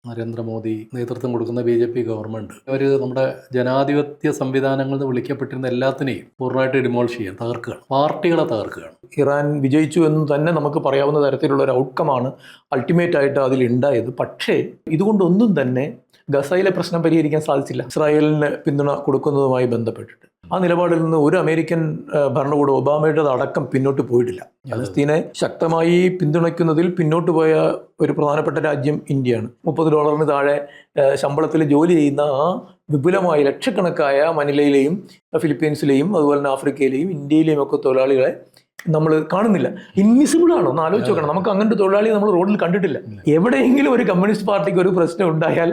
നരേന്ദ്രമോദി നേതൃത്വം കൊടുക്കുന്ന BJP government അവർ നമ്മുടെ ജനാധിപത്യ സംവിധാനങ്ങളിൽ നിന്ന് വിളിക്കപ്പെട്ടിരുന്ന എല്ലാത്തിനെയും പൂർണ്ണമായിട്ട് ഡിമോളിഷ് ചെയ്യാൻ തകർക്കുകയാണ്, പാർട്ടികളെ തകർക്കുകയാണ്. ഇറാൻ വിജയിച്ചു എന്ന് തന്നെ നമുക്ക് പറയാവുന്ന തരത്തിലുള്ള ഒരു ഔട്ട്കമാണ് അൾട്ടിമേറ്റ് ആയിട്ട് അതിലുണ്ടായത്. പക്ഷേ ഇതുകൊണ്ടൊന്നും തന്നെ ഗസയിലെ പ്രശ്നം പരിഹരിക്കാൻ സാധിച്ചില്ല. ഇസ്രായേലിന് പിന്തുണ കൊടുക്കുന്നതുമായി ബന്ധപ്പെട്ടിട്ട് ആ നിലപാടിൽ നിന്ന് ഒരു അമേരിക്കൻ ഭരണകൂടം ഒബാമയുടെ അടക്കം പിന്നോട്ട് പോയിട്ടില്ല. പലസ്തീനെ ശക്തമായി പിന്തുണയ്ക്കുന്നതിൽ പിന്നോട്ട് പോയ ഒരു പ്രധാനപ്പെട്ട രാജ്യം ഇന്ത്യയാണ്. $30 താഴെ ശമ്പളത്തിൽ ജോലി ചെയ്യുന്ന ആ വിപുലമായ ലക്ഷക്കണക്കായ മനിലയിലെയും ഫിലിപ്പീൻസിലെയും അതുപോലെ തന്നെ ആഫ്രിക്കയിലെയും ഇന്ത്യയിലെയും ഒക്കെ തൊഴിലാളികളെ നമ്മൾ കാണുന്നില്ല. ഇൻവിസിബിൾ ആണോ എന്ന് ആലോചിച്ച് നോക്കണം. നമുക്ക് അങ്ങനത്തെ തൊഴിലാളിയെ നമ്മൾ റോഡിൽ കണ്ടിട്ടില്ല. എവിടെയെങ്കിലും ഒരു കമ്മ്യൂണിസ്റ്റ് പാർട്ടിക്ക് ഒരു പ്രശ്നം ഉണ്ടായാൽ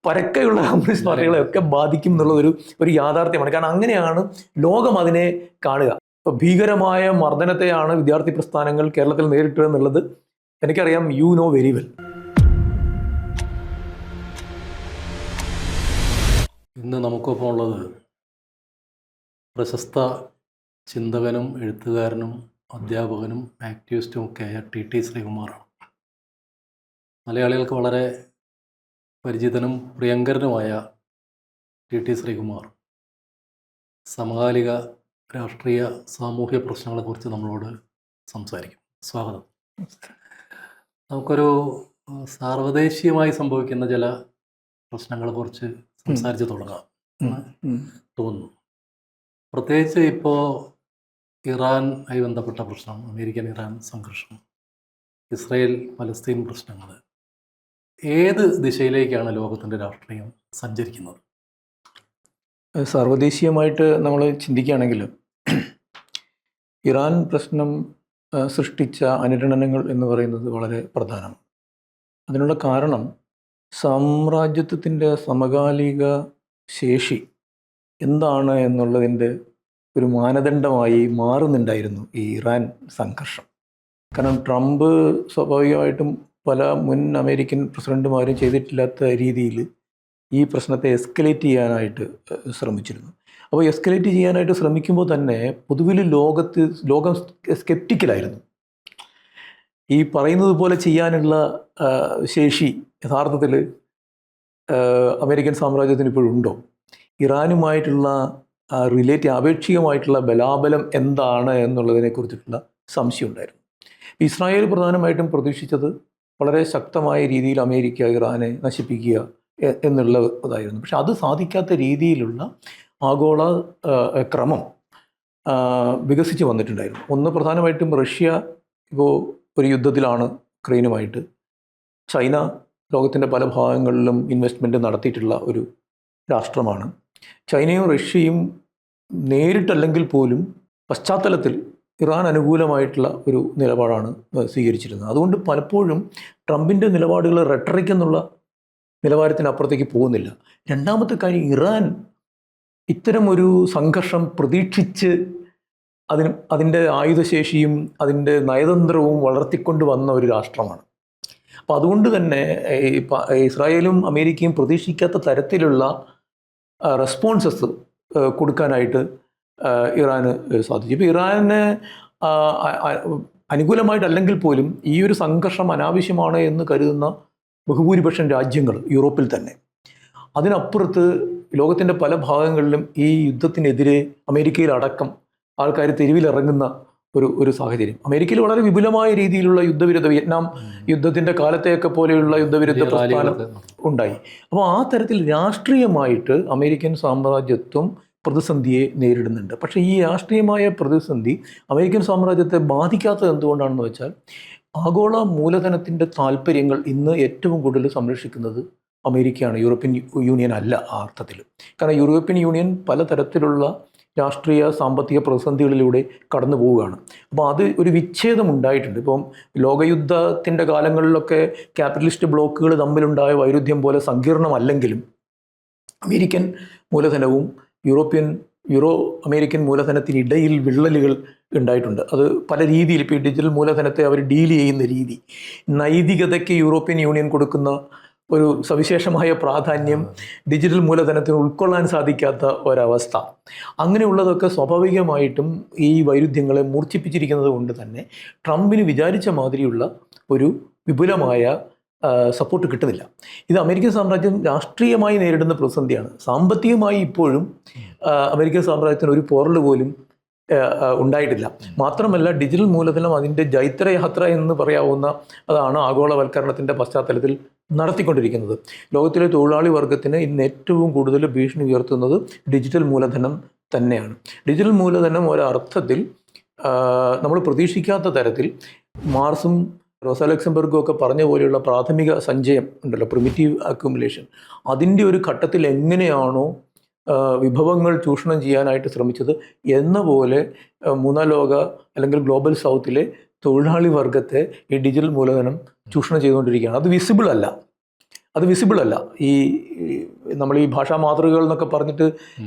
പരക്കെയുള്ള കമ്മ്യൂണിസ്റ്റ് പാർട്ടികളെ ഒക്കെ ബാധിക്കും എന്നുള്ളത് ഒരു യാഥാർത്ഥ്യമാണ്. കാരണം അങ്ങനെയാണ് ലോകം അതിനെ കാണുക. ഇപ്പോൾ ഭീകരമായ മർദ്ദനത്തെയാണ് വിദ്യാർത്ഥി പ്രസ്ഥാനങ്ങൾ കേരളത്തിൽ നേരിട്ടത് എന്നുള്ളത് എനിക്കറിയാം. You know very well. ഇന്ന് നമുക്കൊപ്പം ഉള്ളത് പ്രശസ്ത ചിന്തകനും എഴുത്തുകാരനും അധ്യാപകനും ആക്ടിവിസ്റ്റും ഒക്കെ ആയ TT ശ്രീകുമാറാണ്. മലയാളികൾക്ക് വളരെ പരിചിതനും പ്രിയങ്കരനുമായ TT ശ്രീകുമാർ സമകാലിക രാഷ്ട്രീയ സാമൂഹ്യ പ്രശ്നങ്ങളെക്കുറിച്ച് നമ്മളോട് സംസാരിക്കും. സ്വാഗതം. നമുക്കൊരു സാർവദേശീയമായി സംഭവിക്കുന്ന ചില പ്രശ്നങ്ങളെക്കുറിച്ച് സംസാരിച്ച് തുടങ്ങാം എന്ന് തോന്നുന്നു. പ്രത്യേകിച്ച് ഇപ്പോൾ ഇറാനുമായി ബന്ധപ്പെട്ട പ്രശ്നം, അമേരിക്കൻ ഇറാൻ സംഘർഷം, ഇസ്രായേൽ പലസ്തീൻ പ്രശ്നങ്ങൾ, ഏത് ദിശയിലേക്കാണ് ലോകത്തിൻ്റെ രാഷ്ട്രീയം സഞ്ചരിക്കുന്നത്? സർവദേശീയമായിട്ട് നമ്മൾ ചിന്തിക്കുകയാണെങ്കിൽ ഇറാൻ പ്രശ്നം സൃഷ്ടിച്ച അനുരണനങ്ങൾ എന്ന് പറയുന്നത് വളരെ പ്രധാനമാണ്. അതിനുള്ള കാരണം സാമ്രാജ്യത്വത്തിൻ്റെ സമകാലിക ശേഷി എന്താണ് എന്നുള്ളതിൻ്റെ ഒരു മാനദണ്ഡമായി മാറുന്നുണ്ടായിരുന്നു ഈ ഇറാൻ സംഘർഷം. കാരണം ട്രംപ് സ്വാഭാവികമായിട്ടും പല മുൻ അമേരിക്കൻ പ്രസിഡന്റുമാരും ചെയ്തിട്ടില്ലാത്ത രീതിയിൽ ഈ പ്രശ്നത്തെ എസ്കലേറ്റ് ചെയ്യാനായിട്ട് ശ്രമിച്ചിരുന്നു. അപ്പോൾ എസ്കലേറ്റ് ചെയ്യാനായിട്ട് ശ്രമിക്കുമ്പോൾ തന്നെ പൊതുവിൽ ലോകം സ്കെപ്റ്റിക്കലായിരുന്നു. ഈ പറയുന്നത് പോലെ ചെയ്യാനുള്ള ശേഷി യഥാർത്ഥത്തിൽ അമേരിക്കൻ സാമ്രാജ്യത്തിന് ഇപ്പോഴുണ്ടോ? ഇറാനുമായിട്ടുള്ള ആപേക്ഷികമായിട്ടുള്ള ബലാബലം എന്താണ് എന്നുള്ളതിനെക്കുറിച്ചിട്ടുള്ള സംശയം ഉണ്ടായിരുന്നു. ഇസ്രായേൽ പ്രധാനമായിട്ടും പ്രതീക്ഷിച്ചത് വളരെ ശക്തമായ രീതിയിൽ അമേരിക്ക ഇറാനെ നശിപ്പിക്കുക എന്നുള്ള ഇതായിരുന്നു. പക്ഷെ അത് സാധിക്കാത്ത രീതിയിലുള്ള ആഗോള ക്രമം വികസിച്ച് വന്നിട്ടുണ്ടായിരുന്നു. ഒന്ന് പ്രധാനമായിട്ടും റഷ്യ ഇപ്പോൾ ഒരു യുദ്ധത്തിലാണ് ഉക്രൈനുമായിട്ട്. ചൈന ലോകത്തിൻ്റെ പല ഭാഗങ്ങളിലും ഇൻവെസ്റ്റ്മെൻറ്റ് നടത്തിയിട്ടുള്ള ഒരു രാഷ്ട്രമാണ്. ചൈനയും റഷ്യയും നേരിട്ടല്ലെങ്കിൽ പോലും പശ്ചാത്തലത്തിൽ ഇറാൻ അനുകൂലമായിട്ടുള്ള ഒരു നിലപാടാണ് സ്വീകരിച്ചിരുന്നത്. അതുകൊണ്ട് പലപ്പോഴും ട്രംപിൻ്റെ നിലപാടുകൾ റെട്ടറിക് എന്നുള്ള നിലവാരത്തിനപ്പുറത്തേക്ക് പോകുന്നില്ല. രണ്ടാമത്തെ കാര്യം, ഇറാൻ ഇത്തരം ഒരു സംഘർഷം പ്രതീക്ഷിച്ച് അതിൻ്റെ ആയുധശേഷിയും അതിൻ്റെ നയതന്ത്രവും വളർത്തിക്കൊണ്ട് വന്ന ഒരു രാഷ്ട്രമാണ്. അപ്പോൾ അതുകൊണ്ട് തന്നെ ഇസ്രായേലും അമേരിക്കയും പ്രതീക്ഷിക്കാത്ത തരത്തിലുള്ള റെസ്പോൺസസ് കൊടുക്കാനായിട്ട് ഇറാന് സാധിച്ചു. ഇപ്പോൾ ഇറാന് അനുകൂലമായിട്ടല്ലെങ്കിൽ പോലും ഈ ഒരു സംഘർഷം അനാവശ്യമാണ് എന്ന് കരുതുന്ന ബഹുഭൂരിപക്ഷം രാജ്യങ്ങൾ യൂറോപ്പിൽ തന്നെ. അതിനപ്പുറത്ത് ലോകത്തിൻ്റെ പല ഭാഗങ്ങളിലും ഈ യുദ്ധത്തിനെതിരെ അമേരിക്കയിലടക്കം ആൾക്കാർ തെരുവിലിറങ്ങുന്ന ഒരു സാഹചര്യം. അമേരിക്കയിൽ വളരെ വിപുലമായ രീതിയിലുള്ള യുദ്ധവിരുദ്ധ, വിയറ്റ്നാം യുദ്ധത്തിൻ്റെ കാലത്തെയൊക്കെ പോലെയുള്ള യുദ്ധവിരുദ്ധ പ്രസ്ഥാനം ഉണ്ടായി. അപ്പോൾ ആ തരത്തിൽ രാഷ്ട്രീയമായിട്ട് അമേരിക്കൻ സാമ്രാജ്യത്വം പ്രതിസന്ധിയെ നേരിടുന്നുണ്ട്. പക്ഷേ ഈ രാഷ്ട്രീയമായ പ്രതിസന്ധി അമേരിക്കൻ സാമ്രാജ്യത്തെ ബാധിക്കാത്തത് എന്തുകൊണ്ടാണെന്ന് വെച്ചാൽ ആഗോള മൂലധനത്തിൻ്റെ താല്പര്യങ്ങൾ ഇന്ന് ഏറ്റവും കൂടുതൽ സംരക്ഷിക്കുന്നത് അമേരിക്കയാണ്, യൂറോപ്യൻ യൂണിയൻ അല്ല ആ അർത്ഥത്തിൽ. കാരണം യൂറോപ്യൻ യൂണിയൻ പലതരത്തിലുള്ള രാഷ്ട്രീയ സാമ്പത്തിക പ്രതിസന്ധികളിലൂടെ കടന്നു പോവുകയാണ്. അപ്പോൾ അത് ഒരു വിച്ഛേദം ഉണ്ടായിട്ടുണ്ട്. ഇപ്പം ലോകയുദ്ധത്തിൻ്റെ കാലങ്ങളിലൊക്കെ ക്യാപിറ്റലിസ്റ്റ് ബ്ലോക്കുകൾ തമ്മിലുണ്ടായ വൈരുദ്ധ്യം പോലെ സങ്കീർണമല്ലെങ്കിലും അമേരിക്കൻ മൂലധനവും യൂറോ അമേരിക്കൻ മൂലധനത്തിനിടയിൽ വിള്ളലുകൾ ഉണ്ടായിട്ടുണ്ട്. അത് പല രീതിയിൽ, ഇപ്പോൾ ഈ ഡിജിറ്റൽ മൂലധനത്തെ അവർ ഡീൽ ചെയ്യുന്ന രീതി, നൈതികതയ്ക്ക് യൂറോപ്യൻ യൂണിയൻ കൊടുക്കുന്ന ഒരു സവിശേഷമായ പ്രാധാന്യം ഡിജിറ്റൽ മൂലധനത്തിന് ഉൾക്കൊള്ളാൻ സാധിക്കാത്ത ഒരവസ്ഥ, അങ്ങനെയുള്ളതൊക്കെ സ്വാഭാവികമായിട്ടും ഈ വൈരുദ്ധ്യങ്ങളെ മൂർച്ഛിപ്പിച്ചിരിക്കുന്നത് കൊണ്ട് തന്നെ ട്രംപിന് വിചാരിച്ച മാതിരിയുള്ള ഒരു വിപുലമായ സപ്പോർട്ട് കിട്ടുന്നില്ല. ഇത് അമേരിക്കൻ സാമ്രാജ്യം രാഷ്ട്രീയമായി നേരിടുന്ന പ്രതിസന്ധിയാണ്. സാമ്പത്തികമായി ഇപ്പോഴും അമേരിക്കൻ സാമ്രാജ്യത്തിന് ഒരു പോറൽ പോലും ഉണ്ടായിട്ടില്ല. മാത്രമല്ല ഡിജിറ്റൽ മൂലധനം അതിൻ്റെ ജൈത്രയാത്ര എന്ന് പറയാവുന്ന അതാണ് ആഗോളവൽക്കരണത്തിൻ്റെ പശ്ചാത്തലത്തിൽ നടത്തിക്കൊണ്ടിരിക്കുന്നത്. ലോകത്തിലെ തൊഴിലാളി വർഗത്തിന് ഇന്ന് ഏറ്റവും കൂടുതൽ ഭീഷണി ഉയർത്തുന്നത് ഡിജിറ്റൽ മൂലധനം തന്നെയാണ്. ഡിജിറ്റൽ മൂലധനം ഒരർത്ഥത്തിൽ നമ്മൾ പ്രതീക്ഷിക്കാത്ത തരത്തിൽ മാർസും റോസ ലക്സംബർഗും ഒക്കെ പറഞ്ഞ പോലെയുള്ള പ്രാഥമിക സഞ്ചയം ഉണ്ടല്ലോ, പ്രിമിറ്റീവ് അക്യുമുലേഷൻ, അതിൻ്റെ ഒരു ഘട്ടത്തിൽ എങ്ങനെയാണോ വിഭവങ്ങൾ ചൂഷണം ചെയ്യാനായിട്ട് ശ്രമിച്ചത് എന്ന പോലെ മൂന്നാം ലോക അല്ലെങ്കിൽ ഗ്ലോബൽ സൗത്തിലെ തൊഴിലാളി വർഗത്തെ ഈ ഡിജിറ്റൽ മൂലധനം ചൂഷണം ചെയ്തുകൊണ്ടിരിക്കുകയാണ്. അത് വിസിബിൾ അല്ല. ഈ നമ്മൾ ഈ ഭാഷാ മാതൃകകൾ എന്നൊക്കെ പറഞ്ഞിട്ട്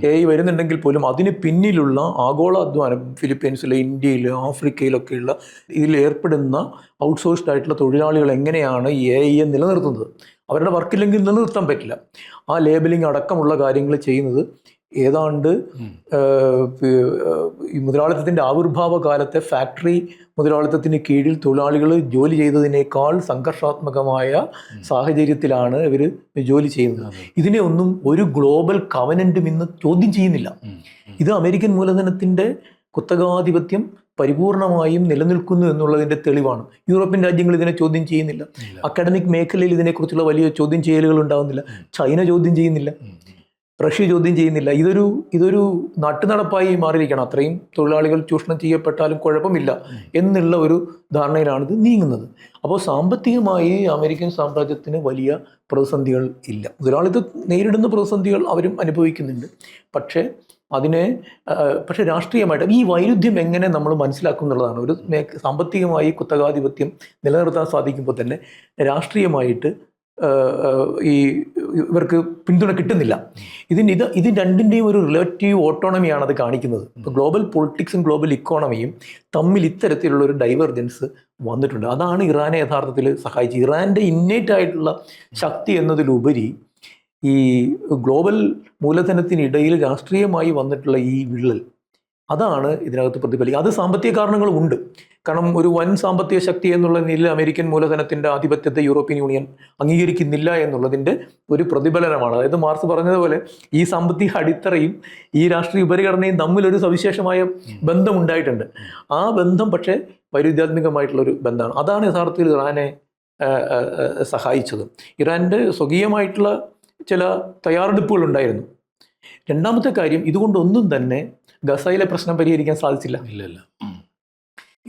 AI വരുന്നുണ്ടെങ്കിൽ പോലും അതിന് പിന്നിലുള്ള ആഗോള അധ്വാനം ഫിലിപ്പീൻസിൽ, ഇന്ത്യയിൽ, ആഫ്രിക്കയിലൊക്കെയുള്ള ഇതിൽ ഏർപ്പെടുന്ന ഔട്ട്സോഴ്സ്ഡ് ആയിട്ടുള്ള തൊഴിലാളികൾ എങ്ങനെയാണ് ഈ AIയെ നിലനിർത്തുന്നത്. അവരുടെ വർക്കില്ലെങ്കിൽ നിലനിർത്താൻ പറ്റില്ല. ആ ലേബലിംഗ് അടക്കമുള്ള കാര്യങ്ങൾ ചെയ്യുന്നത് ഏതാണ്ട് ഈ മുതലാളിത്തത്തിൻ്റെ ആവിർഭാവ കാലത്തെ ഫാക്ടറി മുതലാളിത്തത്തിന് കീഴിൽ തൊഴിലാളികൾ ജോലി ചെയ്തതിനേക്കാൾ സംഘർഷാത്മകമായ സാഹചര്യത്തിലാണ് ഇവർ ജോലി ചെയ്യുന്നത്. ഇതിനെ ഒന്നും ഒരു ഗ്ലോബൽ കവനൻറ്റും ഇന്ന് ചോദ്യം ചെയ്യുന്നില്ല. ഇത് അമേരിക്കൻ മൂലധനത്തിൻ്റെ കുത്തകാധിപത്യം പരിപൂർണമായും നിലനിൽക്കുന്നു എന്നുള്ളതിൻ്റെ തെളിവാണ്. യൂറോപ്യൻ രാജ്യങ്ങൾ ഇതിനെ ചോദ്യം ചെയ്യുന്നില്ല. അക്കാഡമിക് മേഖലയിൽ ഇതിനെക്കുറിച്ചുള്ള വലിയ ചോദ്യം ചെയ്യലുകൾ ഉണ്ടാകുന്നില്ല. ചൈന ചോദ്യം ചെയ്യുന്നില്ല, റഷ്യ ചോദ്യം ചെയ്യുന്നില്ല. ഇതൊരു നാട്ടുനടപ്പായി മാറിയിരിക്കണം. അത്രയും തൊഴിലാളികൾ ചൂഷണം ചെയ്യപ്പെട്ടാലും കുഴപ്പമില്ല എന്നുള്ള ഒരു ധാരണയിലാണ് ഇത് നീങ്ങുന്നത്. അപ്പോൾ സാമ്പത്തികമായി അമേരിക്കൻ സാമ്രാജ്യത്തിന് വലിയ പ്രതിസന്ധികൾ ഇല്ല. മുതലാളിത്തം നേരിടുന്ന പ്രതിസന്ധികൾ അവരും അനുഭവിക്കുന്നുണ്ട്. പക്ഷേ രാഷ്ട്രീയമായിട്ട് ഈ വൈരുദ്ധ്യം എങ്ങനെ നമ്മൾ മനസ്സിലാക്കും എന്നുള്ളതാണ്. ഒരു സാമ്പത്തികമായി കുത്തകാധിപത്യം നിലനിർത്താൻ സാധിക്കുമ്പോൾ തന്നെ രാഷ്ട്രീയമായിട്ട് ഇവർക്ക് പിന്തുണ കിട്ടുന്നില്ല. ഇത് രണ്ടിൻ്റെയും ഒരു റിലേറ്റീവ് ഓട്ടോണമിയാണ് അത് കാണിക്കുന്നത്. ഇപ്പോൾ ഗ്ലോബൽ പൊളിറ്റിക്സും ഗ്ലോബൽ ഇക്കോണമിയും തമ്മിൽ ഇത്തരത്തിലുള്ള ഒരു ഡൈവർജൻസ് വന്നിട്ടുണ്ട്. അതാണ് ഇറാനെ യഥാർത്ഥത്തിൽ സഹായിച്ചത്. ഇറാൻ്റെ ഇന്നേറ്റ് ആയിട്ടുള്ള ശക്തി എന്നതിലുപരി ഈ ഗ്ലോബൽ മൂലധനത്തിനിടയിൽ രാഷ്ട്രീയമായി വന്നിട്ടുള്ള ഈ വിള്ളൽ, അതാണ് ഇതിനകത്ത് പ്രതിഫലിക്കുക. അത് സാമ്പത്തിക കാരണങ്ങളുമുണ്ട്. കാരണം ഒരു വൻ സാമ്പത്തിക ശക്തി എന്നുള്ള നിലയിൽ അമേരിക്കൻ മൂലധനത്തിൻ്റെ ആധിപത്യത്തെ യൂറോപ്യൻ യൂണിയൻ അംഗീകരിക്കുന്നില്ല എന്നുള്ളതിൻ്റെ ഒരു പ്രതിഫലനമാണ്. അതായത് മാർക്സ് പറഞ്ഞതുപോലെ ഈ സാമ്പത്തിക അടിത്തറയും ഈ രാഷ്ട്രീയ ഉപരിഘടനയും തമ്മിലൊരു സവിശേഷമായ ബന്ധമുണ്ടായിട്ടുണ്ട്. ആ ബന്ധം പക്ഷേ വൈരുദ്ധ്യാത്മികമായിട്ടുള്ളൊരു ബന്ധമാണ്. അതാണ് യഥാർത്ഥത്തിൽ ഇറാനെ സഹായിച്ചത്. ഇറാൻ്റെ സ്വകീയമായിട്ടുള്ള ചില തയ്യാറെടുപ്പുകൾ ഉണ്ടായിരുന്നു. രണ്ടാമത്തെ കാര്യം, ഇതുകൊണ്ടൊന്നും തന്നെ ഗസയിലെ പ്രശ്നം പരിഹരിക്കാൻ സാധിച്ചില്ല.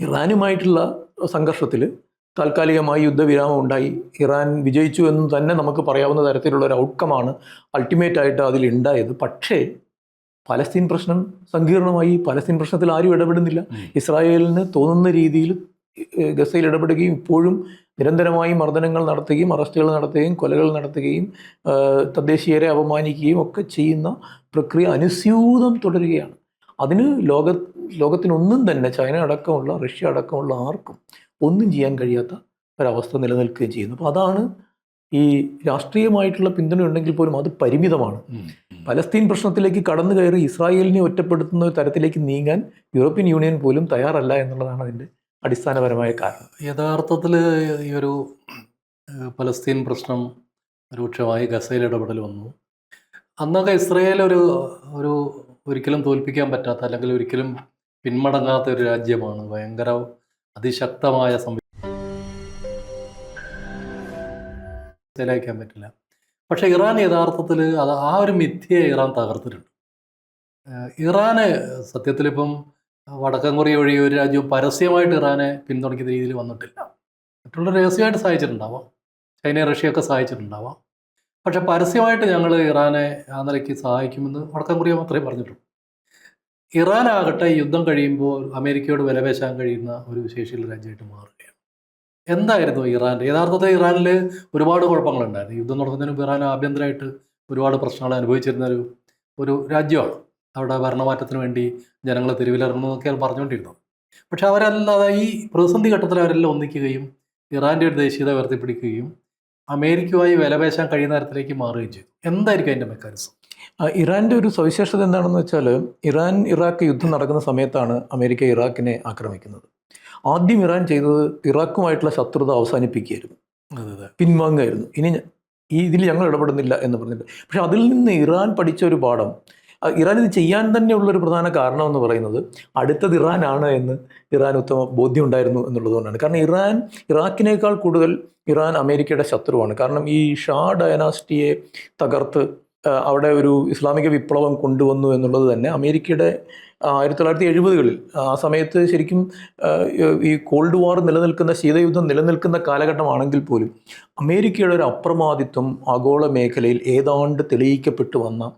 ഇറാനുമായിട്ടുള്ള സംഘർഷത്തിൽ താൽക്കാലികമായി യുദ്ധവിരാമം ഉണ്ടായി. ഇറാൻ വിജയിച്ചു എന്ന് തന്നെ നമുക്ക് പറയാവുന്ന തരത്തിലുള്ള ഒരു ഔട്ട്കമാണ് അൾട്ടിമേറ്റായിട്ട് അതിലുണ്ടായത്. പക്ഷേ പലസ്തീൻ പ്രശ്നം സങ്കീർണമായി. പലസ്തീൻ പ്രശ്നത്തിൽ ആരും ഇടപെടുന്നില്ല. ഇസ്രായേലിന് തോന്നുന്ന രീതിയിൽ ഗസയിൽ ഇടപെടുകയും ഇപ്പോഴും നിരന്തരമായി മർദ്ദനങ്ങൾ നടത്തുകയും അറസ്റ്റുകൾ നടത്തുകയും കൊലകൾ നടത്തുകയും തദ്ദേശീയരെ അപമാനിക്കുകയും ഒക്കെ ചെയ്യുന്ന പ്രക്രിയ അനുസ്യൂതം തുടരുകയാണ്. അതിന് ലോകത്തിനൊന്നും തന്നെ, ചൈന അടക്കമുള്ള, റഷ്യ അടക്കമുള്ള ആർക്കും ഒന്നും ചെയ്യാൻ കഴിയാത്ത ഒരവസ്ഥ നിലനിൽക്കുകയും ചെയ്യുന്നു. അപ്പോൾ അതാണ് ഈ രാഷ്ട്രീയമായിട്ടുള്ള പിന്തുണ ഉണ്ടെങ്കിൽ പോലും അത് പരിമിതമാണ്. പലസ്തീൻ പ്രശ്നത്തിലേക്ക് കടന്നു കയറി ഇസ്രായേലിനെ ഒറ്റപ്പെടുത്തുന്ന ഒരു തരത്തിലേക്ക് നീങ്ങാൻ യൂറോപ്യൻ യൂണിയൻ പോലും തയ്യാറല്ല എന്നുള്ളതാണ് അതിൻ്റെ അടിസ്ഥാനപരമായ കാരണം. യഥാർത്ഥത്തിൽ ഈ ഒരു പലസ്തീൻ പ്രശ്നം രൂക്ഷമായി ഗസയിൽ ഇടപെടൽ വന്നു. അന്നൊക്കെ ഇസ്രായേൽ ഒരു ഒരിക്കലും തോൽപ്പിക്കാൻ പറ്റാത്ത, അല്ലെങ്കിൽ ഒരിക്കലും പിന്മടങ്ങാത്ത ഒരു രാജ്യമാണ്. ഭയങ്കര അതിശക്തമായ സംവിധാനം പറ്റില്ല. പക്ഷേ ഇറാൻ യഥാർത്ഥത്തിൽ ആ ഒരു മിഥ്യയെ ഇറാൻ തകർത്തിട്ടുണ്ട്. ഇറാന് സത്യത്തിലിപ്പം വടക്കൻ കൊറിയ ഒഴി ഒരു രാജ്യവും പരസ്യമായിട്ട് ഇറാനെ പിന്തുണയ്ക്കുന്ന രീതിയിൽ വന്നിട്ടില്ല. മറ്റുള്ള രഹസ്യമായിട്ട് സഹായിച്ചിട്ടുണ്ടാവാം, ചൈന റഷ്യയൊക്കെ സഹായിച്ചിട്ടുണ്ടാവാം. പക്ഷെ പരസ്യമായിട്ട് ഞങ്ങൾ ഇറാനെ ആ നിലയ്ക്ക് സഹായിക്കുമെന്ന് വടക്കൻ കൊറിയ മാത്രമേ പറഞ്ഞിട്ടുള്ളൂ. ഇറാനാകട്ടെ യുദ്ധം കഴിയുമ്പോൾ അമേരിക്കയോട് വിലപേശാൻ കഴിയുന്ന ഒരു ശേഷിയുള്ള രാജ്യമായിട്ട് മാറുകയാണ്. എന്തായിരുന്നു ഇറാൻ്റെ യഥാർത്ഥത്തിൽ? ഇറാനിൽ ഒരുപാട് കുഴപ്പങ്ങളുണ്ടായിരുന്നു. യുദ്ധം നടത്തുന്നതിന് മുമ്പ് ഇറാൻ ആഭ്യന്തരമായിട്ട് ഒരുപാട് പ്രശ്നങ്ങൾ അനുഭവിച്ചിരുന്ന ഒരു രാജ്യമാണ്. അവിടെ ഭരണമാറ്റത്തിന് വേണ്ടി ജനങ്ങൾ തെരുവിലിറങ്ങുന്നതൊക്കെയാണ് പറഞ്ഞുകൊണ്ടിരുന്നത്. പക്ഷെ അവരല്ലാതെ ഈ പ്രതിസന്ധി ഘട്ടത്തിൽ അവരെല്ലാം ഒന്നിക്കുകയും ഇറാൻ്റെ ഒരു ദേശീയത ഉയർത്തിപ്പിടിക്കുകയും അമേരിക്കയുമായി വിലപേശാൻ കഴിയുന്ന തരത്തിലേക്ക് മാറുകയും ചെയ്തു. എന്തായിരിക്കും അതിൻ്റെ മെക്കാനിസം? ഇറാൻ്റെ ഒരു സവിശേഷത എന്താണെന്ന് വെച്ചാൽ, ഇറാൻ ഇറാഖ് യുദ്ധം നടക്കുന്ന സമയത്താണ് അമേരിക്ക ഇറാഖിനെ ആക്രമിക്കുന്നത്. ആദ്യം ഇറാൻ ചെയ്തത് ഇറാഖുമായിട്ടുള്ള ശത്രുത അവസാനിപ്പിക്കുകയായിരുന്നു. പിൻവാങ്ങുകയായിരുന്നു. ഇനി ഇതിൽ ഞങ്ങൾ ഇടപെടുന്നില്ല എന്ന് പറഞ്ഞിട്ട്. പക്ഷെ അതിൽ നിന്ന് ഇറാൻ പഠിച്ച ഒരു പാഠം, ഇറാൻ ഇത് ചെയ്യാൻ തന്നെയുള്ളൊരു പ്രധാന കാരണം എന്ന് പറയുന്നത് അടുത്തത് ഇറാനാണ് എന്ന് ഇറാൻ ഉത്തമ ബോധ്യം ഉണ്ടായിരുന്നു എന്നുള്ളതുകൊണ്ടാണ്. കാരണം ഇറാഖിനേക്കാൾ കൂടുതൽ ഇറാൻ അമേരിക്കയുടെ ശത്രുവാണ്. കാരണം ഈ ഷാ ഡയനാസ്റ്റിയെ തകർത്ത് അവിടെ ഒരു ഇസ്ലാമിക വിപ്ലവം കൊണ്ടുവന്നു എന്നുള്ളത് തന്നെ അമേരിക്കയുടെ 1970-കളിൽ ആ സമയത്ത് ശരിക്കും ഈ കോൾഡ് വാർ നിലനിൽക്കുന്ന, ശീതയുദ്ധം നിലനിൽക്കുന്ന കാലഘട്ടമാണെങ്കിൽ പോലും അമേരിക്കയുടെ ഒരു അപ്രമാദിത്വം ആഗോള മേഖലയിൽ ഏതാണ്ട് തെളിയിക്കപ്പെട്ടു വന്ന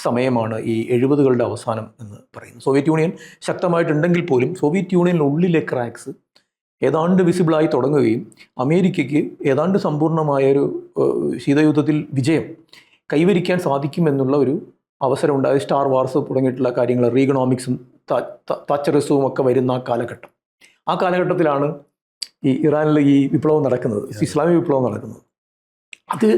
സമയമാണ് ഈ 70-കളുടെ അവസാനം എന്ന് പറയുന്നത്. സോവിയറ്റ് യൂണിയൻ ശക്തമായിട്ടുണ്ടെങ്കിൽ പോലും സോവിയറ്റ് യൂണിയനുള്ളിലെ ക്രാക്സ് ഏതാണ്ട് വിസിബിളായി തുടങ്ങുകയും അമേരിക്കയ്ക്ക് ഏതാണ്ട് സമ്പൂർണ്ണമായൊരു ശീതയുദ്ധത്തിൽ വിജയം കൈവരിക്കാൻ സാധിക്കുമെന്നുള്ള ഒരു അവസരം ഉണ്ടായത്. സ്റ്റാർ വാർസ് തുടങ്ങിയിട്ടുള്ള കാര്യങ്ങൾ, റീഗണോമിക്സും താച്ചറിസവും ഒക്കെ വരുന്ന ആ കാലഘട്ടത്തിലാണ് ഈ ഇറാനിൽ ഈ വിപ്ലവം നടക്കുന്നത്, ഇസ്ലാമിക വിപ്ലവം നടക്കുന്നത്. അത്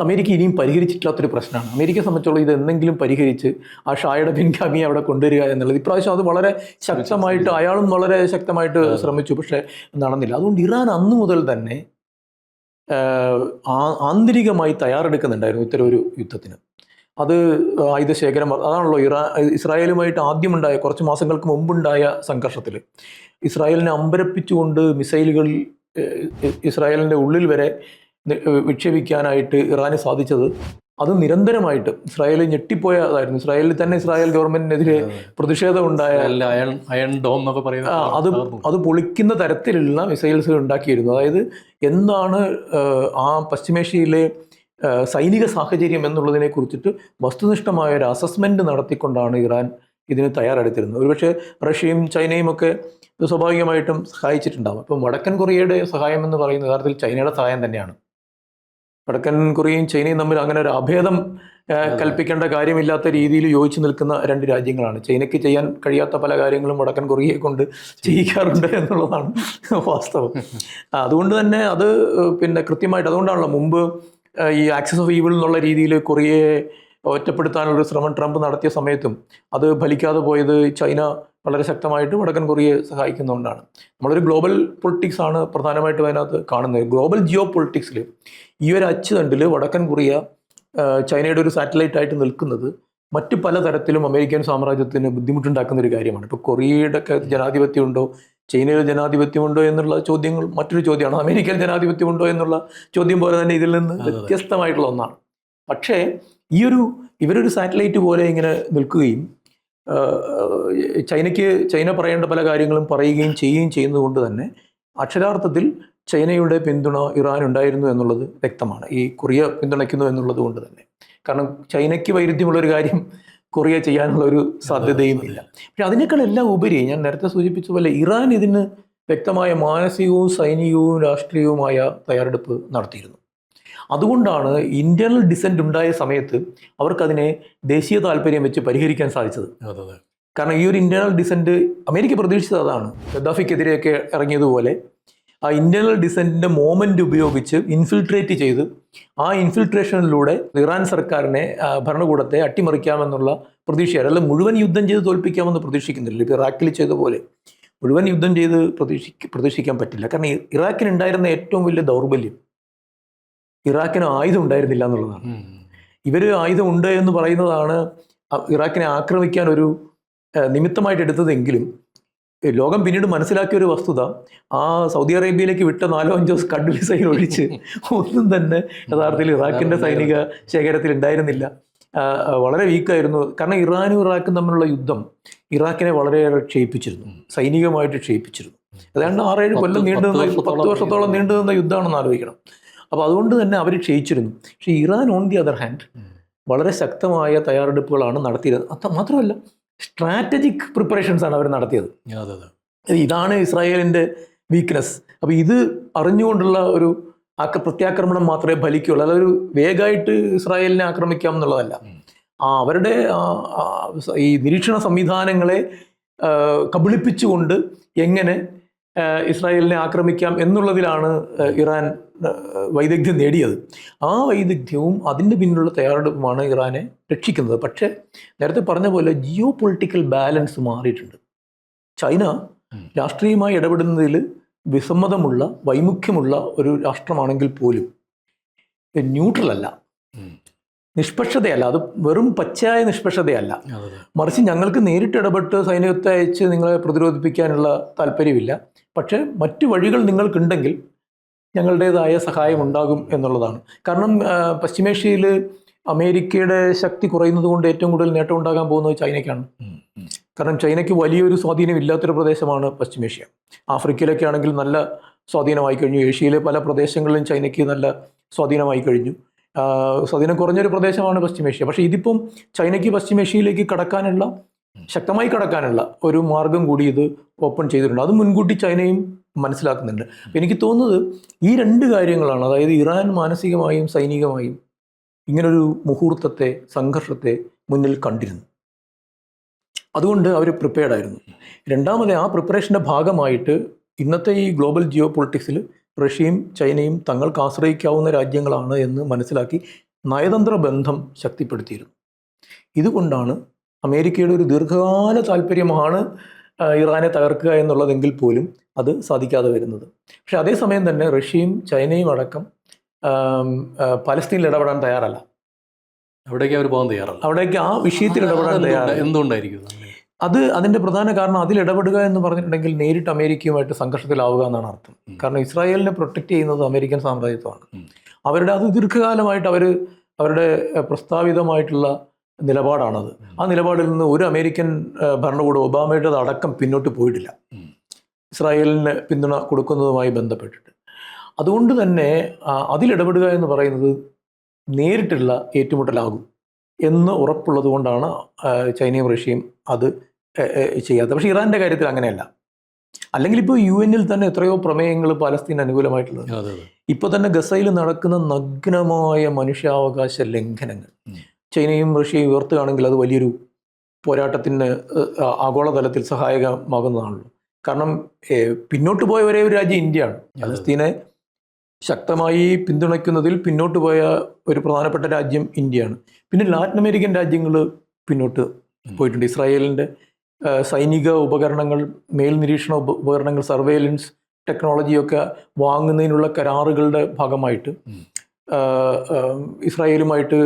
അമേരിക്ക ഇനിയും പരിഹരിച്ചിട്ടില്ലാത്തൊരു പ്രശ്നമാണ്. അമേരിക്കയെ സംബന്ധിച്ചുള്ള ഇത് എന്തെങ്കിലും പരിഹരിച്ച് ആ ഷായുടെ പിൻഗാമിയെ അവിടെ കൊണ്ടുവരിക എന്നുള്ളത് ഇപ്രാവശ്യം അത് വളരെ ശക്തമായിട്ട്, അയാളും വളരെ ശക്തമായിട്ട് ശ്രമിച്ചു, പക്ഷേ നടന്നില്ല. അതുകൊണ്ട് ഇറാൻ അന്നു മുതൽ തന്നെ ആന്തരികമായി തയ്യാറെടുക്കുന്നുണ്ടായിരുന്നു ഇത്തരം ഒരു യുദ്ധത്തിന്. അത് ആയുധശേഖരം, അതാണല്ലോ ഇസ്രായേലുമായിട്ട് ആദ്യമുണ്ടായ കുറച്ച് മാസങ്ങൾക്ക് മുമ്പുണ്ടായ സംഘർഷത്തിൽ ഇസ്രായേലിനെ അമ്പരപ്പിച്ചുകൊണ്ട് മിസൈലുകൾ ഇസ്രായേലിൻ്റെ ഉള്ളിൽ വരെ വിക്ഷേപിക്കാനായിട്ട് ഇറാന് സാധിച്ചത് അത് നിരന്തരമായിട്ട് ഇസ്രായേൽ ഞെട്ടിപ്പോയതായിരുന്നു. ഇസ്രായേലിൽ തന്നെ ഇസ്രായേൽ ഗവൺമെന്റിനെതിരെ പ്രതിഷേധം ഉണ്ടായ അത് പൊളിക്കുന്ന തരത്തിലുള്ള മിസൈൽസ് ഉണ്ടാക്കിയിരുന്നു. അതായത് എന്താണ് ആ പശ്ചിമേഷ്യയിലെ സൈനിക സാഹചര്യം എന്നുള്ളതിനെ കുറിച്ചിട്ട് വസ്തുനിഷ്ഠമായ ഒരു അസസ്മെന്റ് നടത്തിക്കൊണ്ടാണ് ഇറാൻ ഇതിന് തയ്യാറെടുത്തിരുന്നത്. ഒരുപക്ഷെ റഷ്യയും ചൈനയും ഒക്കെ സ്വാഭാവികമായിട്ടും സഹായിച്ചിട്ടുണ്ടാകും. അപ്പം വടക്കൻ കൊറിയയുടെ സഹായം എന്ന് പറയുന്നത് യഥാർത്ഥത്തിൽ ചൈനയുടെ സഹായം തന്നെയാണ്. വടക്കൻ കൊറിയയും ചൈനയും തമ്മിൽ അങ്ങനെ ഒരു അഭേദം കൽപ്പിക്കേണ്ട കാര്യമില്ലാത്ത രീതിയിൽ യോജിച്ച് നിൽക്കുന്ന രണ്ട് രാജ്യങ്ങളാണ്. ചൈനയ്ക്ക് ചെയ്യാൻ കഴിയാത്ത പല കാര്യങ്ങളും വടക്കൻ കൊറിയയെ കൊണ്ട് ചെയ്യിക്കാറുണ്ട് എന്നുള്ളതാണ് വാസ്തവം. അതുകൊണ്ട് തന്നെ അത് കൃത്യമായിട്ട്, അതുകൊണ്ടാണല്ലോ മുമ്പ് ഈ ആക്സിസ് ഓഫ് ഈവിൾ എന്നുള്ള രീതിയിൽ കൊറിയയെ ഒറ്റപ്പെടുത്താനുള്ളൊരു ശ്രമം ട്രംപ് നടത്തിയ സമയത്തും അത് ഫലിക്കാതെ പോയത് ചൈന വളരെ ശക്തമായിട്ട് വടക്കൻ കൊറിയയെ സഹായിക്കുന്നതുകൊണ്ടാണ്. നമ്മളൊരു ഗ്ലോബൽ പൊളിറ്റിക്സ് ആണ് പ്രധാനമായിട്ടും അതിനകത്ത് കാണുന്നത്. ഗ്ലോബൽ ജിയോ പൊളിറ്റിക്സിൽ ഈ ഒരു അച്ചുതണ്ടിൽ വടക്കൻ കൊറിയ ചൈനയുടെ ഒരു സാറ്റലൈറ്റ് ആയിട്ട് നിൽക്കുന്നത് മറ്റ് പല തരത്തിലും അമേരിക്കൻ സാമ്രാജ്യത്തിന് ബുദ്ധിമുട്ടുണ്ടാക്കുന്ന ഒരു കാര്യമാണ്. ഇപ്പോൾ കൊറിയയുടെ ഒക്കെ ജനാധിപത്യമുണ്ടോ, ചൈനയിൽ ജനാധിപത്യമുണ്ടോ എന്നുള്ള ചോദ്യങ്ങൾ മറ്റൊരു ചോദ്യമാണ്. അമേരിക്കൻ ജനാധിപത്യമുണ്ടോ എന്നുള്ള ചോദ്യം പോലെ തന്നെ ഇതിൽ നിന്ന് വ്യത്യസ്തമായിട്ടുള്ള ഒന്നാണ്. പക്ഷേ ഇവരൊരു സാറ്റലൈറ്റ് പോലെ ഇങ്ങനെ നിൽക്കുകയും ചൈന പറയേണ്ട പല കാര്യങ്ങളും പറയുകയും ചെയ്യുന്നത് കൊണ്ട് തന്നെ അക്ഷരാർത്ഥത്തിൽ ചൈനയുടെ പിന്തുണ ഇറാൻ ഉണ്ടായിരുന്നു എന്നുള്ളത് വ്യക്തമാണ്. ഈ കൊറിയ പിന്തുണയ്ക്കുന്നു എന്നുള്ളത് കൊണ്ട് തന്നെ. കാരണം ചൈനയ്ക്ക് വൈരുദ്ധ്യമുള്ളൊരു കാര്യം കൊറിയ ചെയ്യാനുള്ള ഒരു സാധ്യതയും ഇല്ല. പക്ഷെ അതിനേക്കാളെല്ലാം ഉപരി ഞാൻ നേരത്തെ സൂചിപ്പിച്ച പോലെ ഇറാൻ ഇതിന് വ്യക്തമായ മാനസികവും സൈനികവും രാഷ്ട്രീയവുമായ തയ്യാറെടുപ്പ് നടത്തിയിരുന്നു. അതുകൊണ്ടാണ് ഇന്റേണൽ ഡിസെന്റ് ഉണ്ടായ സമയത്ത് അവർക്കതിനെ ദേശീയ താല്പര്യം വെച്ച് പരിഹരിക്കാൻ സാധിച്ചത്. കാരണം ഈ ഒരു ഇന്റേണൽ ഡിസെന്റ് അമേരിക്ക പ്രതീക്ഷിച്ചത് അതാണ്. ഗദ്ദാഫിക്കെതിരെയൊക്കെ ഇറങ്ങിയതുപോലെ ആ ഇന്റേണൽ ഡിസെന്റിന്റെ മോമെന്റ് ഉപയോഗിച്ച് ഇൻഫിൽട്രേറ്റ് ചെയ്ത് ആ ഇൻഫിൽട്രേഷനിലൂടെ ഇറാൻ സർക്കാരിനെ, ഭരണകൂടത്തെ അട്ടിമറിക്കാമെന്നുള്ള പ്രതീക്ഷയാണ്. അല്ല മുഴുവൻ യുദ്ധം ചെയ്ത് തോൽപ്പിക്കാമെന്ന് പ്രതീക്ഷിക്കുന്നില്ല. ഇപ്പോൾ ഇറാഖിൽ ചെയ്ത പോലെ മുഴുവൻ യുദ്ധം ചെയ്ത് പ്രതീക്ഷിക്കാൻ പറ്റില്ല. കാരണം ഇറാഖിനുണ്ടായിരുന്ന ഏറ്റവും വലിയ ദൗർബല്യം ഇറാഖിന് ആയുധം ഉണ്ടായിരുന്നില്ല എന്നുള്ളതാണ്. ഇവർ ആയുധം ഉണ്ട് എന്ന് പറയുന്നതാണ് ഇറാഖിനെ ആക്രമിക്കാൻ ഒരു നിമിത്തമായിട്ട് എടുത്തതെങ്കിലും ലോകം പിന്നീട് മനസ്സിലാക്കിയ ഒരു വസ്തുത, ആ സൗദി അറേബ്യയിലേക്ക് വിട്ട 4-5 സ്കഡ് മിസൈൽ ഒഴിച്ച് ഒന്നും തന്നെ യഥാർത്ഥത്തിൽ ഇറാഖിൻ്റെ സൈനിക ശേഖരത്തിൽ ഉണ്ടായിരുന്നില്ല. വളരെ വീക്കായിരുന്നു. കാരണം ഇറാനും ഇറാഖും തമ്മിലുള്ള യുദ്ധം ഇറാഖിനെ വളരെയേറെ ക്ഷയിപ്പിച്ചിരുന്നു, സൈനികമായിട്ട് ക്ഷയിപ്പിച്ചിരുന്നു. ഏതാണ്ട് 6-7 കൊല്ലം നീണ്ടുനിന്ന 10 വർഷത്തോളം നീണ്ടുനിന്ന യുദ്ധമാണെന്ന് ആലോചിക്കണം. അപ്പോൾ അതുകൊണ്ട് തന്നെ അവർ ക്ഷയിച്ചിരുന്നു. പക്ഷേ Iran on the other hand വളരെ ശക്തമായ തയ്യാറെടുപ്പുകളാണ് നടത്തിയത്. മാത്രമല്ല സ്ട്രാറ്റജിക് പ്രിപ്പറേഷൻസ് ആണ് അവർ നടത്തിയത്. ഇതാണ് ഇസ്രായേലിൻ്റെ വീക്ക്നെസ്. അപ്പോൾ ഇത് അറിഞ്ഞുകൊണ്ടുള്ള ഒരു പ്രത്യാക്രമണം മാത്രമേ ഫലിക്കുകയുള്ളൂ. അതൊരു വേഗമായിട്ട് ഇസ്രായേലിനെ ആക്രമിക്കാം എന്നുള്ളതല്ല. അവരുടെ ഈ നിരീക്ഷണ സംവിധാനങ്ങളെ കബളിപ്പിച്ചുകൊണ്ട് എങ്ങനെ ഇസ്രായേലിനെ ആക്രമിക്കാം എന്നുള്ളതിലാണ് ഇറാൻ വൈദഗ്ധ്യം നേടിയത്. ആ വൈദഗ്ധ്യവും അതിൻ്റെ പിന്നിലുള്ള തയ്യാറെടുപ്പുമാണ് ഇറാനെ രക്ഷിക്കുന്നത്. പക്ഷേ നേരത്തെ പറഞ്ഞ പോലെ ജിയോ പൊളിറ്റിക്കൽ ബാലൻസ് മാറിയിട്ടുണ്ട്. ചൈന രാഷ്ട്രീയമായി ഇടപെടുന്നതിൽ വിസമ്മതമുള്ള വൈമുഖ്യമുള്ള ഒരു രാഷ്ട്രമാണെങ്കിൽ പോലും ന്യൂട്രൽ അല്ല, നിഷ്പക്ഷതയല്ല. അത് വെറും പച്ചയായ നിഷ്പക്ഷതയല്ല, മറിച്ച് ഞങ്ങൾക്ക് നേരിട്ട് ഇടപെട്ട് സൈന്യത്തെ അയച്ച് നിങ്ങളെ പ്രതിരോധിപ്പിക്കാനുള്ള താല്പര്യമില്ല, പക്ഷേ മറ്റു വഴികൾ നിങ്ങൾക്കുണ്ടെങ്കിൽ ഞങ്ങളുടേതായ സഹായം ഉണ്ടാകും എന്നുള്ളതാണ്. കാരണം പശ്ചിമേഷ്യയിൽ അമേരിക്കയുടെ ശക്തി കുറയുന്നത് കൊണ്ട് ഏറ്റവും കൂടുതൽ നേട്ടം ഉണ്ടാകാൻ പോകുന്നത് ചൈനയ്ക്കാണ്. കാരണം ചൈനയ്ക്ക് വലിയൊരു സ്വാധീനം ഇല്ലാത്തൊരു പ്രദേശമാണ് പശ്ചിമേഷ്യ. ആഫ്രിക്കയിലൊക്കെ ആണെങ്കിൽ നല്ല സ്വാധീനമായി കഴിഞ്ഞു. ഏഷ്യയിലെ പല പ്രദേശങ്ങളിലും ചൈനയ്ക്ക് നല്ല സ്വാധീനമായി കഴിഞ്ഞു. സ്വാധീനം കുറഞ്ഞൊരു പ്രദേശമാണ് പശ്ചിമേഷ്യ. പക്ഷേ ഇതിപ്പം ചൈനയ്ക്ക് പശ്ചിമേഷ്യയിലേക്ക് കടക്കാനുള്ള, ശക്തമായി കടക്കാനുള്ള ഒരു മാർഗം കൂടി ഇത് ഓപ്പൺ ചെയ്തിട്ടുണ്ട്. അത് മുൻകൂട്ടി ചൈനയും മനസ്സിലാക്കുന്നുണ്ട്. എനിക്ക് തോന്നുന്നത് ഈ രണ്ട് കാര്യങ്ങളാണ്. അതായത് ഇറാൻ മാനസികമായും സൈനികമായും ഇങ്ങനൊരു മുഹൂർത്തത്തെ, സംഘർഷത്തെ മുന്നിൽ കണ്ടിരുന്നു. അതുകൊണ്ട് അവർ പ്രിപ്പയർഡ് ആയിരുന്നു. രണ്ടാമത്, ആ പ്രിപ്പറേഷൻ്റെ ഭാഗമായിട്ട് ഇന്നത്തെ ഈ ഗ്ലോബൽ ജിയോ പൊളിറ്റിക്സിൽ റഷ്യയും ചൈനയും തങ്ങൾക്ക് ആശ്രയിക്കാവുന്ന രാജ്യങ്ങളാണ് എന്ന് മനസ്സിലാക്കി നയതന്ത്ര ബന്ധം ശക്തിപ്പെടുത്തിയിരുന്നു. ഇതുകൊണ്ടാണ് അമേരിക്കയുടെ ഒരു ദീർഘകാല താല്പര്യമാണ് ഇറാനെ തകർക്കുക എന്നുള്ളതെങ്കിൽ പോലും അത് സാധിക്കാതെ വരുന്നത്. പക്ഷെ അതേസമയം തന്നെ റഷ്യയും ചൈനയും അടക്കം പലസ്തീനിൽ ഇടപെടാൻ തയ്യാറല്ല. അവിടേക്ക് അവർ പോകാൻ തയ്യാറല്ല. അവിടേക്ക് ആ വിഷയത്തിൽ ഇടപെടാൻ തയ്യാറല്ല. എന്തുകൊണ്ടായിരിക്കും അതിൻ്റെ പ്രധാന കാരണം, അതിൽ ഇടപെടുക എന്ന് പറഞ്ഞിട്ടുണ്ടെങ്കിൽ നേരിട്ട് അമേരിക്കയുമായിട്ട് സംഘർഷത്തിലാവുക എന്നാണ് അർത്ഥം. കാരണം ഇസ്രായേലിനെ പ്രൊട്ടക്റ്റ് ചെയ്യുന്നത് അമേരിക്കൻ സാമ്രാജ്യത്വമാണ്. അവരുടെ അത് ദീർഘകാലമായിട്ട് അവരുടെ പ്രസ്താവിതമായിട്ടുള്ള നിലപാടാണത്. ആ നിലപാടിൽ നിന്ന് ഒരു അമേരിക്കൻ ഭരണകൂടം, ഒബാമയുടെ അടക്കം പിന്നോട്ട് പോയിട്ടില്ല ഇസ്രായേലിന് പിന്തുണ കൊടുക്കുന്നതുമായി ബന്ധപ്പെട്ടിട്ട്. അതുകൊണ്ട് തന്നെ അതിലിടപെടുക എന്ന് പറയുന്നത് നേരിട്ടുള്ള ഏറ്റുമുട്ടലാകും എന്ന് ഉറപ്പുള്ളത് കൊണ്ടാണ് ചൈനയും റഷ്യയും അത് ചെയ്യാത്തത്. പക്ഷേ ഇറാൻ്റെ കാര്യത്തിൽ അങ്ങനെയല്ല. അല്ലെങ്കിൽ ഇപ്പോൾ UN തന്നെ എത്രയോ പ്രമേയങ്ങൾ പാലസ്തീൻ അനുകൂലമായിട്ടുള്ളത്. ഇപ്പോൾ തന്നെ ഗസയിൽ നടക്കുന്ന നഗ്നമായ മനുഷ്യാവകാശ ലംഘനങ്ങൾ ചൈനയും റഷ്യയും ഉയർത്തുകയാണെങ്കിൽ അത് വലിയൊരു പോരാട്ടത്തിന് ആഗോളതലത്തിൽ സഹായകമാകുന്നതാണല്ലോ. കാരണം പിന്നോട്ട് പോയ ഒരേ ഒരു രാജ്യം ഇന്ത്യയാണ്. പലസ്തീനെ ശക്തമായി പിന്തുണയ്ക്കുന്നതിൽ പിന്നോട്ട് പോയ ഒരു പ്രധാനപ്പെട്ട രാജ്യം ഇന്ത്യയാണ്. പിന്നെ ലാറ്റിൻ അമേരിക്കൻ രാജ്യങ്ങൾ പിന്നോട്ട് പോയിട്ടുണ്ട്. ഇസ്രായേലിൻ്റെ സൈനിക ഉപകരണങ്ങൾ, മേൽനിരീക്ഷണ ഉപകരണങ്ങൾ, സർവേലൻസ് ടെക്നോളജിയൊക്കെ വാങ്ങുന്നതിനുള്ള കരാറുകളുടെ ഭാഗമായിട്ട് ഇസ്രായേലുമായിട്ട്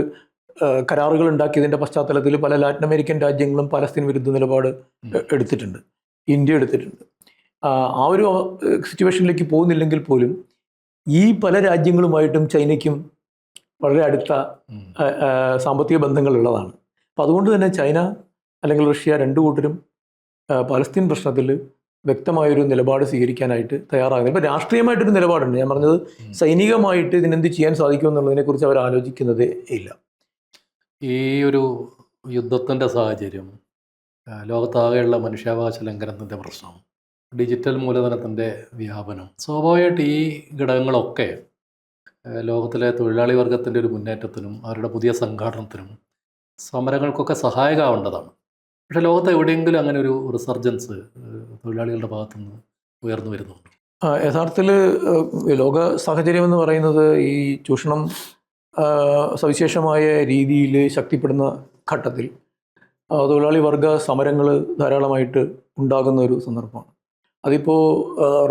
കരാറുകൾ ഉണ്ടാക്കിയതിൻ്റെ പശ്ചാത്തലത്തിൽ പല ലാറ്റിൻ അമേരിക്കൻ രാജ്യങ്ങളും പലസ്തീൻ വിരുദ്ധ നിലപാട് എടുത്തിട്ടുണ്ട്, ഇന്ത്യ എടുത്തിട്ടുണ്ട്. ആ ഒരു സിറ്റുവേഷനിലേക്ക് പോകുന്നില്ലെങ്കിൽ പോലും ഈ പല രാജ്യങ്ങളുമായിട്ടും ചൈനയ്ക്കും വളരെ അടുത്ത സാമ്പത്തിക ബന്ധങ്ങളുള്ളതാണ്. അപ്പം അതുകൊണ്ട് തന്നെ ചൈന അല്ലെങ്കിൽ റഷ്യ രണ്ടു കൂട്ടരും പലസ്തീൻ പ്രശ്നത്തിൽ വ്യക്തമായൊരു നിലപാട് സ്വീകരിക്കാനായിട്ട് തയ്യാറാകുന്നത്. ഇപ്പോൾ രാഷ്ട്രീയമായിട്ടൊരു നിലപാടുണ്ട്. ഞാൻ പറഞ്ഞത് സൈനികമായിട്ട് ഇതിനെന്ത് ചെയ്യാൻ സാധിക്കുമെന്നുള്ളതിനെക്കുറിച്ച് അവർ ആലോചിക്കുന്നതേ ഇല്ല. ഈ ഒരു യുദ്ധത്തിൻ്റെ സാഹചര്യം, ലോകത്താകെയുള്ള മനുഷ്യാവകാശ ലംഘനത്തിൻ്റെ പ്രശ്നം, ഡിജിറ്റൽ മൂലധനത്തിൻ്റെ വ്യാപനം, സ്വാഭാവികമായിട്ട് ഈ ഘടകങ്ങളൊക്കെ ലോകത്തിലെ തൊഴിലാളി വർഗത്തിൻ്റെ ഒരു മുന്നേറ്റത്തിനും അവരുടെ പുതിയ സംഘാടനത്തിനും സമരങ്ങൾക്കൊക്കെ സഹായകമാവേണ്ടതാണ്. പക്ഷേ ലോകത്ത് എവിടെയെങ്കിലും അങ്ങനെ ഒരു റിസർജൻസ് തൊഴിലാളികളുടെ ഭാഗത്തുനിന്ന് ഉയർന്നു വരുന്നുണ്ട്? യഥാർത്ഥത്തിൽ ലോക സാഹചര്യം എന്ന് പറയുന്നത് ഈ ചൂഷണം സവിശേഷമായ രീതിയിൽ ശക്തിപ്പെടുന്ന ഘട്ടത്തിൽ തൊഴിലാളി വർഗ സമരങ്ങൾ ധാരാളമായിട്ട് ഉണ്ടാകുന്ന ഒരു സന്ദർഭമാണ്. അതിപ്പോൾ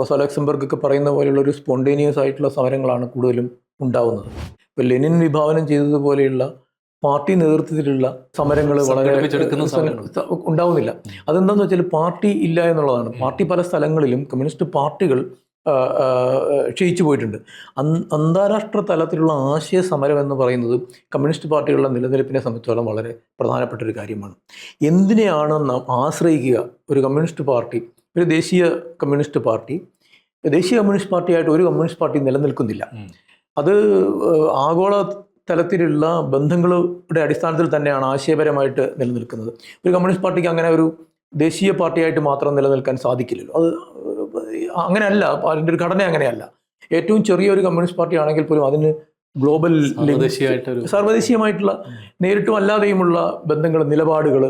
റോസ ലക്സംബർഗ് ഒക്കെ പറയുന്ന പോലെയുള്ളൊരു സ്പോണ്ടേനിയസ് ആയിട്ടുള്ള സമരങ്ങളാണ് കൂടുതലും ഉണ്ടാവുന്നത്. ഇപ്പോൾ ലെനിൻ വിഭാവനം ചെയ്തതുപോലെയുള്ള പാർട്ടി നേതൃത്വത്തിലുള്ള സമരങ്ങൾ വളരെ ഉണ്ടാവുന്നില്ല. അതെന്താണെന്ന് വെച്ചാൽ പാർട്ടി ഇല്ല എന്നുള്ളതാണ്. പാർട്ടി പല സ്ഥലങ്ങളിലും കമ്മ്യൂണിസ്റ്റ് പാർട്ടികൾ ക്ഷയിച്ചു പോയിട്ടുണ്ട്. അന്താരാഷ്ട്ര തലത്തിലുള്ള ആശയ സമരം എന്ന് പറയുന്നത് കമ്മ്യൂണിസ്റ്റ് പാർട്ടികളുടെ നിലനിൽപ്പിനെ സംബന്ധിച്ചോളം വളരെ പ്രധാനപ്പെട്ട ഒരു കാര്യമാണ്. എന്തിനെയാണ് നാം ആശ്രയിക്കുക? ഒരു കമ്മ്യൂണിസ്റ്റ് പാർട്ടി, ഒരു ദേശീയ കമ്മ്യൂണിസ്റ്റ് പാർട്ടിയായിട്ട് ഒരു കമ്മ്യൂണിസ്റ്റ് പാർട്ടി നിലനിൽക്കുന്നില്ല. അത് ആഗോള തലത്തിലുള്ള ബന്ധങ്ങളുടെ അടിസ്ഥാനത്തിൽ തന്നെയാണ് ആശയപരമായിട്ട് നിലനിൽക്കുന്നത്. ഒരു കമ്മ്യൂണിസ്റ്റ് പാർട്ടിക്ക് അങ്ങനെ ഒരു ദേശീയ പാർട്ടിയായിട്ട് മാത്രം നിലനിൽക്കാൻ സാധിക്കില്ലല്ലോ. അത് അങ്ങനെയല്ല, അതിൻ്റെ ഒരു ഘടന അങ്ങനെയല്ല. ഏറ്റവും ചെറിയൊരു കമ്മ്യൂണിസ്റ്റ് പാർട്ടി ആണെങ്കിൽ പോലും അതിന് ഗ്ലോബൽ സർവ്വദേശീയമായിട്ടുള്ള നേരിട്ടും അല്ലാതെയുമുള്ള ബന്ധങ്ങൾ, നിലപാടുകൾ,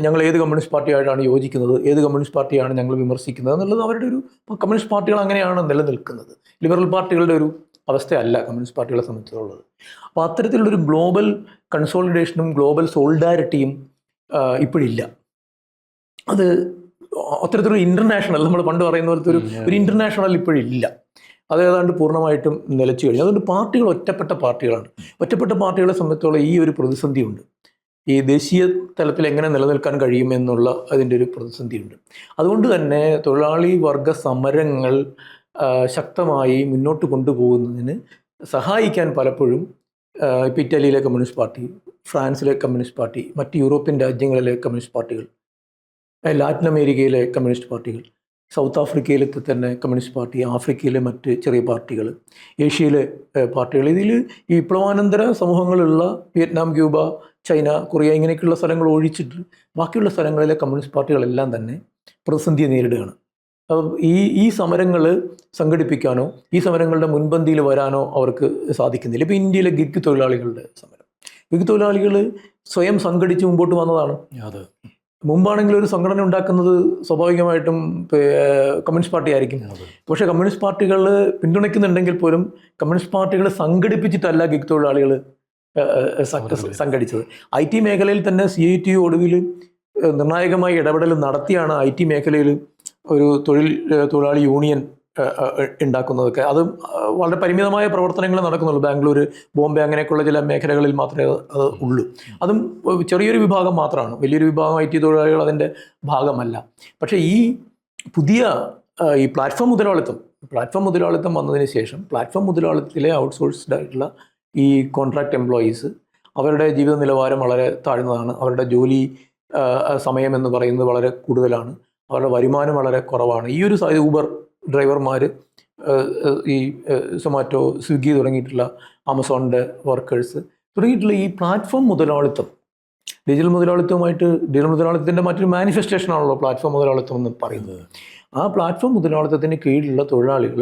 ഞങ്ങൾ ഏത് കമ്മ്യൂണിസ്റ്റ് പാർട്ടിയായിട്ടാണ് യോജിക്കുന്നത്, ഏത് കമ്മ്യൂണിസ്റ്റ് പാർട്ടിയാണ് ഞങ്ങൾ വിമർശിക്കുന്നത് എന്നുള്ളത് അവരുടെ ഒരു കമ്മ്യൂണിസ്റ്റ് പാർട്ടികൾ അങ്ങനെയാണ് നിലനിൽക്കുന്നത്. ലിബറൽ പാർട്ടികളുടെ ഒരു അവസ്ഥയല്ല കമ്മ്യൂണിസ്റ്റ് പാർട്ടികളെ സംബന്ധിച്ചുള്ളത്. അപ്പോൾ അത്തരത്തിലുള്ളൊരു ഗ്ലോബൽ കൺസോളിഡേഷനും ഗ്ലോബൽ സോളിഡാരിറ്റിയും ഇപ്പോഴില്ല. അത് അത്തരത്തിലൊരു ഇൻ്റർനാഷണൽ, നമ്മൾ പണ്ട് പറയുന്ന പോലത്തെ ഒരു ഇൻ്റർനാഷണൽ ഇപ്പോഴില്ല. അത് ഏതാണ്ട് പൂർണ്ണമായിട്ടും നിലച്ചു കഴിഞ്ഞു. അതുകൊണ്ട് പാർട്ടികൾ ഒറ്റപ്പെട്ട പാർട്ടികളാണ്. ഒറ്റപ്പെട്ട പാർട്ടികളെ സംബന്ധിച്ചോളം ഈ ഒരു പ്രതിസന്ധിയുണ്ട്. ഈ ദേശീയ തലത്തിൽ എങ്ങനെ നിലനിൽക്കാൻ കഴിയും എന്നുള്ള അതിൻ്റെ ഒരു പ്രതിസന്ധിയുണ്ട്. അതുകൊണ്ട് തന്നെ തൊഴിലാളി വർഗ സമരങ്ങൾ ശക്തമായി മുന്നോട്ട് കൊണ്ടുപോകുന്നതിന് സഹായിക്കാൻ പലപ്പോഴും ഇപ്പോൾ ഇറ്റലിയിലെ കമ്മ്യൂണിസ്റ്റ് പാർട്ടി, ഫ്രാൻസിലെ കമ്മ്യൂണിസ്റ്റ് പാർട്ടി, മറ്റ് യൂറോപ്യൻ രാജ്യങ്ങളിലെ കമ്മ്യൂണിസ്റ്റ് പാർട്ടികൾ, ലാറ്റിൻ അമേരിക്കയിലെ കമ്മ്യൂണിസ്റ്റ് പാർട്ടികൾ, സൗത്ത് ആഫ്രിക്കയിലത്തെ തന്നെ കമ്മ്യൂണിസ്റ്റ് പാർട്ടി, ആഫ്രിക്കയിലെ മറ്റ് ചെറിയ പാർട്ടികൾ, ഏഷ്യയിലെ പാർട്ടികൾ, ഇതിൽ ഈ വിപ്ലവാനന്തര സമൂഹങ്ങളുള്ള വിയറ്റ്നാം, ക്യൂബ, ചൈന, കൊറിയ ഇങ്ങനെയൊക്കെയുള്ള സ്ഥലങ്ങൾ ഒഴിച്ചിട്ട് ബാക്കിയുള്ള സ്ഥലങ്ങളിലെ കമ്മ്യൂണിസ്റ്റ് പാർട്ടികളെല്ലാം തന്നെ പ്രതിസന്ധിയെ നേരിടുകയാണ്. ഈ സമരങ്ങൾ സംഘടിപ്പിക്കാനോ ഈ സമരങ്ങളുടെ മുൻപന്തിയിൽ വരാനോ അവർക്ക് സാധിക്കുന്നില്ല. ഇപ്പോൾ ഇന്ത്യയിലെ ഗിഗ് തൊഴിലാളികളുടെ സമരം, ഗിഗ് തൊഴിലാളികൾ സ്വയം സംഘടിച്ച് മുമ്പോട്ട് വന്നതാണ്. അത് മുമ്പാണെങ്കിൽ ഒരു സംഘടന ഉണ്ടാക്കുന്നത് സ്വാഭാവികമായിട്ടും കമ്മ്യൂണിസ്റ്റ് പാർട്ടി ആയിരിക്കും. പക്ഷേ കമ്മ്യൂണിസ്റ്റ് പാർട്ടികൾ പിന്തുണയ്ക്കുന്നുണ്ടെങ്കിൽ പോലും കമ്മ്യൂണിസ്റ്റ് പാർട്ടികൾ സംഘടിപ്പിച്ചിട്ടല്ല ഗിഗ് തൊഴിലാളികൾ സംഘടിച്ചത്. IT മേഖലയിൽ തന്നെ CITU ഒടുവിൽ നിർണായകമായി ഇടപെടൽ നടത്തിയാണ് IT മേഖലയിൽ ഒരു തൊഴിലാളി യൂണിയൻ ഉണ്ടാക്കുന്നതൊക്കെ. അത് വളരെ പരിമിതമായ പ്രവർത്തനങ്ങൾ നടക്കുന്നുള്ളൂ. ബാംഗ്ലൂർ, ബോംബെ അങ്ങനെയൊക്കെയുള്ള ചില മേഖലകളിൽ മാത്രമേ അത് ഉള്ളൂ. അതും ചെറിയൊരു വിഭാഗം മാത്രമാണ്. വലിയൊരു വിഭാഗം IT തൊഴിലാളികൾ അതിൻ്റെ ഭാഗമല്ല. പക്ഷേ ഈ പുതിയ ഈ പ്ലാറ്റ്ഫോം മുതലാളിത്തം വന്നതിന് ശേഷം പ്ലാറ്റ്ഫോം മുതലാളിത്തത്തിലെ ഔട്ട്സോഴ്സ്ഡ് ആയിട്ടുള്ള ഈ കോൺട്രാക്ട് എംപ്ലോയീസ്, അവരുടെ ജീവിത നിലവാരം വളരെ താഴ്ന്നതാണ്. അവരുടെ ജോലി സമയം എന്ന് പറയുന്നത് വളരെ കൂടുതലാണ്. അവരുടെ വരുമാനം വളരെ കുറവാണ്. ഈ ഒരു ഊബർ ഡ്രൈവർമാർ, ഈ സൊമാറ്റോ, സ്വിഗ്ഗി തുടങ്ങിയിട്ടുള്ള ആമസോണിൻ്റെ വർക്കേഴ്സ് തുടങ്ങിയിട്ടുള്ള ഈ പ്ലാറ്റ്ഫോം മുതലാളിത്തം, ഡിജിറ്റൽ മുതലാളിത്തത്തിൻ്റെ മറ്റൊരു മാനിഫെസ്റ്റേഷനാണല്ലോ പ്ലാറ്റ്ഫോം മുതലാളിത്തം എന്ന് പറയുന്നത്. ആ പ്ലാറ്റ്ഫോം മുതലാളിത്തത്തിന് കീഴിലുള്ള തൊഴിലാളികൾ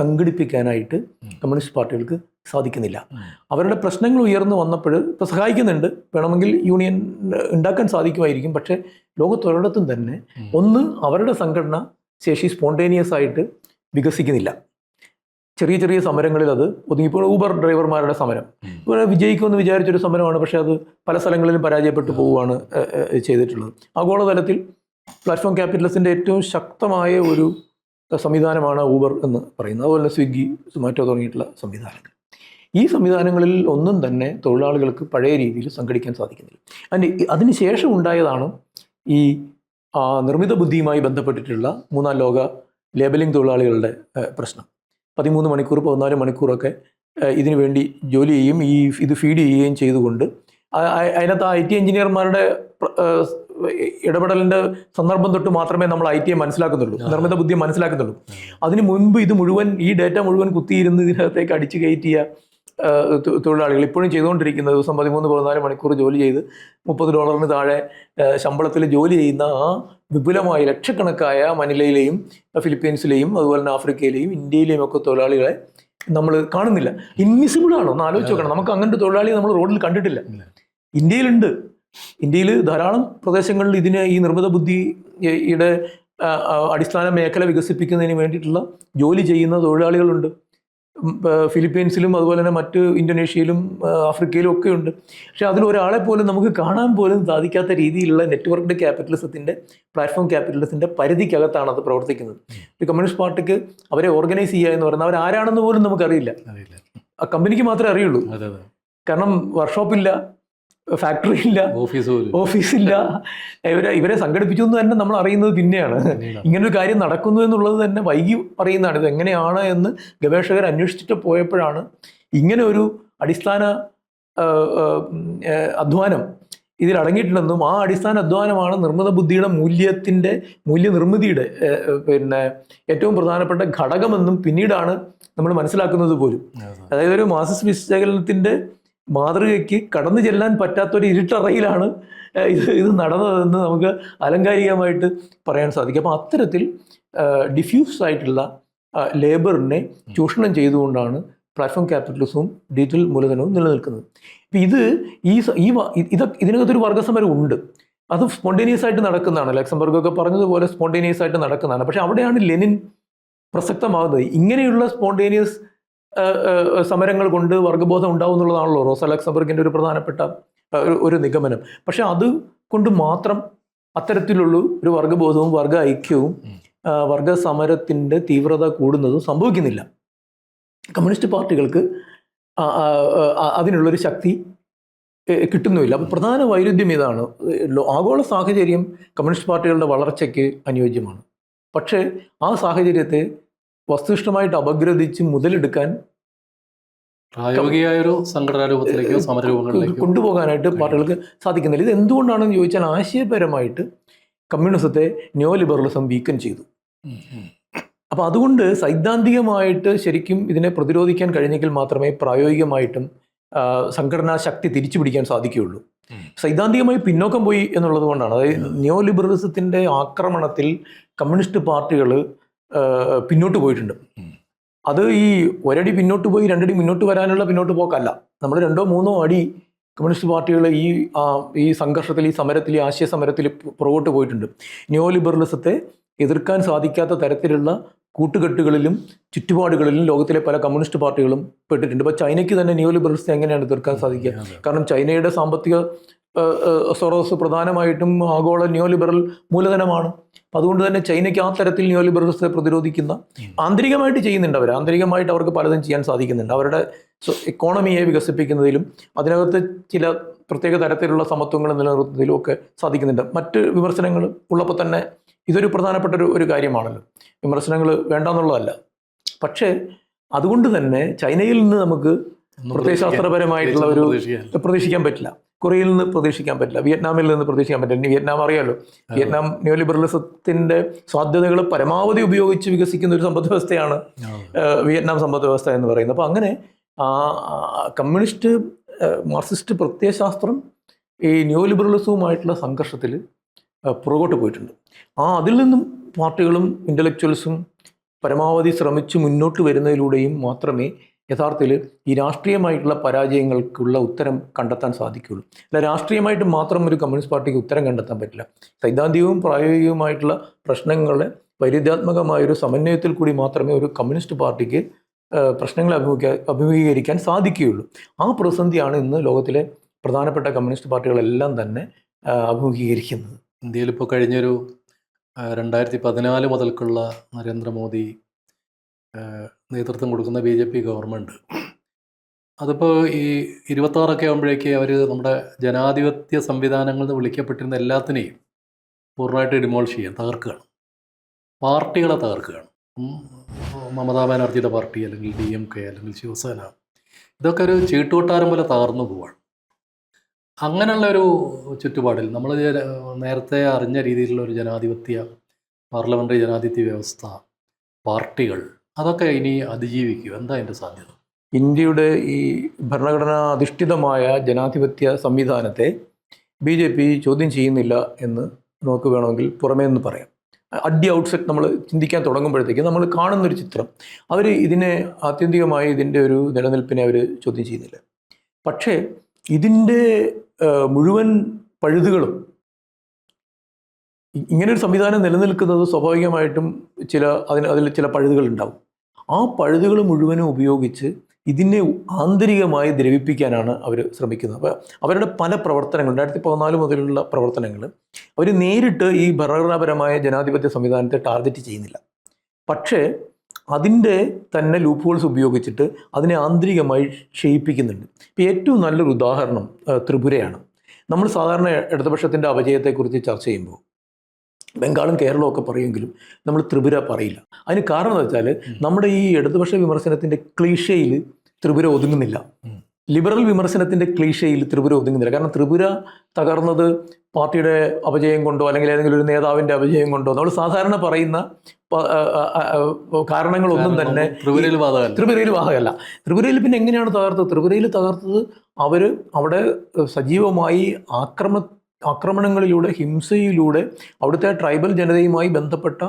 സംഘടിപ്പിക്കാനായിട്ട് കമ്മ്യൂണിസ്റ്റ് പാർട്ടികൾക്ക് സാധിക്കുന്നില്ല. അവരുടെ പ്രശ്നങ്ങൾ ഉയർന്നു വന്നപ്പോൾ ഇപ്പോൾ സഹായിക്കുന്നുണ്ട്, വേണമെങ്കിൽ യൂണിയൻ ഉണ്ടാക്കാൻ സാധിക്കുമായിരിക്കും. പക്ഷേ ലോകത്തൊരിടത്തും തന്നെ അവരുടെ സംഘടന ശേഷി സ്പോണ്ടേനിയസ് ആയിട്ട് വികസിക്കുന്നില്ല. ചെറിയ ചെറിയ സമരങ്ങളിൽ അത് ഒതുങ്ങിപ്പോൾ ഊബർ ഡ്രൈവർമാരുടെ സമരം ഇപ്പോൾ വിജയിക്കുമെന്ന് വിചാരിച്ചൊരു സമരമാണ്. പക്ഷേ അത് പല സ്ഥലങ്ങളിലും പരാജയപ്പെട്ടു പോവുകയാണ് ചെയ്തിട്ടുള്ളത്. ആഗോളതലത്തിൽ പ്ലാറ്റ്ഫോം ക്യാപിറ്റലിസത്തിൻ്റെ ഏറ്റവും ശക്തമായ ഒരു സംവിധാനമാണ് ഊബർ എന്ന് പറയുന്നത്. അതുപോലെ സ്വിഗ്ഗി, സൊമാറ്റോ തുടങ്ങിയിട്ടുള്ള സംവിധാനങ്ങൾ. ഈ സംവിധാനങ്ങളിൽ ഒന്നും തന്നെ തൊഴിലാളികൾക്ക് പഴയ രീതിയിൽ സംഘടിക്കാൻ സാധിക്കുന്നില്ല. അതിനുശേഷം ഉണ്ടായതാണ് ഈ നിർമ്മിത ബുദ്ധിയുമായി ബന്ധപ്പെട്ടിട്ടുള്ള മൂന്നാം ലോക ലേബലിംഗ് തൊഴിലാളികളുടെ പ്രശ്നം. 13 മണിക്കൂർ 14 മണിക്കൂറൊക്കെ ഇതിനു വേണ്ടി ജോലി ചെയ്യും, ഇത് ഫീഡ് ചെയ്യുകയും ചെയ്തുകൊണ്ട് അതിനകത്ത് IT എഞ്ചിനീയർമാരുടെ ഇടപെടലിൻ്റെ സന്ദർഭം തൊട്ട് മാത്രമേ നമ്മൾ IT മനസ്സിലാക്കുന്നുള്ളൂ, നിർമ്മിത ബുദ്ധിയെ മനസ്സിലാക്കുന്നുള്ളൂ. അതിന് മുൻപ് ഈ ഡേറ്റ മുഴുവൻ കുത്തിയിരുന്ന് ഇതിനകത്തേക്ക് അടിച്ചു കയറ്റിയ തൊഴിലാളികൾ ഇപ്പോഴും ചെയ്തുകൊണ്ടിരിക്കുന്ന, ദിവസം 13-14 മണിക്കൂർ ജോലി ചെയ്ത് $30 താഴെ ശമ്പളത്തിൽ ജോലി ചെയ്യുന്ന ആ വിപുലമായ ലക്ഷക്കണക്കായ മനിലയിലെയും ഫിലിപ്പീൻസിലെയും അതുപോലെ തന്നെ ആഫ്രിക്കയിലെയും ഇന്ത്യയിലെയും ഒക്കെ തൊഴിലാളികളെ നമ്മൾ കാണുന്നില്ല. ഇൻവിസിബിൾ ആണോ എന്ന് ആലോചിച്ച് നോക്കണം. നമുക്ക് അങ്ങനത്തെ തൊഴിലാളിയെ നമ്മൾ റോഡിൽ കണ്ടിട്ടില്ല. ഇന്ത്യയിലുണ്ട്. ഇന്ത്യയിൽ ധാരാളം പ്രദേശങ്ങളിൽ ഈ നിർമ്മിത ബുദ്ധിയുടെ അടിസ്ഥാന മേഖല വികസിപ്പിക്കുന്നതിന് വേണ്ടിയിട്ടുള്ള ജോലി ചെയ്യുന്ന തൊഴിലാളികളുണ്ട്. ഫിലിപ്പീൻസിലും അതുപോലെ തന്നെ മറ്റ് ഇന്തോനേഷ്യയിലും ആഫ്രിക്കയിലും ഒക്കെ ഉണ്ട്. പക്ഷെ അതിലൊരാളെ പോലും നമുക്ക് കാണാൻ പോലും സാധിക്കാത്ത രീതിയിലുള്ള നെറ്റ്വർക്ക്ഡ് ക്യാപിറ്റലിസത്തിൻ്റെ, പ്ലാറ്റ്ഫോം ക്യാപിറ്റലിസത്തിൻ്റെ പരിധിക്കകത്താണ് അത് പ്രവർത്തിക്കുന്നത്. ഒരു കമ്മ്യൂണിസ്റ്റ് പാർട്ടിക്ക് അവരെ ഓർഗനൈസ് ചെയ്യുക എന്ന് പറയുന്നത് അവരാരാണെന്ന് പോലും നമുക്കറിയില്ല. ആ കമ്പനിക്ക് മാത്രമേ അറിയുള്ളൂ. കാരണം വർക്ക്ഷോപ്പില്ല, ഫാക്ടറി ഇല്ല, ഓഫീസില്ല. ഇവരെ സംഘടിപ്പിച്ചു എന്ന് തന്നെ നമ്മൾ അറിയുന്നത് പിന്നെയാണ്. ഇങ്ങനൊരു കാര്യം നടക്കുന്നു എന്നുള്ളത് തന്നെ വൈകി അറിയുന്നതാണ്. ഇത് എങ്ങനെയാണ് എന്ന് ഗവേഷകർ അന്വേഷിച്ചിട്ട് പോയപ്പോഴാണ് ഇങ്ങനെ ഒരു അടിസ്ഥാന അധ്വാനം ഇതിൽ അടങ്ങിയിട്ടുണ്ടെന്നും ആ അടിസ്ഥാന അധ്വാനമാണ് നിർമ്മിത ബുദ്ധിയുടെ മൂല്യനിർമ്മിതിയുടെ ഏറ്റവും പ്രധാനപ്പെട്ട ഘടകമെന്നും പിന്നീടാണ് നമ്മൾ മനസ്സിലാക്കുന്നത് പോലും. അതായത് ഒരു മാർക്സിസ്റ്റ് വിശകലനത്തിൻ്റെ മാതൃകയ്ക്ക് കടന്നു ചെല്ലാൻ പറ്റാത്തൊരു ഇരുട്ടറയിലാണ് ഇത് നടന്നതെന്ന് നമുക്ക് ആലങ്കാരികമായിട്ട് പറയാൻ സാധിക്കും. അപ്പോൾ അത്തരത്തിൽ ഡിഫ്യൂസ് ആയിട്ടുള്ള ലേബറിനെ ചൂഷണം ചെയ്തുകൊണ്ടാണ് പ്ലാറ്റ്ഫോം ക്യാപിറ്റലിസവും ഡിജിറ്റൽ മൂലധനവും നിലനിൽക്കുന്നത്. ഇപ്പം ഇതിനകത്തൊരു വർഗ്ഗസമരം ഉണ്ട്. അത് സ്പോണ്ടേനിയസ് ആയിട്ട് നടക്കുന്നതാണ്. ലക്സംബർഗൊക്കെ പറഞ്ഞതുപോലെ സ്പോണ്ടേനിയസ് ആയിട്ട് നടക്കുന്നതാണ്. പക്ഷെ അവിടെയാണ് ലെനിൻ പ്രസക്തമാകുന്നത്. ഇങ്ങനെയുള്ള സ്പോണ്ടേനിയസ് സമരങ്ങൾ കൊണ്ട് വർഗ്ഗബോധം ഉണ്ടാവും എന്നുള്ളതാണല്ലോ റോസ ലക്സംബർഗിൻ്റെ ഒരു പ്രധാനപ്പെട്ട ഒരു നിഗമനം. പക്ഷെ അത് കൊണ്ട് മാത്രം അത്തരത്തിലുള്ള ഒരു വർഗബോധവും വർഗ ഐക്യവും വർഗ സമരത്തിൻ്റെ തീവ്രത കൂടുന്നതും സംഭവിക്കുന്നില്ല. കമ്മ്യൂണിസ്റ്റ് പാർട്ടികൾക്ക് അതിനുള്ളൊരു ശക്തി കിട്ടുന്നുമില്ല. അപ്പോൾ പ്രധാന വൈരുദ്ധ്യം ഇതാണ്. ആഗോള സാഹചര്യം കമ്മ്യൂണിസ്റ്റ് പാർട്ടികളുടെ വളർച്ചയ്ക്ക് അനുയോജ്യമാണ്. പക്ഷേ ആ സാഹചര്യത്തെ വസ്തുനിഷ്ഠമായിട്ട് അപഗ്രഥിച്ച് മുതലെടുക്കാൻ പ്രായോഗികമായൊരു സംഘടനാ രൂപത്തിലേക്കോ സമരരൂപങ്ങളിലേക്കോ കൊണ്ടുപോകാനായിട്ട് പാർട്ടികൾക്ക് സാധിക്കുന്നില്ല. ഇത് എന്തുകൊണ്ടാണെന്ന് ചോദിച്ചാൽ ആശയപരമായിട്ട് കമ്മ്യൂണിസത്തെ ന്യോ ലിബറലിസം വീക്കൻ ചെയ്തു. അപ്പോൾ അതുകൊണ്ട് സൈദ്ധാന്തികമായിട്ട് ശരിക്കും ഇതിനെ പ്രതിരോധിക്കാൻ കഴിഞ്ഞെങ്കിൽ മാത്രമേ പ്രായോഗികമായിട്ടും സംഘടനാ ശക്തി തിരിച്ചു പിടിക്കാൻ സാധിക്കുകയുള്ളൂ. സൈദ്ധാന്തികമായി പിന്നോക്കം പോയി എന്നുള്ളത് കൊണ്ടാണ്. അതായത് ന്യോ ലിബറലിസത്തിൻ്റെ ആക്രമണത്തിൽ കമ്മ്യൂണിസ്റ്റ് പാർട്ടികൾ പിന്നോട്ട് പോയിട്ടുണ്ട്. അത് ഈ ഒരടി പിന്നോട്ട് പോയി രണ്ടടി മുന്നോട്ട് വരാനുള്ള പിന്നോട്ട് പോക്കല്ല. നമ്മൾ 2-3 അടി കമ്മ്യൂണിസ്റ്റ് പാർട്ടികൾ ഈ സംഘർഷത്തിൽ, ഈ സമരത്തിൽ, ഈ ആശയ സമരത്തിൽ പുറകോട്ട് പോയിട്ടുണ്ട്. ന്യോ ലിബറലിസത്തെ എതിർക്കാൻ സാധിക്കാത്ത തരത്തിലുള്ള കൂട്ടുകെട്ടുകളിലും ചുറ്റുപാടുകളിലും ലോകത്തിലെ പല കമ്മ്യൂണിസ്റ്റ് പാർട്ടികളും പെട്ടിട്ടുണ്ട്. ഇപ്പോൾ ചൈനയ്ക്ക് തന്നെ ന്യോ ലിബറലിസത്തെ എങ്ങനെയാണ് എതിർക്കാൻ സാധിക്കുക? കാരണം ചൈനയുടെ സാമ്പത്തിക സ്രോതസ് പ്രധാനമായിട്ടും ആഗോള ന്യോ ലിബറൽ മൂലധനമാണ്. അപ്പം അതുകൊണ്ട് തന്നെ ചൈനയ്ക്ക് ആ തരത്തിൽ ന്യോ ലിബറലിസത്തെ പ്രതിരോധിക്കുന്ന ആന്തരികമായിട്ട് ചെയ്യുന്നുണ്ട്. ആന്തരികമായിട്ട് അവർക്ക് പലതും ചെയ്യാൻ സാധിക്കുന്നുണ്ട്. അവരുടെ ഇക്കോണമിയെ വികസിപ്പിക്കുന്നതിലും അതിനകത്ത് ചില പ്രത്യേക തരത്തിലുള്ള സമത്വങ്ങൾ നിലനിർത്തുന്നതിലും ഒക്കെ സാധിക്കുന്നുണ്ട്. മറ്റ് വിമർശനങ്ങൾ ഉള്ളപ്പോൾ തന്നെ ഇതൊരു പ്രധാനപ്പെട്ട ഒരു കാര്യമാണല്ലോ. വിമർശനങ്ങൾ വേണ്ടെന്നുള്ളതല്ല. പക്ഷേ അതുകൊണ്ട് തന്നെ ചൈനയിൽ നിന്ന് നമുക്ക് പ്രത്യയശാസ്ത്രപരമായിട്ടുള്ള ഒരു പ്രതീക്ഷിക്കാൻ പറ്റില്ല. കൊറിയയിൽ നിന്ന് പ്രതീക്ഷിക്കാൻ പറ്റില്ല. വിയറ്റ്നാമിൽ നിന്ന് പ്രതീക്ഷിക്കാൻ പറ്റില്ല. ഇനി വിയറ്റ്നാം അറിയാമല്ലോ. വിയറ്റ്നാം ന്യോ ലിബറലിസത്തിൻ്റെ സാധ്യതകൾ പരമാവധി ഉപയോഗിച്ച് വികസിക്കുന്ന ഒരു സമ്പദ് വ്യവസ്ഥയാണ് വിയറ്റ്നാം സമ്പദ് വ്യവസ്ഥ എന്ന് പറയുന്നത്. അപ്പോൾ അങ്ങനെ കമ്മ്യൂണിസ്റ്റ് മാർക്സിസ്റ്റ് പ്രത്യയശാസ്ത്രം ഈ ന്യോ ലിബറലിസവുമായിട്ടുള്ള സംഘർഷത്തിൽ പുറകോട്ട് പോയിട്ടുണ്ട്. അതിൽ നിന്നും പാർട്ടികളും ഇൻ്റലക്ച്വൽസും പരമാവധി ശ്രമിച്ച് മുന്നോട്ട് വരുന്നതിലൂടെയും മാത്രമേ യഥാർത്ഥത്തിൽ ഈ രാഷ്ട്രീയമായിട്ടുള്ള പരാജയങ്ങൾക്കുള്ള ഉത്തരം കണ്ടെത്താൻ സാധിക്കുകയുള്ളൂ. അല്ല, രാഷ്ട്രീയമായിട്ട് മാത്രം ഒരു കമ്മ്യൂണിസ്റ്റ് പാർട്ടിക്ക് ഉത്തരം കണ്ടെത്താൻ പറ്റില്ല. സൈദ്ധാന്തികവും പ്രായോഗികവുമായിട്ടുള്ള പ്രശ്നങ്ങളെ വൈരുദ്ധ്യാത്മകമായൊരു സമന്വയത്തിൽ കൂടി മാത്രമേ ഒരു കമ്മ്യൂണിസ്റ്റ് പാർട്ടിക്ക് പ്രശ്നങ്ങളെ അഭിമുഖീകരിക്കാൻ സാധിക്കുകയുള്ളൂ. ആ പ്രതിസന്ധിയാണ് ഇന്ന് ലോകത്തിലെ പ്രധാനപ്പെട്ട കമ്മ്യൂണിസ്റ്റ് പാർട്ടികളെല്ലാം തന്നെ അഭിമുഖീകരിക്കുന്നത്. ഇന്ത്യയിൽ ഇപ്പോൾ കഴിഞ്ഞൊരു 2014 മുതൽക്കുള്ള നരേന്ദ്രമോദി നേതൃത്വം കൊടുക്കുന്ന BJP ഗവൺമെൻറ്, അതിപ്പോൾ ഈ 26 ആകുമ്പോഴേക്ക് അവർ നമ്മുടെ ജനാധിപത്യ സംവിധാനങ്ങൾ എന്ന് വിളിക്കപ്പെട്ടിരുന്ന എല്ലാത്തിനെയും പൂർണ്ണമായിട്ട് ഡിമോളിഷ് ചെയ്യാൻ തകർക്കുകയാണ്. പാർട്ടികളെ തകർക്കുകയാണ്. മമതാ ബാനർജിയുടെ പാർട്ടി, അല്ലെങ്കിൽ DMK, അല്ലെങ്കിൽ ശിവസേന, ഇതൊക്കെ ഒരു ചീട്ടുകൊട്ടാരം പോലെ തകർന്നു പോവാണ്. അങ്ങനെയുള്ള ഒരു ചുറ്റുപാടിൽ നമ്മൾ നേരത്തെ അറിഞ്ഞ രീതിയിലുള്ള ഒരു ജനാധിപത്യ പാർലമെൻ്ററി ജനാധിപത്യ വ്യവസ്ഥ, പാർട്ടികൾ, അതൊക്കെ ഇനി അതിജീവിക്കും. എന്താ അതിൻ്റെ സാധ്യത? ഇന്ത്യയുടെ ഈ ഭരണഘടനാ അധിഷ്ഠിതമായ ജനാധിപത്യ സംവിധാനത്തെ BJP ചോദ്യം ചെയ്യുന്നില്ല എന്ന് നമുക്ക് വേണമെങ്കിൽ പുറമേ നിന്ന് പറയാം. അറ്റ് ദി ഔട്ട്സെറ്റ് നമ്മൾ ചിന്തിക്കാൻ തുടങ്ങുമ്പോഴത്തേക്ക് നമ്മൾ കാണുന്നൊരു ചിത്രം, അവർ ഇതിനെ ആത്യന്തികമായി ഇതിൻ്റെ ഒരു നിലനിൽപ്പിനെ അവർ ചോദ്യം ചെയ്യുന്നില്ല. പക്ഷേ ഇതിൻ്റെ മുഴുവൻ പഴുതുകളും, ഇങ്ങനൊരു സംവിധാനം നിലനിൽക്കുന്നത് സ്വാഭാവികമായിട്ടും അതിൽ ചില പഴുതുകൾ ഉണ്ടാവും. ആ പഴുതുകൾ മുഴുവനും ഉപയോഗിച്ച് ഇതിനെ ആന്തരികമായി ദ്രവിപ്പിക്കാനാണ് അവർ ശ്രമിക്കുന്നത്. അപ്പോൾ അവരുടെ പല പ്രവർത്തനങ്ങൾ 2014 മുതലുള്ള പ്രവർത്തനങ്ങൾ അവർ നേരിട്ട് ഈ ഭരണഘടനാപരമായ ജനാധിപത്യ സംവിധാനത്തെ ടാർഗറ്റ് ചെയ്യുന്നില്ല. പക്ഷേ അതിൻ്റെ തന്നെ ലൂപ്പ് ഹോൾസ് ഉപയോഗിച്ചിട്ട് അതിനെ ആന്തരികമായി ക്ഷയിപ്പിക്കുന്നുണ്ട്. ഇപ്പോൾ ഏറ്റവും നല്ലൊരു ഉദാഹരണം ത്രിപുരയാണ്. നമ്മൾ സാധാരണ ഇടതുപക്ഷത്തിൻ്റെ അപജയത്തെക്കുറിച്ച് ചർച്ച ചെയ്യുമ്പോൾ ബംഗാളും കേരളവും ഒക്കെ പറയുമെങ്കിലും നമ്മൾ ത്രിപുര പറയില്ല. അതിന് കാരണം എന്ന് വെച്ചാൽ നമ്മുടെ ഈ ഇടതുപക്ഷ വിമർശനത്തിൻ്റെ ക്ലീഷയിൽ ത്രിപുര ഒതുങ്ങുന്നില്ല. ലിബറൽ വിമർശനത്തിൻ്റെ ക്ലീഷയിൽ ത്രിപുര ഒതുങ്ങുന്നില്ല. കാരണം ത്രിപുര തകർന്നത് പാർട്ടിയുടെ അപജയം കൊണ്ടോ അല്ലെങ്കിൽ ഏതെങ്കിലും ഒരു നേതാവിൻ്റെ അപജയം കൊണ്ടോ നമ്മൾ സാധാരണ പറയുന്ന കാരണങ്ങളൊന്നും തന്നെ ത്രിപുരയിൽ ബാധകമല്ല. ത്രിപുരയിൽ പിന്നെ എങ്ങനെയാണ് തകർത്തത്? ത്രിപുരയിൽ തകർത്തത് അവർ അവിടെ സജീവമായി ആക്രമണങ്ങളിലൂടെ, ഹിംസയിലൂടെ അവിടുത്തെ ട്രൈബൽ ജനതയുമായി ബന്ധപ്പെട്ട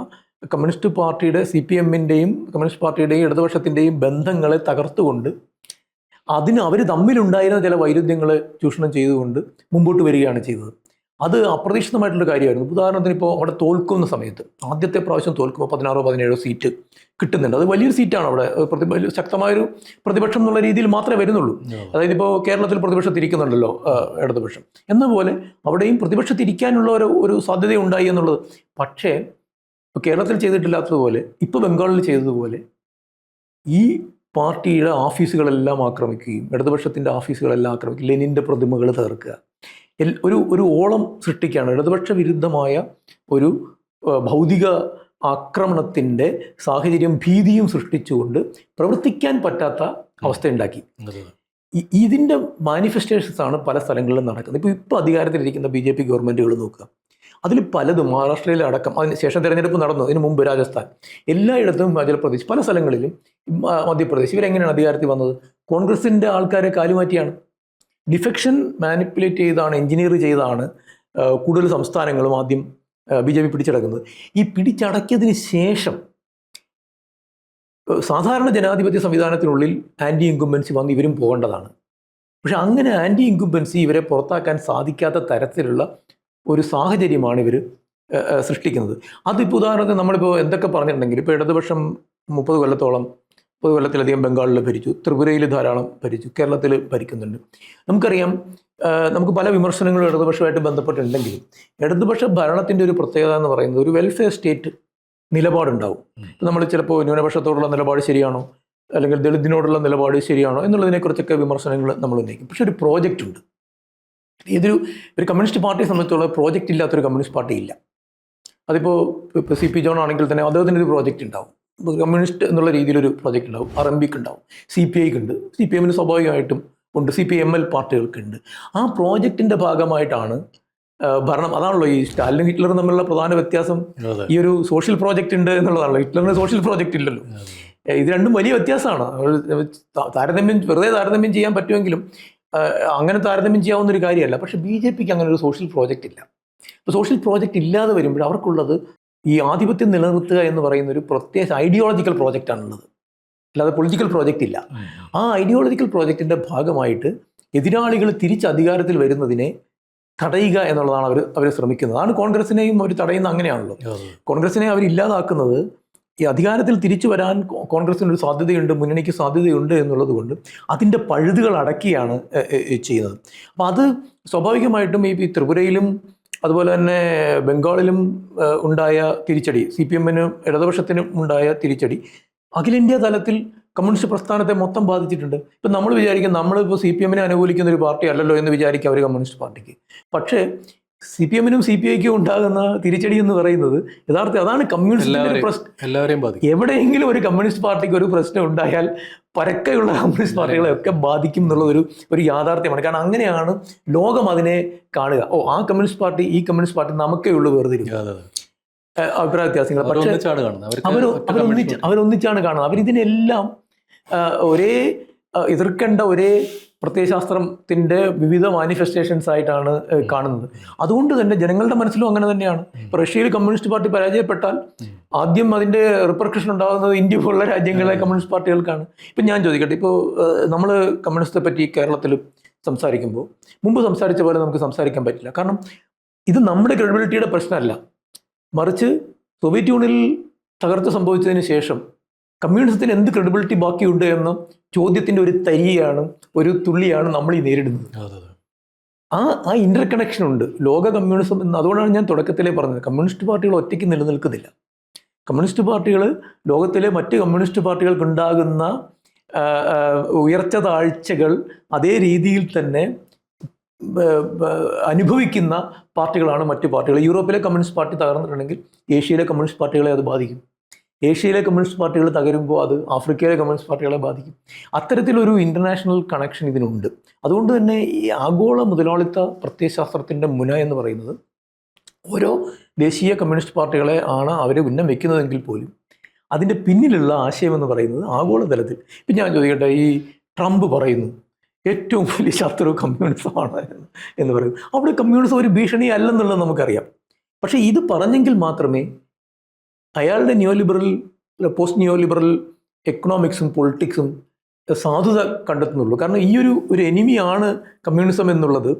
കമ്മ്യൂണിസ്റ്റ് പാർട്ടിയുടെ CPM-ൻ്റെയും കമ്മ്യൂണിസ്റ്റ് പാർട്ടിയുടെയും ഇടതുപക്ഷത്തിൻ്റെയും ബന്ധങ്ങളെ തകർത്തുകൊണ്ട് അവർ തമ്മിലുണ്ടായിരുന്ന ചില വൈരുദ്ധ്യങ്ങളെ ചൂഷണം ചെയ്തുകൊണ്ട് മുമ്പോട്ട് വരികയാണ് ചെയ്തത്. അത് അപ്രതീക്ഷിതമായിട്ടുള്ള കാര്യമായിരുന്നു. ഉദാഹരണത്തിന് ഇപ്പോൾ അവിടെ തോൽക്കുന്ന സമയത്ത്, ആദ്യത്തെ പ്രാവശ്യം തോൽക്കുമ്പോൾ 16-17 സീറ്റ് കിട്ടുന്നുണ്ട്. അത് വലിയൊരു സീറ്റാണ്. അവിടെ വലിയ ശക്തമായൊരു പ്രതിപക്ഷം എന്നുള്ള രീതിയിൽ മാത്രമേ വരുന്നുള്ളൂ. അതായത് ഇപ്പോൾ കേരളത്തിൽ പ്രതിപക്ഷത്തിരിക്കുന്നുണ്ടല്ലോ ഇടതുപക്ഷം എന്ന പോലെ അവിടെയും പ്രതിപക്ഷത്തിരിക്കാനുള്ള ഒരു സാധ്യത ഉണ്ടായി എന്നുള്ളത്. പക്ഷേ ഇപ്പോൾ കേരളത്തിൽ ചെയ്തിട്ടില്ലാത്തതുപോലെ ഇപ്പോൾ ബംഗാളിൽ ചെയ്തതുപോലെ ഈ പാർട്ടിയുടെ ഓഫീസുകളെല്ലാം ആക്രമിക്കുകയും ഇടതുപക്ഷത്തിൻ്റെ ഓഫീസുകളെല്ലാം ആക്രമിക്കുക, ലെനിൻ്റെ പ്രതിമകൾ തകർക്കുക, ഒരു ഓളം സൃഷ്ടിക്കുകയാണ്. ഇടതുപക്ഷ വിരുദ്ധമായ ഒരു ഭൗതിക ആക്രമണത്തിൻ്റെ സാഹചര്യം, ഭീതിയും സൃഷ്ടിച്ചുകൊണ്ട് പ്രവർത്തിക്കാൻ പറ്റാത്ത അവസ്ഥയുണ്ടാക്കി. ഇതിൻ്റെ മാനിഫെസ്റ്റേഷൻസ് ആണ് പല സ്ഥലങ്ങളിലും നടക്കുന്നത്. ഇപ്പോൾ അധികാരത്തിലിരിക്കുന്ന BJP ഗവൺമെൻറ്റുകൾ നോക്കുക, അതിൽ പലതും മഹാരാഷ്ട്രയിലടക്കം, അതിന് ശേഷം തിരഞ്ഞെടുപ്പ് നടന്നു, അതിന് മുമ്പ് രാജസ്ഥാൻ, എല്ലായിടത്തും ഹിമാചൽ പ്രദേശ്, പല സ്ഥലങ്ങളിലും മധ്യപ്രദേശ്, ഇവരെങ്ങനെയാണ് അധികാരത്തിൽ വന്നത്? കോൺഗ്രസിൻ്റെ ആൾക്കാരെ കാലുമാറ്റിയാണ്. ഡിഫെക്ഷൻ മാനിപ്പുലേറ്റ് ചെയ്താണ്, എഞ്ചിനീയർ ചെയ്താണ് കൂടുതൽ സംസ്ഥാനങ്ങളും ആദ്യം BJP പിടിച്ചടക്കുന്നത്. ഈ പിടിച്ചടക്കിയതിന് ശേഷം സാധാരണ ജനാധിപത്യ സംവിധാനത്തിനുള്ളിൽ ആൻറ്റി ഇൻകുംബൻസി വന്ന് ഇവരും പോകേണ്ടതാണ്. പക്ഷെ അങ്ങനെ ആൻറ്റി ഇൻകുംബൻസി ഇവരെ പുറത്താക്കാൻ സാധിക്കാത്ത തരത്തിലുള്ള ഒരു സാഹചര്യമാണ് ഇവർ സൃഷ്ടിക്കുന്നത്. അതിപ്പോൾ ഉദാഹരണത്തിന് നമ്മളിപ്പോൾ എന്തൊക്കെ പറഞ്ഞിട്ടുണ്ടെങ്കിൽ, ഇപ്പോൾ ഇടതുപക്ഷം 30 കൊല്ലത്തിലധികം ബംഗാളിൽ ഭരിച്ചു, ത്രിപുരയിൽ ധാരാളം ഭരിച്ചു, കേരളത്തിൽ ഭരിക്കുന്നുണ്ട്. നമുക്കറിയാം, നമുക്ക് പല വിമർശനങ്ങളും ഇടതുപക്ഷമായിട്ട് ബന്ധപ്പെട്ടുണ്ടെങ്കിലും ഇടതുപക്ഷ ഭരണത്തിൻ്റെ ഒരു പ്രത്യേകത എന്ന് പറയുന്നത് ഒരു വെൽഫെയർ സ്റ്റേറ്റ് നിലപാടുണ്ടാവും. ഇപ്പം നമ്മൾ ചിലപ്പോൾ ന്യൂനപക്ഷത്തോടുള്ള നിലപാട് ശരിയാണോ, അല്ലെങ്കിൽ ദളിതിനോടുള്ള നിലപാട് ശരിയാണോ എന്നുള്ളതിനെക്കുറിച്ചൊക്കെ വിമർശനങ്ങൾ നമ്മൾ ഉന്നയിക്കും. പക്ഷെ ഒരു പ്രോജക്റ്റ് ഉണ്ട്. ഒരു കമ്മ്യൂണിസ്റ്റ് പാർട്ടിയെ സംബന്ധിച്ചുള്ള പ്രോജക്റ്റ് ഇല്ലാത്തൊരു കമ്മ്യൂണിസ്റ്റ് പാർട്ടി ഇല്ല. അതിപ്പോൾ CP ജോൺ ആണെങ്കിൽ തന്നെ അദ്ദേഹത്തിൻ്റെ ഒരു പ്രോജക്റ്റ് ഉണ്ടാവും. കമ്മ്യൂണിസ്റ്റ് എന്നുള്ള രീതിയിലൊരു പ്രോജക്റ്റ് ഉണ്ടാവും. RMPക്ക് ഉണ്ടാവും, CPIക്ക് ഉണ്ട്, CPM സ്വാഭാവികമായിട്ടും ഉണ്ട്, CPML പാർട്ടികൾക്കുണ്ട്. ആ പ്രോജക്റ്റിൻ്റെ ഭാഗമായിട്ടാണ് ഭരണം. അതാണല്ലോ ഈ സ്റ്റാലിനും ഹിറ്റ്ലറും തമ്മിലുള്ള പ്രധാന വ്യത്യാസം. ഈ ഒരു സോഷ്യൽ പ്രോജക്റ്റ് ഉണ്ട് എന്നുള്ളതാണല്ലോ. ഹിറ്റ്ലറിന് സോഷ്യൽ പ്രോജക്റ്റ് ഇല്ലല്ലോ. ഇത് രണ്ടും വലിയ വ്യത്യാസമാണ്. വെറുതെ താരതമ്യം ചെയ്യാൻ പറ്റുമെങ്കിലും അങ്ങനെ താരതമ്യം ചെയ്യാവുന്ന ഒരു കാര്യമല്ല. പക്ഷേ BJPക്ക് അങ്ങനെ ഒരു സോഷ്യൽ പ്രോജക്റ്റ് ഇല്ല. ഇപ്പോൾ സോഷ്യൽ പ്രോജക്റ്റ് ഇല്ലാതെ വരുമ്പോൾ അവർക്കുള്ളത് ഈ ആധിപത്യം നിലനിർത്തുക എന്ന് പറയുന്ന ഒരു പ്രത്യേക ഐഡിയോളജിക്കൽ പ്രോജക്റ്റാണുള്ളത്, അല്ലാതെ പൊളിറ്റിക്കൽ പ്രോജക്റ്റ് ഇല്ല. ആ ഐഡിയോളജിക്കൽ പ്രോജക്റ്റിൻ്റെ ഭാഗമായിട്ട് എതിരാളികൾ തിരിച്ച് അധികാരത്തിൽ വരുന്നതിനെ തടയുക എന്നുള്ളതാണ് അവർ ശ്രമിക്കുന്നത്. അതാണ് കോൺഗ്രസിനെയും അവർ തടയുന്നത്. അങ്ങനെയാണല്ലോ കോൺഗ്രസിനെ അവർ ഇല്ലാതാക്കുന്നത്. ഈ അധികാരത്തിൽ തിരിച്ചു വരാൻ കോൺഗ്രസിനൊരു സാധ്യതയുണ്ട്, മുന്നണിക്ക് സാധ്യതയുണ്ട് എന്നുള്ളത് കൊണ്ട് അതിൻ്റെ പഴുതുകൾ അടക്കിയാണ് ചെയ്യുന്നത്. അപ്പോൾ അത് സ്വാഭാവികമായിട്ടും ഈ ത്രിപുരയിലും അതുപോലെ തന്നെ ബംഗാളിലും ഉണ്ടായ തിരിച്ചടി, CPMനും ഇടതുപക്ഷത്തിനും ഉണ്ടായ തിരിച്ചടി അഖിലേന്ത്യാ തലത്തിൽ കമ്മ്യൂണിസ്റ്റ് പ്രസ്ഥാനത്തെ മൊത്തം ബാധിച്ചിട്ടുണ്ട്. ഇപ്പം നമ്മൾ വിചാരിക്കും നമ്മളിപ്പോൾ CPMനെ അനുകൂലിക്കുന്ന ഒരു പാർട്ടി അല്ലല്ലോ എന്ന് വിചാരിക്കും അവർ കമ്മ്യൂണിസ്റ്റ് പാർട്ടിക്ക്. പക്ഷേ CPMനും CPIക്കും ഉണ്ടാകുന്ന തിരിച്ചടി എന്ന് പറയുന്നത് യഥാർത്ഥത്തിൽ അതാണ് കമ്മ്യൂണിസ്റ്റ് പ്രശ്നം. എവിടെയെങ്കിലും ഒരു കമ്മ്യൂണിസ്റ്റ് പാർട്ടിക്ക് ഒരു പ്രശ്നം ഉണ്ടായാൽ പരക്കെയുള്ള കമ്മ്യൂണിസ്റ്റ് പാർട്ടികളെ ഒക്കെ ബാധിക്കും എന്നുള്ളത് ഒരു യാഥാർത്ഥ്യമാണ്. കാരണം അങ്ങനെയാണ് ലോകം അതിനെ കാണുക. ആ കമ്മ്യൂണിസ്റ്റ് പാർട്ടി, ഈ കമ്മ്യൂണിസ്റ്റ് പാർട്ടി നമുക്കേ ഉള്ളൂ വേർതിരിവ്, അഭിപ്രായ വ്യത്യാസങ്ങൾ. പക്ഷേ അവരൊന്നിച്ചാണ് കാണുന്നത്. അവരിതിനെല്ലാം ഒരേ എതിർക്കേണ്ട ഒരേ പ്രത്യയശാസ്ത്രത്തിൻ്റെ വിവിധ മാനിഫെസ്റ്റേഷൻസ് ആയിട്ടാണ് കാണുന്നത്. അതുകൊണ്ട് തന്നെ ജനങ്ങളുടെ മനസ്സിലും അങ്ങനെ തന്നെയാണ്. ഇപ്പോൾ റഷ്യയിൽ കമ്മ്യൂണിസ്റ്റ് പാർട്ടി പരാജയപ്പെട്ടാൽ ആദ്യം അതിൻ്റെ റിപ്പർക്കഷൻ ഉണ്ടാകുന്നത് ഇന്ത്യ പോലുള്ള രാജ്യങ്ങളിലെ കമ്മ്യൂണിസ്റ്റ് പാർട്ടികൾക്കാണ്. ഇപ്പം ഞാൻ ചോദിക്കട്ടെ, ഇപ്പോൾ നമ്മൾ കമ്മ്യൂണിസ്റ്റത്തെ പറ്റി കേരളത്തിൽ സംസാരിക്കുമ്പോൾ മുമ്പ് സംസാരിച്ച പോലെ നമുക്ക് സംസാരിക്കാൻ പറ്റില്ല. കാരണം ഇത് നമ്മുടെ ക്രെഡിബിലിറ്റിയുടെ പ്രശ്നമല്ല, മറിച്ച് സോവിയറ്റ് യൂണിയനിൽ തകർച്ച സംഭവിച്ചതിന് ശേഷം കമ്മ്യൂണിസത്തിന് എന്ത് ക്രെഡിബിലിറ്റി ബാക്കിയുണ്ട് എന്ന ചോദ്യത്തിൻ്റെ ഒരു തുള്ളിയാണ് നമ്മൾ ഈ നേരിടുന്നത്. ആ ഇന്റർ കണക്ഷൻ ഉണ്ട് ലോക കമ്മ്യൂണിസം എന്ന്. അതുകൊണ്ടാണ് ഞാൻ തുടക്കത്തിലേ പറഞ്ഞത്, കമ്മ്യൂണിസ്റ്റ് പാർട്ടികൾ ഒറ്റയ്ക്ക് നിലനിൽക്കുന്നില്ല. കമ്മ്യൂണിസ്റ്റ് പാർട്ടികൾ ലോകത്തിലെ മറ്റ് കമ്മ്യൂണിസ്റ്റ് പാർട്ടികൾക്കുണ്ടാകുന്ന ഉയർച്ച താഴ്ചകൾ അതേ രീതിയിൽ തന്നെ അനുഭവിക്കുന്ന പാർട്ടികളാണ് മറ്റു പാർട്ടികൾ. യൂറോപ്പിലെ കമ്മ്യൂണിസ്റ്റ് പാർട്ടി തകർന്നിട്ടുണ്ടെങ്കിൽ ഏഷ്യയിലെ കമ്മ്യൂണിസ്റ്റ് പാർട്ടികളെ അത് ബാധിക്കും. ഏഷ്യയിലെ കമ്മ്യൂണിസ്റ്റ് പാർട്ടികൾ തകരുമ്പോൾ അത് ആഫ്രിക്കയിലെ കമ്മ്യൂണിസ്റ്റ് പാർട്ടികളെ ബാധിക്കും. അത്തരത്തിലൊരു ഇൻ്റർനാഷണൽ കണക്ഷൻ ഇതിനുണ്ട്. അതുകൊണ്ട് തന്നെ ഈ ആഗോള മുതലാളിത്ത പ്രത്യയശാസ്ത്രത്തിൻ്റെ മുന എന്ന് പറയുന്നത് ഓരോ ദേശീയ കമ്മ്യൂണിസ്റ്റ് പാർട്ടികളെ ആണ് അവർ ഉന്നം വയ്ക്കുന്നതെങ്കിൽ പോലും അതിൻ്റെ പിന്നിലുള്ള ആശയം എന്ന് പറയുന്നത് ആഗോളതലത്തിൽ. ഇപ്പം ഞാൻ ചോദിക്കട്ടെ, ഈ ട്രംപ് പറയുന്നു ഏറ്റവും വലിയ ശത്രു കമ്മ്യൂണിസമാണ് എന്ന് പറയുന്നു. അവിടെ കമ്മ്യൂണിസം ഒരു ഭീഷണി അല്ലെന്നുള്ളത് നമുക്കറിയാം. പക്ഷേ ഇത് പറഞ്ഞെങ്കിൽ മാത്രമേ അയാളുടെ പോസ്റ്റ് നിയോ ലിബറൽ എക്കണോമിക്സും പൊളിറ്റിക്സും സാധുത കണ്ടെത്തുന്നുള്ളൂ. കാരണം ഈ ഒരു എനിമിയാണ് കമ്മ്യൂണിസം എന്നുള്ളത്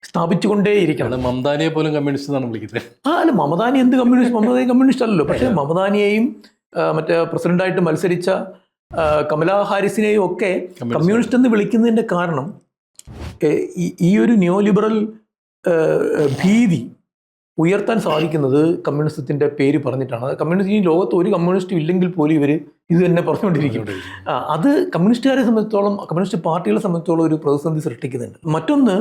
സ്ഥാപിച്ചുകൊണ്ടേയിരിക്കണം. മമതാനിയെ പോലും കമ്മ്യൂണിസ്റ്റ് എന്നാണ് വിളിക്കുന്നത്. അല്ല, മമതാനി എന്ത് കമ്മ്യൂണിസ്റ്റ്? മമതാനി കമ്മ്യൂണിസ്റ്റ് അല്ലല്ലോ. പക്ഷേ മമതാനിയെയും മറ്റേ പ്രസിഡന്റായിട്ട് മത്സരിച്ച കമലാ ഹാരിസിനെയും ഒക്കെ കമ്മ്യൂണിസ്റ്റ് എന്ന് വിളിക്കുന്നതിൻ്റെ കാരണം ഈ ഒരു ന്യൂ ലിബറൽ ഭീതി ഉയർത്താൻ സാധിക്കുന്നത് കമ്മ്യൂണിസത്തിൻ്റെ പേര് പറഞ്ഞിട്ടാണ്. കമ്മ്യൂണിസ്റ്റ്, ഈ ലോകത്ത് ഒരു കമ്മ്യൂണിസ്റ്റും ഇല്ലെങ്കിൽ പോലും ഇവർ ഇത് തന്നെ പറഞ്ഞുകൊണ്ടിരിക്കും. അത് കമ്മ്യൂണിസ്റ്റുകാരെ സംബന്ധിച്ചോളം, കമ്മ്യൂണിസ്റ്റ് പാർട്ടികളെ സംബന്ധിച്ചോളം ഒരു പ്രതിസന്ധി സൃഷ്ടിക്കുന്നുണ്ട്. മറ്റൊന്ന്,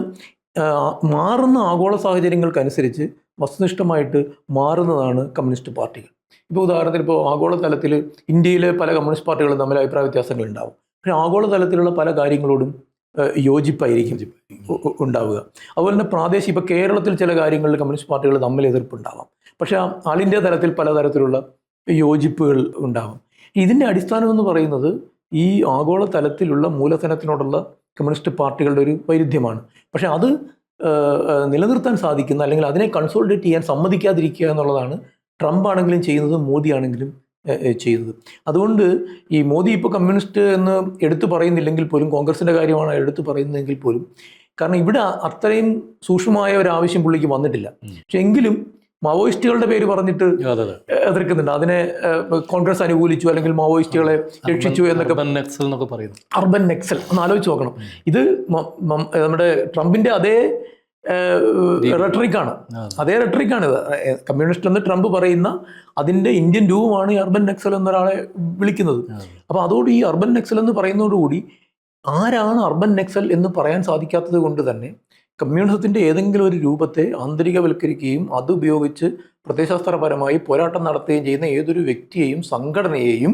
മാറുന്ന ആഗോള സാഹചര്യങ്ങൾക്കനുസരിച്ച് വസ്തുനിഷ്ഠമായിട്ട് മാറുന്നതാണ് കമ്മ്യൂണിസ്റ്റ് പാർട്ടികൾ. ഇപ്പോൾ ഉദാഹരണത്തിന്, ഇപ്പോൾ ആഗോള തലത്തിൽ ഇന്ത്യയിലെ പല കമ്മ്യൂണിസ്റ്റ് പാർട്ടികളും തമ്മിൽ അഭിപ്രായ വ്യത്യാസങ്ങൾ ഉണ്ടാവും. പക്ഷേ ആഗോള തലത്തിലുള്ള പല കാര്യങ്ങളോടും യോജിപ്പായിരിക്കും ഉണ്ടാവുക. അതുപോലെ തന്നെ പ്രാദേശിക, ഇപ്പോൾ കേരളത്തിൽ ചില കാര്യങ്ങളിൽ കമ്മ്യൂണിസ്റ്റ് പാർട്ടികൾ തമ്മിൽ എതിർപ്പുണ്ടാവാം. പക്ഷേ ആൾ ഇന്ത്യ തലത്തിൽ പലതരത്തിലുള്ള യോജിപ്പുകൾ ഉണ്ടാകും. ഇതിൻ്റെ അടിസ്ഥാനം എന്ന് പറയുന്നത് ഈ ആഗോള തലത്തിലുള്ള മൂലധനത്തിനോടുള്ള കമ്മ്യൂണിസ്റ്റ് പാർട്ടികളുടെ ഒരു വൈരുദ്ധ്യമാണ്. പക്ഷേ അത് നിലനിർത്താൻ സാധിക്കുന്ന, അല്ലെങ്കിൽ അതിനെ കൺസോളിഡേറ്റ് ചെയ്യാൻ സമ്മതിക്കാതിരിക്കുക എന്നുള്ളതാണ് ട്രംപ് ആണെങ്കിലും ചെയ്യുന്നത്, മോദി ആണെങ്കിലും ചെയ്യുന്നത്. അതുകൊണ്ട് ഈ മോദി ഇപ്പോൾ കമ്മ്യൂണിസ്റ്റ് എന്ന് എടുത്തു പറയുന്നില്ലെങ്കിൽ പോലും, കോൺഗ്രസിൻ്റെ കാര്യമാണ് എടുത്തു പറയുന്നതെങ്കിൽ പോലും, കാരണം ഇവിടെ അത്രയും സൂക്ഷ്മമായ ഒരു ആവശ്യം പുള്ളിക്ക് വന്നിട്ടില്ല. പക്ഷെ എങ്കിലും മാവോയിസ്റ്റുകളുടെ പേര് പറഞ്ഞിട്ട് എതിർക്കുന്നുണ്ട്. അതിനെ കോൺഗ്രസ് അനുകൂലിച്ചു, അല്ലെങ്കിൽ മാവോയിസ്റ്റുകളെ രക്ഷിച്ചു എന്നൊക്കെ പറയുന്നു. അർബൻ നെക്സൽ ഒന്ന് ആലോചിച്ച് നോക്കണം. ഇത് നമ്മുടെ ട്രംപിന്റെ അതേ റെട്രിക്കാണ്. അതേ റെട്രിക്കാണ് ഇത്. കമ്മ്യൂണിസ്റ്റ് എന്ന് ട്രംപ് പറയുന്ന അതിൻ്റെ ഇന്ത്യൻ രൂപമാണ് ഈ അർബൻ നെക്സൽ എന്നൊരാളെ വിളിക്കുന്നത്. അപ്പോൾ അതോട് ഈ അർബൻ നെക്സൽ എന്ന് പറയുന്നതോടുകൂടി ആരാണ് അർബൻ നെക്സൽ എന്ന് പറയാൻ സാധിക്കാത്തത് കൊണ്ട് തന്നെ കമ്മ്യൂണിസത്തിൻ്റെ ഏതെങ്കിലും ഒരു രൂപത്തെ ആന്തരികവൽക്കരിക്കുകയും അതുപയോഗിച്ച് പ്രത്യയശാസ്ത്രപരമായി പോരാട്ടം നടത്തുകയും ചെയ്യുന്ന ഏതൊരു വ്യക്തിയെയും സംഘടനയെയും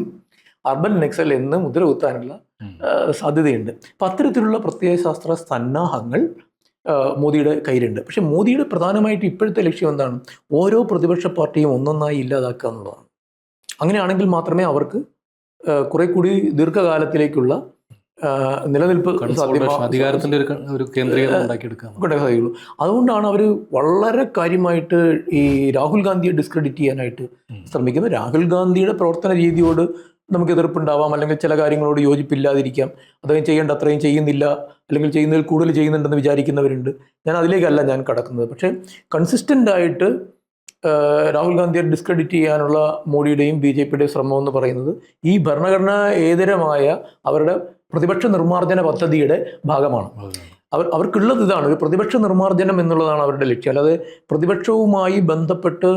അർബൻ നെക്സൽ എന്ന് മുദ്ര കുത്താനുള്ള സാധ്യതയുണ്ട്. അപ്പം അത്തരത്തിലുള്ള പ്രത്യയശാസ്ത്ര സന്നാഹങ്ങൾ മോദിയുടെ കയ്യിലുണ്ട്. പക്ഷെ മോദിയുടെ പ്രധാനമായിട്ട് ഇപ്പോഴത്തെ ലക്ഷ്യം എന്താണ്? ഓരോ പ്രതിപക്ഷ പാർട്ടിയും ഒന്നൊന്നായി ഇല്ലാതാക്കുക എന്നുള്ളതാണ്. അങ്ങനെയാണെങ്കിൽ മാത്രമേ അവർക്ക് കുറെ കൂടി ദീർഘകാലത്തിലേക്കുള്ള നിലനിൽപ്പ് അധികാരത്തിന്റെ ഒരു കേന്ദ്രീകരണം സാധിക്കുള്ളൂ. അതുകൊണ്ടാണ് അവർ വളരെ കാര്യമായിട്ട് ഈ രാഹുൽ ഗാന്ധിയെ ഡിസ്ക്രെഡിറ്റ് ചെയ്യാനായിട്ട് ശ്രമിക്കുന്നത്. രാഹുൽ ഗാന്ധിയുടെ പ്രവർത്തന രീതിയോട് നമുക്ക് എതിർപ്പുണ്ടാവാം, അല്ലെങ്കിൽ ചില കാര്യങ്ങളോട് യോജിപ്പില്ലാതിരിക്കാം, അദ്ദേഹം ചെയ്യേണ്ട അത്രയും ചെയ്യുന്നില്ല, അല്ലെങ്കിൽ ചെയ്യുന്നതിൽ കൂടുതൽ ചെയ്യുന്നുണ്ടെന്ന് വിചാരിക്കുന്നവരുണ്ട്. ഞാൻ അതിലേക്കല്ല ഞാൻ കടക്കുന്നത്. പക്ഷേ കൺസിസ്റ്റൻ്റ് ആയിട്ട് രാഹുൽ ഗാന്ധിയെ ഡിസ്ക്രെഡിറ്റ് ചെയ്യാനുള്ള മോഡിയുടെയും BJPയുടെയും ശ്രമം എന്ന് പറയുന്നത് ഈ ഭരണഘടനാ ഏതരമായ അവരുടെ പ്രതിപക്ഷ നിർമ്മാർജ്ജന പദ്ധതിയുടെ ഭാഗമാണ്. അവർക്കുള്ളത് ഇതാണ്, ഒരു പ്രതിപക്ഷ നിർമ്മാർജ്ജനം എന്നുള്ളതാണ് അവരുടെ ലക്ഷ്യം. അല്ലാതെ പ്രതിപക്ഷവുമായി ബന്ധപ്പെട്ട്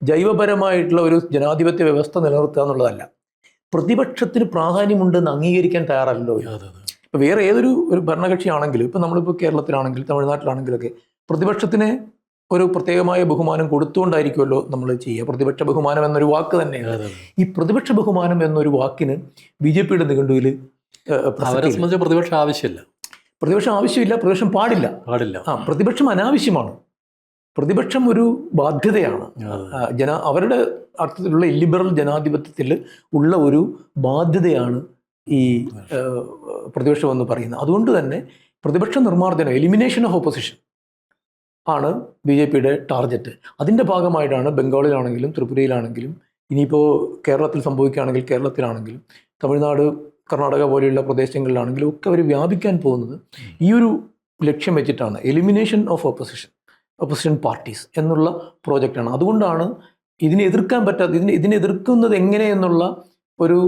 ജൈവപരമായിട്ടുള്ള ഒരു ജനാധിപത്യ വ്യവസ്ഥ നിലനിർത്തുക എന്നുള്ളതല്ല. പ്രതിപക്ഷത്തിന് പ്രാധാന്യമുണ്ടെന്ന് അംഗീകരിക്കാൻ തയ്യാറല്ലോ. ഇപ്പോൾ വേറെ ഏതൊരു ഭരണകക്ഷിയാണെങ്കിലും, ഇപ്പോൾ നമ്മളിപ്പോൾ കേരളത്തിലാണെങ്കിൽ തമിഴ്നാട്ടിലാണെങ്കിലൊക്കെ പ്രതിപക്ഷത്തിന് ഒരു പ്രത്യേകമായ ബഹുമാനം കൊടുത്തുകൊണ്ടായിരിക്കുമല്ലോ നമ്മൾ ചെയ്യുക. പ്രതിപക്ഷ ബഹുമാനം എന്നൊരു വാക്ക് തന്നെയാണ്. ഈ പ്രതിപക്ഷ ബഹുമാനം എന്നൊരു വാക്കിന് BJPയുടെ നിഘണ്ടുവിൽ പ്രതിപക്ഷം ആവശ്യമില്ല. പ്രതിപക്ഷം ആവശ്യമില്ല, പ്രതിപക്ഷം പാടില്ല. പ്രതിപക്ഷം അനാവശ്യമാണ്. പ്രതിപക്ഷം ഒരു ബാധ്യതയാണ്. അവരുടെ അർത്ഥത്തിലുള്ള ഇല്ലിബറൽ ജനാധിപത്യത്തിൽ ഉള്ള ഒരു ബാധ്യതയാണ് ഈ പ്രതിപക്ഷം എന്ന് പറയുന്നത്. അതുകൊണ്ട് തന്നെ പ്രതിപക്ഷ നിർമ്മാർജ്ജനം, എലിമിനേഷൻ ഓഫ് ഓപ്പോസിഷൻ ആണ് BJPയുടെ ടാർഗറ്റ്. അതിൻ്റെ ഭാഗമായിട്ടാണ് ബംഗാളിലാണെങ്കിലും ത്രിപുരയിലാണെങ്കിലും, ഇനിയിപ്പോൾ കേരളത്തിൽ സംഭവിക്കുകയാണെങ്കിൽ കേരളത്തിലാണെങ്കിലും, തമിഴ്നാട് കർണാടക പോലെയുള്ള പ്രദേശങ്ങളിലാണെങ്കിലും ഒക്കെ അവർ വ്യാപിക്കാൻ പോകുന്നത് ഈ ഒരു ലക്ഷ്യം വെച്ചിട്ടാണ്. എലിമിനേഷൻ ഓഫ് ഓപ്പോസിഷൻ പാർട്ടീസ് എന്നുള്ള പ്രോജക്റ്റാണ്. അതുകൊണ്ടാണ് ഇതിനെ എതിർക്കാൻ പറ്റാത്ത, ഇതിനെ എതിർക്കുന്നത് എങ്ങനെയെന്നുള്ള ഒരു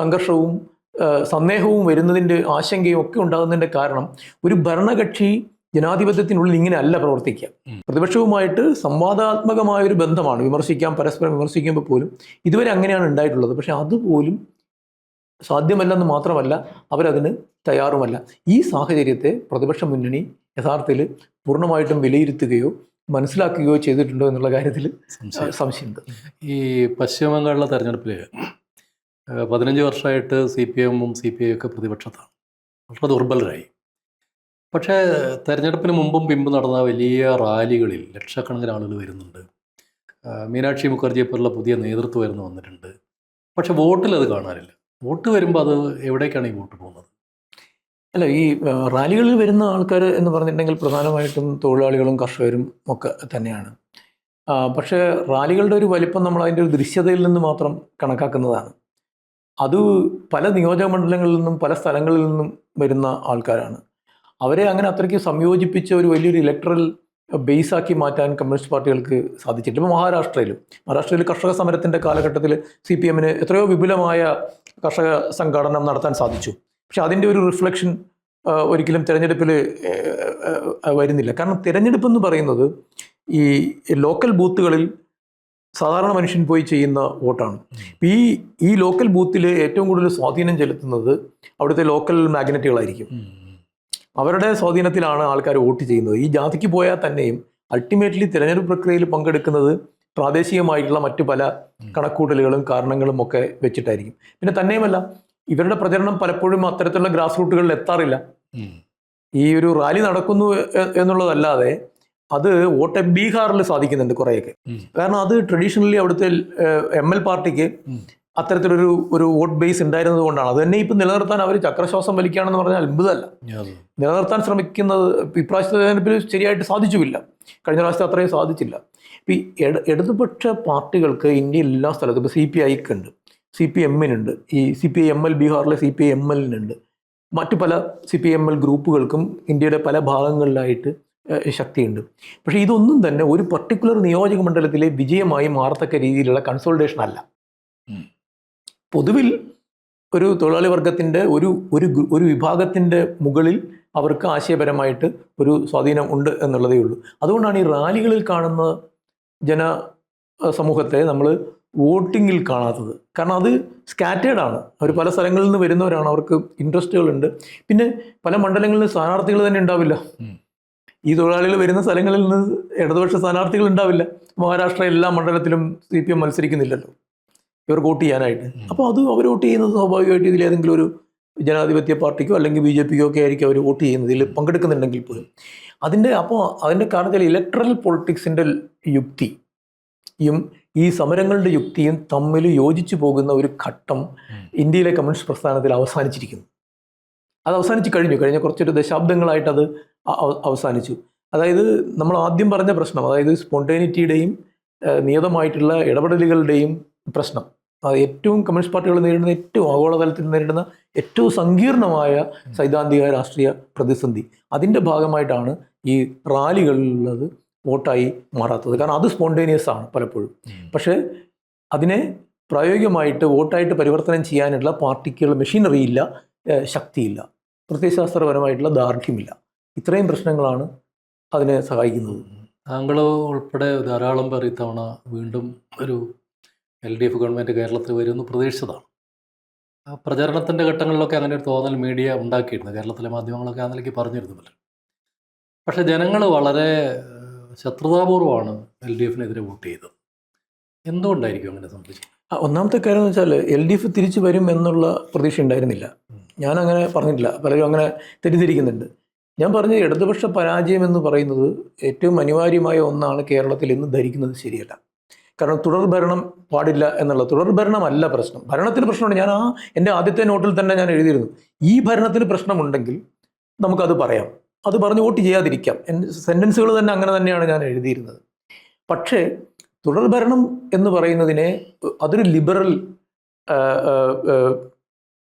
സംഘർഷവും സന്ദേഹവും വരുന്നതിൻ്റെ ആശങ്കയും ഒക്കെ ഉണ്ടാകുന്നതിൻ്റെ കാരണം ഒരു ഭരണകക്ഷി ജനാധിപത്യത്തിനുള്ളിൽ ഇങ്ങനെ അല്ല പ്രവർത്തിക്കുക. പ്രതിപക്ഷവുമായിട്ട് സംവാദാത്മകമായൊരു ബന്ധമാണ്, വിമർശിക്കാം, പരസ്പരം വിമർശിക്കുമ്പോൾ പോലും ഇതുവരെ അങ്ങനെയാണ് ഉണ്ടായിട്ടുള്ളത്. പക്ഷെ അതുപോലും സാധ്യമല്ലെന്ന് മാത്രമല്ല, അവരതിന് തയ്യാറുമല്ല. ഈ സാഹചര്യത്തെ പ്രതിപക്ഷ മുന്നണി യഥാർത്ഥത്തിൽ പൂർണ്ണമായിട്ടും വിലയിരുത്തുകയോ മനസ്സിലാക്കുകയോ ചെയ്തിട്ടുണ്ടോ എന്നുള്ള കാര്യത്തിൽ സംശയമുണ്ട്. ഈ പശ്ചിമ ബംഗാളിലെ തെരഞ്ഞെടുപ്പിൽ 15 വർഷമായിട്ട് CPMഉം CPI ഒക്കെ പ്രതിപക്ഷത്താണ്, വളരെ ദുർബലരായി. പക്ഷേ തെരഞ്ഞെടുപ്പിന് മുമ്പും പിമ്പും നടന്ന വലിയ റാലികളിൽ ലക്ഷക്കണക്കിന് ആളുകൾ വരുന്നുണ്ട്. മീനാക്ഷി മുഖർജിയെ പോലുള്ള പുതിയ നേതൃത്വം വന്നിട്ടുണ്ട്. പക്ഷെ വോട്ടിൽ അത് കാണാനില്ല. വോട്ട് വരുമ്പോൾ അത് എവിടേക്കാണ് ഈ വോട്ട് പോകുന്നത്? അല്ല, ഈ റാലികളിൽ വരുന്ന ആൾക്കാർ എന്ന് പറഞ്ഞിട്ടുണ്ടെങ്കിൽ പ്രധാനമായിട്ടും തൊഴിലാളികളും കർഷകരും ഒക്കെ തന്നെയാണ്. പക്ഷേ റാലികളുടെ ഒരു വലിപ്പം നമ്മൾ അതിൻ്റെ ഒരു ദൃശ്യതയിൽ നിന്ന് മാത്രം കണക്കാക്കുന്നതാണ്. അത് പല നിയോജക മണ്ഡലങ്ങളിൽ നിന്നും പല സ്ഥലങ്ങളിൽ നിന്നും വരുന്ന ആൾക്കാരാണ്. അവരെ അങ്ങനെ അത്രയ്ക്ക് സംയോജിപ്പിച്ച ഒരു വലിയൊരു ഇലക്ട്രൽ ബേസാക്കി മാറ്റാൻ കമ്മ്യൂണിസ്റ്റ് പാർട്ടികൾക്ക് സാധിച്ചിട്ടില്ല. ഇപ്പോൾ മഹാരാഷ്ട്രയിൽ കർഷക സമരത്തിൻ്റെ കാലഘട്ടത്തിൽ CPM എത്രയോ വിപുലമായ കർഷക സംഘടനം നടത്താൻ സാധിച്ചു. പക്ഷെ അതിൻ്റെ ഒരു റിഫ്ലക്ഷൻ ഒരിക്കലും തിരഞ്ഞെടുപ്പിൽ വരുന്നില്ല. കാരണം തിരഞ്ഞെടുപ്പ് എന്ന് പറയുന്നത് ഈ ലോക്കൽ ബൂത്തുകളിൽ സാധാരണ മനുഷ്യൻ പോയി ചെയ്യുന്ന വോട്ടാണ്. ഈ ലോക്കൽ ബൂത്തിൽ ഏറ്റവും കൂടുതൽ സ്വാധീനം ചെലുത്തുന്നത് അവിടുത്തെ ലോക്കൽ മാഗ്നറ്റുകളായിരിക്കും. അവരുടെ സ്വാധീനത്തിലാണ് ആൾക്കാർ വോട്ട് ചെയ്യുന്നത്. ഈ ജാതിക്ക് പോയാൽ തന്നെയും അൾട്ടിമേറ്റ്ലി തിരഞ്ഞെടുപ്പ് പ്രക്രിയയിൽ പങ്കെടുക്കുന്നത് പ്രാദേശികമായിട്ടുള്ള മറ്റു പല കണക്കൂട്ടലുകളും കാരണങ്ങളും ഒക്കെ വെച്ചിട്ടായിരിക്കും. പിന്നെ തന്നെയുമല്ല, ഇവരുടെ പ്രചരണം പലപ്പോഴും അത്തരത്തിലുള്ള ഗ്രാസ് റൂട്ടുകളിൽ എത്താറില്ല. ഈ ഒരു റാലി നടക്കുന്നു എന്നുള്ളതല്ലാതെ അത് വോട്ട് ബീഹാറിൽ സാധിക്കുന്നുണ്ട് കുറേയൊക്കെ. കാരണം അത് ട്രഡീഷണലി അവിടുത്തെ ML പാർട്ടിക്ക് അത്തരത്തിലൊരു വോട്ട് ബേസ് ഉണ്ടായിരുന്നത് കൊണ്ടാണ്. അത് തന്നെ ഇപ്പം നിലനിർത്താൻ അവർ ചക്രശ്വാസം വലിക്കുകയാണെന്ന് പറഞ്ഞാൽ അത്ഭുതമല്ല. നിലനിർത്താൻ ശ്രമിക്കുന്നത് ഇപ്രാവശ്യത്തെ തെരഞ്ഞെടുപ്പിൽ ശരിയായിട്ട് സാധിച്ചുമില്ല. കഴിഞ്ഞ പ്രാവശ്യത്തെ അത്രയും സാധിച്ചില്ല. ഇപ്പം ഈ ഇടതുപക്ഷ പാർട്ടികൾക്ക് ഇന്ത്യയിൽ എല്ലാ സ്ഥലത്തും ഇപ്പോൾ CPIക്ക് ഉണ്ട്, CPM-നുണ്ട്, ഈ CPI-ML ബീഹാറിലെ CPI-ML-നുണ്ട്, മറ്റു പല CPI-ML ഗ്രൂപ്പുകൾക്കും ഇന്ത്യയുടെ പല ഭാഗങ്ങളിലായിട്ട് ശക്തിയുണ്ട്. പക്ഷേ ഇതൊന്നും തന്നെ ഒരു പർട്ടിക്കുലർ നിയോജക മണ്ഡലത്തിലെ വിജയമായി മാറത്തക്ക രീതിയിലുള്ള കൺസോൾട്ടേഷൻ അല്ല. പൊതുവിൽ ഒരു തൊഴിലാളി വർഗത്തിൻ്റെ ഒരു വിഭാഗത്തിൻ്റെ മുകളിൽ അവർക്ക് ആശയപരമായിട്ട് ഒരു സ്വാധീനം ഉണ്ട് എന്നുള്ളതേ ഉള്ളൂ. അതുകൊണ്ടാണ് ഈ റാലികളിൽ കാണുന്ന സമൂഹത്തെ നമ്മൾ വോട്ടിങ്ങിൽ കാണാത്തത്. കാരണം അത് സ്കാറ്റേഡാണ്. അവർ പല സ്ഥലങ്ങളിൽ നിന്ന് വരുന്നവരാണ്, അവർക്ക് ഇൻട്രസ്റ്റുകളുണ്ട്. പിന്നെ പല മണ്ഡലങ്ങളിൽ സ്ഥാനാർത്ഥികൾ തന്നെ ഉണ്ടാവില്ല. ഈ തൊഴിലാളികൾ വരുന്ന സ്ഥലങ്ങളിൽ നിന്ന് ഇടതുപക്ഷ സ്ഥാനാർത്ഥികൾ ഉണ്ടാവില്ല. മഹാരാഷ്ട്ര എല്ലാ മണ്ഡലത്തിലും CPM മത്സരിക്കുന്നില്ലല്ലോ ഇവർക്ക് വോട്ട് ചെയ്യാനായിട്ട്. അപ്പോൾ അത് അവർ വോട്ട് ചെയ്യുന്നത് സ്വാഭാവികമായിട്ട് ഇതിലേതെങ്കിലും ഒരു ജനാധിപത്യ പാർട്ടിക്കോ അല്ലെങ്കിൽ BJPക്കോ ഒക്കെ ആയിരിക്കും അവർ വോട്ട് ചെയ്യുന്നത്, ഇതിൽ പങ്കെടുക്കുന്നുണ്ടെങ്കിൽ പോലും. അതിൻ്റെ കാരണം വെച്ചാൽ ഇലക്ട്രൽ പൊളിറ്റിക്സിൻ്റെ യുക്തിയും ഈ സമരങ്ങളുടെ യുക്തിയും തമ്മിൽ യോജിച്ചു പോകുന്ന ഒരു ഘട്ടം ഇന്ത്യയിലെ കമ്മ്യൂണിസ്റ്റ് പ്രസ്ഥാനത്തിൽ അവസാനിച്ചിരിക്കുന്നു. അത് അവസാനിച്ച് കഴിഞ്ഞ കുറച്ചൊരു ദശാബ്ദങ്ങളായിട്ട് അത് അവസാനിച്ചു. അതായത് നമ്മൾ ആദ്യം പറഞ്ഞ പ്രശ്നം, അതായത് സ്പോണ്ടേനിറ്റിയുടെയും നിയതമായിട്ടുള്ള ഇടപെടലുകളുടെയും പ്രശ്നം, അത് ഏറ്റവും കമ്മ്യൂണിസ്റ്റ് പാർട്ടികൾ നേരിടുന്ന ഏറ്റവും ആഗോളതലത്തിൽ നേരിടുന്ന ഏറ്റവും സങ്കീർണമായ സൈദ്ധാന്തിക രാഷ്ട്രീയ പ്രതിസന്ധി. അതിൻ്റെ ഭാഗമായിട്ടാണ് ഈ റാലികളിലുള്ളത് വോട്ടായി മാറാത്തത്. കാരണം അത് സ്പോണ്ടേനിയസ് ആണ് പലപ്പോഴും. പക്ഷേ അതിനെ പ്രായോഗികമായിട്ട് വോട്ടായിട്ട് പരിവർത്തനം ചെയ്യാനുള്ള പാർട്ടിക്കുള്ള മെഷീനറി ഇല്ല, ശക്തിയില്ല, പ്രത്യയശാസ്ത്രപരമായിട്ടുള്ള ദാർഢ്യമില്ല. ഇത്രയും പ്രശ്നങ്ങളാണ് അതിനെ സഹായിക്കുന്നത്. താങ്കൾ ഉൾപ്പെടെ ധാരാളം പേർ ഇത്തവണ വീണ്ടും ഒരു LDF ഗവൺമെൻറ് കേരളത്തിൽ വരുമെന്ന് പ്രതീക്ഷിച്ചതാണ്. പ്രചരണത്തിൻ്റെ ഘട്ടങ്ങളിലൊക്കെ അങ്ങനെ ഒരു തോന്നൽ മീഡിയ ഉണ്ടാക്കിയിരുന്നു, കേരളത്തിലെ മാധ്യമങ്ങളൊക്കെ ആ നിലയ്ക്ക് പറഞ്ഞിരുന്നു. പക്ഷേ ജനങ്ങൾ വളരെ ശത്രുതാപൂർവമാണ് LDFനെതിരെ വോട്ട് ചെയ്തത്. എന്തുകൊണ്ടായിരിക്കും അങ്ങനെ സംഭവിച്ചത്? ഒന്നാമത്തെ കാര്യം എന്ന് വെച്ചാൽ LDF തിരിച്ചു വരും എന്നുള്ള പ്രതീക്ഷ ഉണ്ടായിരുന്നില്ല. ഞാനങ്ങനെ പറഞ്ഞിട്ടില്ല, പലരും അങ്ങനെ തെറ്റിദ്ധരിക്കുന്നുണ്ട്. ഞാൻ പറഞ്ഞ ഇടതുപക്ഷ പരാജയം എന്ന് പറയുന്നത് ഏറ്റവും അനിവാര്യമായ ഒന്നാണ് കേരളത്തിൽ എന്ന് ധരിക്കുന്നത് ശരിയല്ല. കാരണം തുടർ ഭരണം പാടില്ല എന്നുള്ള, തുടർ ഭരണമല്ല പ്രശ്നം, ഭരണത്തിന് പ്രശ്നമുണ്ട്. ഞാൻ എൻ്റെ ആദ്യത്തെ നോട്ടിൽ തന്നെ ഞാൻ എഴുതിയിരുന്നു, ഈ ഭരണത്തിന് പ്രശ്നമുണ്ടെങ്കിൽ നമുക്കത് പറയാം, അത് പറഞ്ഞ് വോട്ട് ചെയ്യാതിരിക്കാം. എൻ്റെ സെൻറ്റൻസുകൾ തന്നെ അങ്ങനെ തന്നെയാണ് ഞാൻ എഴുതിയിരുന്നത്. പക്ഷേ തുടർ ഭരണം എന്ന് പറയുന്നതിനെ അതൊരു ലിബറൽ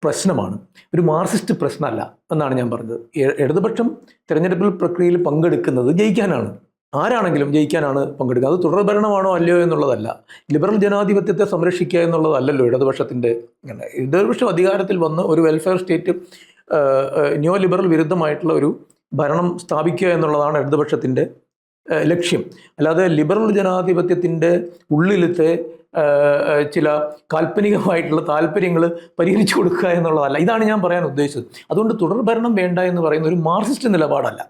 പ്രശ്നമാണ്, ഒരു മാർക്സിസ്റ്റ് പ്രശ്നമല്ല എന്നാണ് ഞാൻ പറഞ്ഞത്. ഇടതുപക്ഷം തിരഞ്ഞെടുപ്പിൽ പ്രക്രിയയിൽ പങ്കെടുക്കുന്നത് ജയിക്കാനാണ്, ആരാണെങ്കിലും ജയിക്കാനാണ് പങ്കെടുക്കുക. അത് തുടർ ഭരണമാണോ അല്ലയോ എന്നുള്ളതല്ല, ലിബറൽ ജനാധിപത്യത്തെ സംരക്ഷിക്കുക എന്നുള്ളതല്ലല്ലോ ഇടതുപക്ഷത്തിൻ്റെ. ഇടതുപക്ഷം അധികാരത്തിൽ വന്ന് ഒരു വെൽഫെയർ സ്റ്റേറ്റ്, ന്യൂ ലിബറൽ വിരുദ്ധമായിട്ടുള്ള ഒരു ഭരണം സ്ഥാപിക്കുക എന്നുള്ളതാണ് ഇടതുപക്ഷത്തിൻ്റെ ലക്ഷ്യം. അല്ലാതെ ലിബറൽ ജനാധിപത്യത്തിൻ്റെ ഉള്ളിലത്തെ ചില കാൽപ്പനികമായിട്ടുള്ള താല്പര്യങ്ങൾ പരിഹരിച്ചു കൊടുക്കുക എന്നുള്ളതല്ല. ഇതാണ് ഞാൻ പറയാൻ ഉദ്ദേശിച്ചത്. അതുകൊണ്ട് തുടർ ഭരണം വേണ്ട എന്ന് പറയുന്ന ഒരു മാർക്സിസ്റ്റ് നിലപാടല്ല.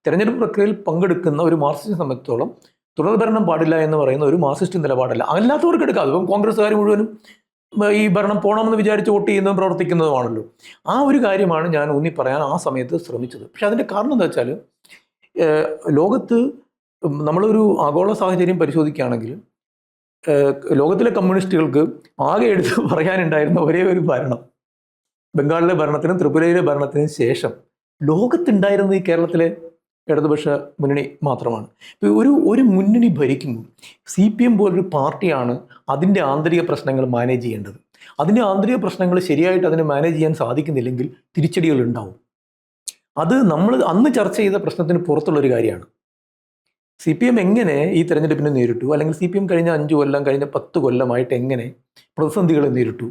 തെരഞ്ഞെടുപ്പ് പ്രക്രിയയിൽ പങ്കെടുക്കുന്ന ഒരു മാർക്സിസ്റ്റ് സംബന്ധിച്ചോളം തുടർ ഭരണം പാടില്ല എന്ന് പറയുന്ന ഒരു മാർക്സിസ്റ്റ് നിലപാടല്ല. അല്ലാത്തവർക്ക് എടുക്കാം. അതിപ്പം കോൺഗ്രസ്സുകാർ മുഴുവനും ഈ ഭരണം പോകണമെന്ന് വിചാരിച്ച് വോട്ട് ചെയ്യുന്നതും പ്രവർത്തിക്കുന്നതുമാണല്ലോ. ആ ഒരു കാര്യമാണ് ഞാൻ ഊന്നി പറയാൻ ആ സമയത്ത് ശ്രമിച്ചത്. പക്ഷെ അതിൻ്റെ കാരണം എന്താ വെച്ചാൽ, ലോകത്ത് നമ്മളൊരു ആഗോള സാഹചര്യം പരിശോധിക്കുകയാണെങ്കിൽ ലോകത്തിലെ കമ്മ്യൂണിസ്റ്റുകൾക്ക് ആകെ എടുത്ത് പറയാനുണ്ടായിരുന്ന ഒരേ ഒരു ഭരണം ബംഗാളിലെ ഭരണത്തിനും ത്രിപുരയിലെ ഭരണത്തിനും ശേഷം ലോകത്തുണ്ടായിരുന്നത് ഈ കേരളത്തിലെ ഇടതുപക്ഷ മുന്നണി മാത്രമാണ്. ഒരു മുന്നണി ഭരിക്കുമ്പോൾ CPM പോലൊരു പാർട്ടിയാണ് അതിൻ്റെ ആന്തരിക പ്രശ്നങ്ങൾ മാനേജ് ചെയ്യേണ്ടത്. അതിൻ്റെ ആന്തരിക പ്രശ്നങ്ങൾ ശരിയായിട്ട് അതിനെ മാനേജ് ചെയ്യാൻ സാധിക്കുന്നില്ലെങ്കിൽ തിരിച്ചടികൾ ഉണ്ടാവും. അത് നമ്മൾ അന്ന് ചർച്ച ചെയ്ത പ്രശ്നത്തിന് പുറത്തുള്ളൊരു കാര്യമാണ്. CPM എങ്ങനെ ഈ തെരഞ്ഞെടുപ്പിനെ നേരിട്ടു, അല്ലെങ്കിൽ CPM കഴിഞ്ഞ 5 കൊല്ലം കഴിഞ്ഞ 10 കൊല്ലമായിട്ട് എങ്ങനെ പ്രതിസന്ധികളെ നേരിട്ടു,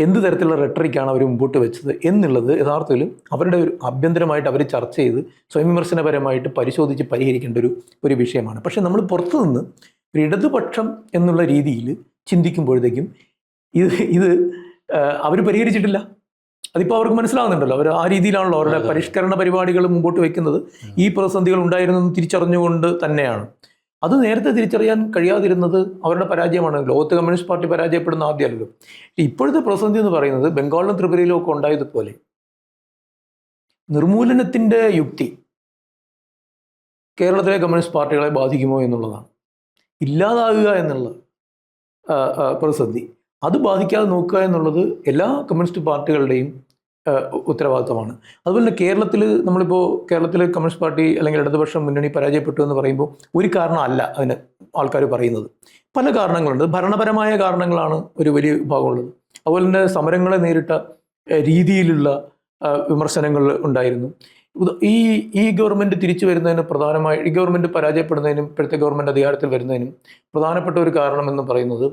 എന്ത് തരത്തിലുള്ള റെട്ടറിക്കാണ് അവർ മുമ്പോട്ട് വെച്ചത് എന്നുള്ളത് യഥാർത്ഥത്തിൽ അവരുടെ ഒരു ആഭ്യന്തരമായിട്ട് അവർ ചർച്ച ചെയ്ത് സ്വയംവിമർശനപരമായിട്ട് പരിശോധിച്ച് പരിഹരിക്കേണ്ട ഒരു വിഷയമാണ്. പക്ഷെ നമ്മൾ പുറത്തു നിന്ന് ഒരു ഇടതുപക്ഷം എന്നുള്ള രീതിയിൽ ചിന്തിക്കുമ്പോഴത്തേക്കും ഇത് അവർ പരിഹരിച്ചിട്ടില്ല. അതിപ്പോൾ അവർക്ക് മനസ്സിലാവുന്നുണ്ടല്ലോ. അവർ ആ രീതിയിലാണല്ലോ അവരുടെ പരിഷ്കരണ പരിപാടികൾ മുമ്പോട്ട് വയ്ക്കുന്നത്. ഈ പ്രതിസന്ധികൾ ഉണ്ടായിരുന്നെന്ന് തിരിച്ചറിഞ്ഞുകൊണ്ട് തന്നെയാണ്. അത് നേരത്തെ തിരിച്ചറിയാൻ കഴിയാതിരുന്നത് അവരുടെ പരാജയമാണ്. ലോകത്ത് കമ്മ്യൂണിസ്റ്റ് പാർട്ടി പരാജയപ്പെടുന്ന ആദ്യമല്ലല്ലോ. ഇപ്പോഴത്തെ പ്രതിസന്ധി എന്ന് പറയുന്നത് ബംഗാളിലും ത്രിപുരയിലും ഒക്കെ ഉണ്ടായതുപോലെ നിർമൂലനത്തിൻ്റെ യുക്തി കേരളത്തിലെ കമ്മ്യൂണിസ്റ്റ് പാർട്ടികളെ ബാധിക്കുമോ എന്നുള്ളതാണ്. ഇല്ലാതാകുക എന്നുള്ള പ്രതിസന്ധി അത് ബാധിക്കാതെ നോക്കുക എന്നുള്ളത് എല്ലാ കമ്മ്യൂണിസ്റ്റ് പാർട്ടികളുടെയും ഉത്തരവാദിത്തമാണ്. അതുപോലെ തന്നെ നമ്മളിപ്പോൾ കേരളത്തിൽ കമ്മ്യൂണിസ്റ്റ് പാർട്ടി അല്ലെങ്കിൽ ഇടതുപക്ഷം മുന്നണി പരാജയപ്പെട്ടു എന്ന് പറയുമ്പോൾ ഒരു കാരണമല്ല അതിന് ആൾക്കാർ പറയുന്നത്. പല കാരണങ്ങളുണ്ട്. ഭരണപരമായ കാരണങ്ങളാണ് ഒരു വലിയ വിഭാഗമുള്ളത്. അതുപോലെ തന്നെ സമരങ്ങളെ നേരിട്ട രീതിയിലുള്ള വിമർശനങ്ങൾ ഉണ്ടായിരുന്നു. ഈ ഗവൺമെൻറ് തിരിച്ചു വരുന്നതിന് പ്രധാനമായി ഈ ഗവൺമെൻറ് പരാജയപ്പെടുന്നതിനും ഇപ്പോഴത്തെ ഗവൺമെൻറ് അധികാരത്തിൽ വരുന്നതിനും പ്രധാനപ്പെട്ട ഒരു കാരണം എന്ന് പറയുന്നത്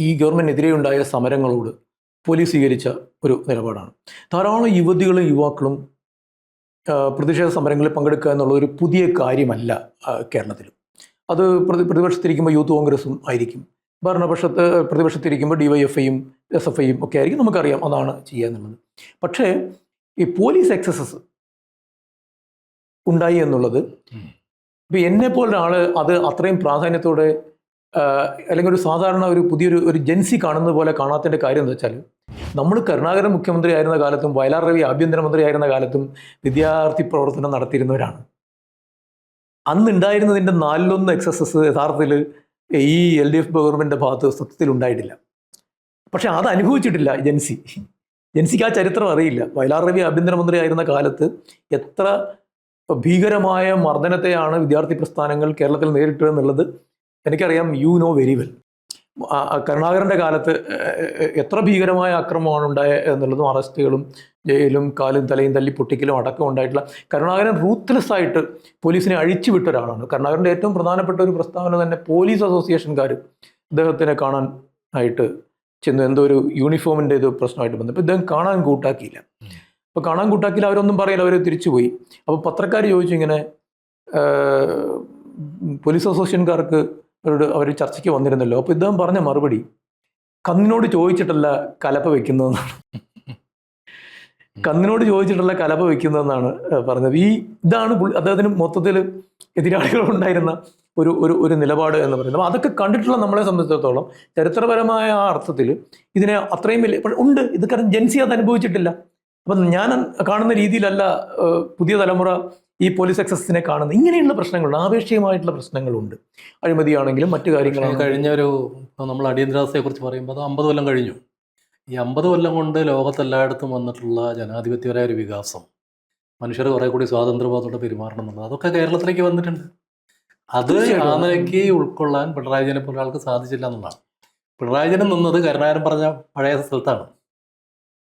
ഈ ഗവൺമെൻറ്റിനെതിരെ ഉണ്ടായ സമരങ്ങളോട് പോലീസ് സ്വീകരിച്ച ഒരു നിലപാടാണ്. ധാരാളം യുവതികളും യുവാക്കളും പ്രതിഷേധ സമരങ്ങളിൽ പങ്കെടുക്കുക എന്നുള്ള ഒരു പുതിയ കാര്യമല്ല കേരളത്തിൽ. അത് പ്രതിപക്ഷത്തിരിക്കുമ്പോൾ യൂത്ത് കോൺഗ്രസും ആയിരിക്കും, പ്രതിപക്ഷത്തിരിക്കുമ്പോൾ DYFIയും SFIയും ഒക്കെ ആയിരിക്കും. നമുക്കറിയാം അതാണ് ചെയ്യുക എന്നുള്ളത്. പക്ഷേ ഈ പോലീസ് എക്സസസ് ഉണ്ടായി എന്നുള്ളത് ഇപ്പോൾ എന്നെപ്പോലൊരാൾ അത് അത്രയും പ്രാധാന്യത്തോടെ അല്ലെങ്കിൽ ഒരു സാധാരണ ഒരു പുതിയൊരു ജൻസി കാണുന്നത് പോലെ കാണാത്തതിൻ്റെ കാര്യം എന്ന് വെച്ചാൽ, നമ്മൾ കരുണാകരൻ മുഖ്യമന്ത്രി ആയിരുന്ന കാലത്തും വയലാർ രവി ആഭ്യന്തരമന്ത്രി ആയിരുന്ന കാലത്തും വിദ്യാർത്ഥി പ്രവർത്തനം നടത്തിയിരുന്നവരാണ്. അന്നുണ്ടായിരുന്നതിൻ്റെ 4/1 എക്സസസ് യഥാർത്ഥത്തിൽ ഈ LDF ഗവൺമെൻറ്റിൻ്റെ ഭാഗത്ത് സത്യത്തിൽ ഉണ്ടായിട്ടില്ല. പക്ഷെ അത് അനുഭവിച്ചിട്ടില്ല ജൻസിക്ക് ആ ചരിത്രം അറിയില്ല. വയലാർ രവി ആഭ്യന്തരമന്ത്രി ആയിരുന്ന കാലത്ത് എത്ര ഭീകരമായ മർദ്ദനത്തെയാണ് വിദ്യാർത്ഥി പ്രസ്ഥാനങ്ങൾ കേരളത്തിൽ നേരിട്ടത് എന്നുള്ളത് എനിക്കറിയാം. You know very well. കരുണാകരൻ്റെ കാലത്ത് എത്ര ഭീകരമായ ആക്രമണമാണ് ഉണ്ടായത് എന്നുള്ളതും അറസ്റ്റുകളും ജയിലും കാലും തലയും തല്ലി പൊട്ടിക്കലും അടക്കം ഉണ്ടായിട്ടുള്ള കരുണാകരൻ റൂത്ത്ലെസ് ആയിട്ട് പോലീസിനെ അഴിച്ചു വിട്ട ഒരാളാണ്. കരുണാകരൻ്റെ ഏറ്റവും പ്രധാനപ്പെട്ട ഒരു പ്രസ്താവന തന്നെ പോലീസ് അസോസിയേഷൻകാർ ഇദ്ദേഹത്തിനെ കാണാൻ ആയിട്ട് ചെന്ന് എന്തോ ഒരു യൂണിഫോമിൻ്റെ ഇത് പ്രശ്നമായിട്ട് ബന്ധപ്പെട്ട് ഇദ്ദേഹം കാണാൻ കൂട്ടാക്കിയില്ല. അപ്പോൾ കാണാൻ കൂട്ടാക്കിയില്ല, അവരൊന്നും പറയില്ല, അവർ തിരിച്ചുപോയി. അപ്പോൾ പത്രക്കാർ ചോദിച്ചു ഇങ്ങനെ പോലീസ് അസോസിയേഷൻകാർക്ക് അവർ ചർച്ചയ്ക്ക് വന്നിരുന്നല്ലോ. അപ്പോൾ ഇദ്ദേഹം പറഞ്ഞ മറുപടി കന്നിനോട് ചോദിച്ചിട്ടല്ല കലപ്പ വെക്കുന്നതെന്നാണ്. കന്നിനോട് ചോദിച്ചിട്ടല്ല കലപ്പ വെക്കുന്നതെന്നാണ് പറഞ്ഞത്. ഇതാണ് അദ്ദേഹത്തിന് മൊത്തത്തിൽ എതിരാളികളുണ്ടായിരുന്ന ഒരു നിലപാട് എന്ന് പറയുന്നത്. അപ്പോൾ അതൊക്കെ കണ്ടിട്ടുള്ള നമ്മളെ സംബന്ധിച്ചിടത്തോളം ചരിത്രപരമായ ആ അർത്ഥത്തിൽ ഇതിനെ അത്രയും വലിയ ഉണ്ട്. ഇത് കാരണം ജൻസി അത് അനുഭവിച്ചിട്ടില്ല. അപ്പം ഞാൻ കാണുന്ന രീതിയിലല്ല പുതിയ തലമുറ ഈ പോലീസ് എക്സസിനെ കാണുന്നത്. ഇങ്ങനെയുള്ള പ്രശ്നങ്ങളുണ്ട്, ആപേക്ഷികമായിട്ടുള്ള പ്രശ്നങ്ങളുണ്ട്. അഴിമതിയാണെങ്കിലും മറ്റു കാര്യങ്ങളും. നമ്മൾ അടിയന്തരാവസ്ഥയെക്കുറിച്ച് പറയുമ്പോൾ അത് 50 കൊല്ലം കഴിഞ്ഞു. ഈ 50 കൊല്ലം കൊണ്ട് ലോകത്തെല്ലായിടത്തും വന്നിട്ടുള്ള ജനാധിപത്യപരമായ ഒരു വികാസം, മനുഷ്യർ കുറെ കൂടി സ്വാതന്ത്ര്യബോധത്തോടെ പെരുമാറണം എന്നുള്ളത് അതൊക്കെ കേരളത്തിലേക്ക് വന്നിട്ടുണ്ട്. അത് ആ നിലയ്ക്ക് ഉൾക്കൊള്ളാൻ പിണറായി വിജയനെ പോലെ ആൾക്ക് സാധിച്ചില്ല എന്നുള്ളതാണ്. പിണറായി വിജയൻ നിന്നത് കരുണാകരൻ പറഞ്ഞ പഴയ സ്ഥലത്താണ്.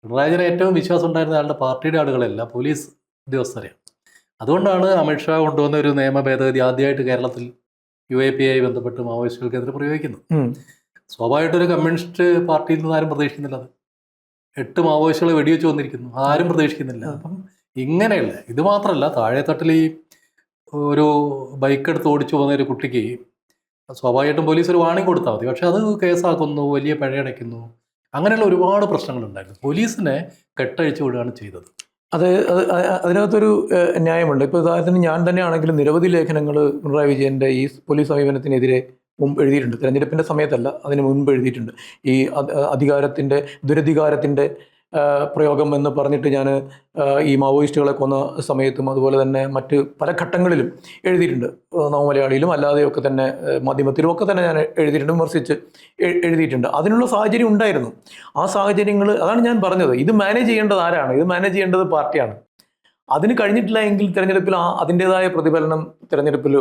പിണറായി വിജയന് ഏറ്റവും വിശ്വാസം ഉണ്ടായിരുന്ന ആളുടെ പാർട്ടിയുടെ ആളുകളല്ല, പോലീസ് ഉദ്യോഗസ്ഥരെയാണ്. അതുകൊണ്ടാണ് അമിത്ഷാ കൊണ്ടുവന്ന ഒരു നിയമ ഭേദഗതി ആദ്യമായിട്ട് കേരളത്തിൽ UAPI ബന്ധപ്പെട്ട് മാവോയിസ്റ്റുകൾക്കെതിരെ പ്രയോഗിക്കുന്നത്. സ്വാഭാവികമായിട്ടൊരു കമ്മ്യൂണിസ്റ്റ് പാർട്ടിയിൽ നിന്ന് ആരും പ്രതീക്ഷിക്കുന്നില്ല. അത് 8 മാവോയിസ്റ്റുകളെ വെടിവെച്ച് വന്നിരിക്കുന്നു, ആരും പ്രതീക്ഷിക്കുന്നില്ല. അപ്പം ഇങ്ങനെയല്ല. ഇത് മാത്രമല്ല, താഴെത്തട്ടിൽ ഈ ഒരു ബൈക്ക് എടുത്ത് ഓടിച്ചു പോകുന്ന ഒരു കുട്ടിക്ക് സ്വാഭാവികമായിട്ടും പോലീസ് ഒരു വാണിംഗ് കൊടുത്താൽ മതി. പക്ഷെ അത് കേസാക്കുന്നു, വലിയ പിഴയടയ്ക്കുന്നു, അങ്ങനെയുള്ള ഒരുപാട് പ്രശ്നങ്ങളുണ്ടായിരുന്നു. പോലീസിനെ കെട്ടഴിച്ചു വിടുകയാണ് ചെയ്തത്. അതിനകത്തൊരു ന്യായമുണ്ട്. ഇപ്പോൾ ഉദാഹരണത്തിന് ഞാൻ തന്നെയാണെങ്കിലും നിരവധി ലേഖനങ്ങൾ പിണറായി വിജയൻ്റെ ഈ പോലീസ് സമീപനത്തിനെതിരെ മുമ്പ് എഴുതിയിട്ടുണ്ട്. തെരഞ്ഞെടുപ്പിൻ്റെ സമയത്തല്ല, അതിന് മുൻപ് എഴുതിയിട്ടുണ്ട്. ഈ ദുരധികാരത്തിൻ്റെ പ്രയോഗം എന്ന് പറഞ്ഞിട്ട് ഞാൻ ഈ മാവോയിസ്റ്റുകളെ കൊന്ന സമയത്തും അതുപോലെ തന്നെ മറ്റ് പല ഘട്ടങ്ങളിലും എഴുതിയിട്ടുണ്ട്. നവമലയാളിയിലും അല്ലാതെയൊക്കെ തന്നെ മാധ്യമത്തിലും ഒക്കെ തന്നെ ഞാൻ എഴുതിയിട്ടുണ്ട്, വിമർശിച്ച് എഴുതിയിട്ടുണ്ട്. അതിനുള്ള സാഹചര്യം ഉണ്ടായിരുന്നു. ആ സാഹചര്യങ്ങൾ, അതാണ് ഞാൻ പറഞ്ഞത്, ഇത് മാനേജ് ചെയ്യേണ്ടത് ആരാണ്? ഇത് മാനേജ് ചെയ്യേണ്ടത് പാർട്ടിയാണ്. അതിന് കഴിഞ്ഞിട്ടില്ല എങ്കിൽ തിരഞ്ഞെടുപ്പിൽ അതിൻ്റേതായ പ്രതിഫലനം തിരഞ്ഞെടുപ്പിൽ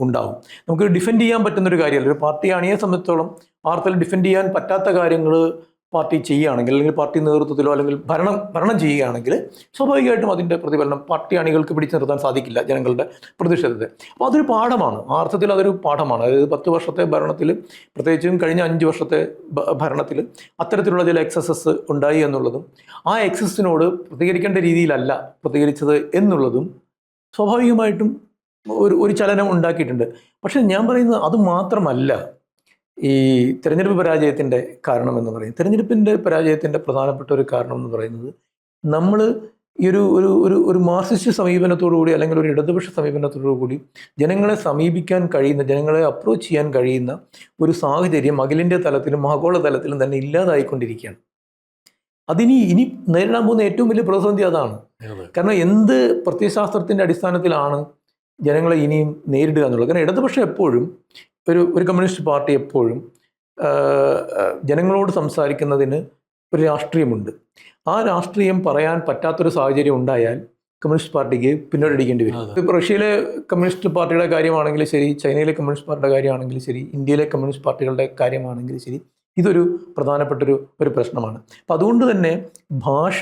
ഉണ്ടാവും. നമുക്ക് ഡിഫെൻഡ് ചെയ്യാൻ പറ്റുന്നൊരു കാര്യമല്ല. ഒരു പാർട്ടി അണിയെ സംബന്ധിച്ചോളം വാർത്തയിൽ ഡിഫെൻഡ് ചെയ്യാൻ പറ്റാത്ത കാര്യങ്ങൾ പാർട്ടി ചെയ്യുകയാണെങ്കിൽ, അല്ലെങ്കിൽ പാർട്ടി നേതൃത്വത്തിലോ അല്ലെങ്കിൽ ഭരണം ചെയ്യുകയാണെങ്കിൽ സ്വാഭാവികമായിട്ടും അതിൻ്റെ പ്രതിഫലനം പാർട്ടി അണികൾക്ക് പിടിച്ചു നിർത്താൻ സാധിക്കില്ല ജനങ്ങളുടെ പ്രതിഷേധത്തെ. അപ്പോൾ അതൊരു പാഠമാണ്, ആ അർത്ഥത്തിൽ അതൊരു പാഠമാണ്. അതായത് 10 വർഷത്തെ ഭരണത്തിൽ, പ്രത്യേകിച്ചും കഴിഞ്ഞ 5 വർഷത്തെ ഭരണത്തിൽ അത്തരത്തിലുള്ള ചില എക്സസസ് ഉണ്ടായി എന്നുള്ളതും ആ എക്സസിനോട് പ്രതികരിക്കേണ്ട രീതിയിലല്ല പ്രതികരിച്ചത് എന്നുള്ളതും സ്വാഭാവികമായിട്ടും ഒരു ചലനം ഉണ്ടാക്കിയിട്ടുണ്ട്. പക്ഷെ ഞാൻ പറയുന്നത് അത് മാത്രമല്ല ഈ തെരഞ്ഞെടുപ്പ് പരാജയത്തിൻ്റെ കാരണം എന്ന് പറയുന്നത്. തെരഞ്ഞെടുപ്പിൻ്റെ പരാജയത്തിൻ്റെ പ്രധാനപ്പെട്ട ഒരു കാരണം എന്ന് പറയുന്നത്, നമ്മൾ ഈ ഒരു മാർക്സിസ്റ്റ് സമീപനത്തോടു കൂടി അല്ലെങ്കിൽ ഒരു ഇടതുപക്ഷ സമീപനത്തോടു കൂടി ജനങ്ങളെ സമീപിക്കാൻ കഴിയുന്ന, ജനങ്ങളെ അപ്രോച്ച് ചെയ്യാൻ കഴിയുന്ന ഒരു സാഹചര്യം അഖിലേന്ത്യാ തലത്തിലും ആഗോള തലത്തിലും തന്നെ ഇല്ലാതായിക്കൊണ്ടിരിക്കുകയാണ്. ഇനി നേരിടാൻ പോകുന്ന ഏറ്റവും വലിയ പ്രതിസന്ധി അതാണ്. കാരണം എന്ത് പ്രത്യയശാസ്ത്രത്തിൻ്റെ അടിസ്ഥാനത്തിലാണ് ജനങ്ങളെ ഇനിയും നേരിടുക എന്നുള്ളത്? കാരണം ഇടതുപക്ഷം എപ്പോഴും ഒരു കമ്മ്യൂണിസ്റ്റ് പാർട്ടി എപ്പോഴും ജനങ്ങളോട് സംസാരിക്കുന്നതിന് ഒരു രാഷ്ട്രീയമുണ്ട്. ആ രാഷ്ട്രീയം പറയാൻ പറ്റാത്തൊരു സാഹചര്യം ഉണ്ടായാൽ കമ്മ്യൂണിസ്റ്റ് പാർട്ടിക്ക് പിന്നോട്ടടിക്കേണ്ടി വരും. ഇപ്പോൾ റഷ്യയിലെ കമ്മ്യൂണിസ്റ്റ് പാർട്ടിയുടെ കാര്യമാണെങ്കിലും ശരി, ചൈനയിലെ കമ്മ്യൂണിസ്റ്റ് പാർട്ടിയുടെ കാര്യമാണെങ്കിലും ശരി, ഇന്ത്യയിലെ കമ്മ്യൂണിസ്റ്റ് പാർട്ടികളുടെ കാര്യമാണെങ്കിലും ശരി, ഇതൊരു പ്രധാനപ്പെട്ടൊരു പ്രശ്നമാണ്. അപ്പം അതുകൊണ്ട് തന്നെ ഭാഷ,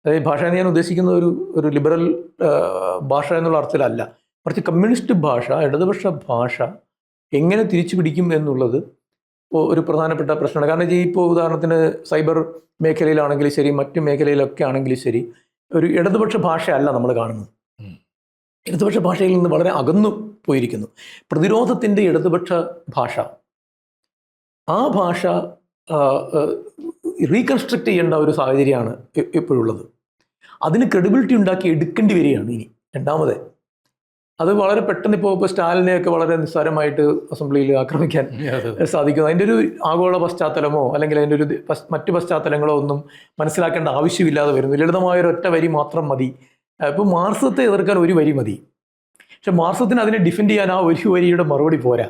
അതായത് ഭാഷ എന്ന് ഞാൻ ഉദ്ദേശിക്കുന്ന ഒരു ലിബറൽ ഭാഷ എന്നുള്ള അർത്ഥത്തിലല്ല, മറിച്ച് കമ്മ്യൂണിസ്റ്റ് ഭാഷ, ഇടതുപക്ഷ ഭാഷ എങ്ങനെ തിരിച്ചു പിടിക്കും എന്നുള്ളത് ഒരു പ്രധാനപ്പെട്ട പ്രശ്നമാണ്. കാരണം ഇപ്പോൾ ഉദാഹരണത്തിന് സൈബർ മേഖലയിലാണെങ്കിലും ശരി, മറ്റു മേഖലയിലൊക്കെ ആണെങ്കിലും ശരി, ഒരു ഇടതുപക്ഷ ഭാഷയല്ല നമ്മൾ കാണുന്നത്. ഇടതുപക്ഷ ഭാഷയിൽ നിന്ന് വളരെ അകന്നു പോയിരിക്കുന്നു. പ്രതിരോധത്തിൻ്റെ ഇടതുപക്ഷ ഭാഷ, ആ ഭാഷ റീകൺസ്ട്രക്ട് ചെയ്യേണ്ട ഒരു സാഹചര്യമാണ് ഇപ്പോഴുള്ളത്. അതിന് ക്രെഡിബിലിറ്റി ഉണ്ടാക്കി എടുക്കേണ്ടി വരികയാണ് ഇനി രണ്ടാമത്. അത് വളരെ പെട്ടെന്ന് ഇപ്പോൾ സ്റ്റാലിനെയൊക്കെ വളരെ നിസ്സാരമായിട്ട് അസംബ്ലിയിൽ ആക്രമിക്കാൻ സാധിക്കുന്നു. അതിൻ്റെ ഒരു ആഗോള പശ്ചാത്തലമോ അല്ലെങ്കിൽ അതിൻ്റെ ഒരു മറ്റു പശ്ചാത്തലങ്ങളോ ഒന്നും മനസ്സിലാക്കേണ്ട ആവശ്യമില്ലാതെ വരുന്നു. ലളിതമായൊരു ഒറ്റ വരി മാത്രം മതി. ഇപ്പോൾ മാർക്സത്തെ എതിർക്കാൻ ഒരു വരി മതി. പക്ഷെ മാർക്സത്തിന് അതിനെ ഡിഫെൻഡ് ചെയ്യാൻ ആ ഒരു വരിയുടെ മറുപടി പോരാ.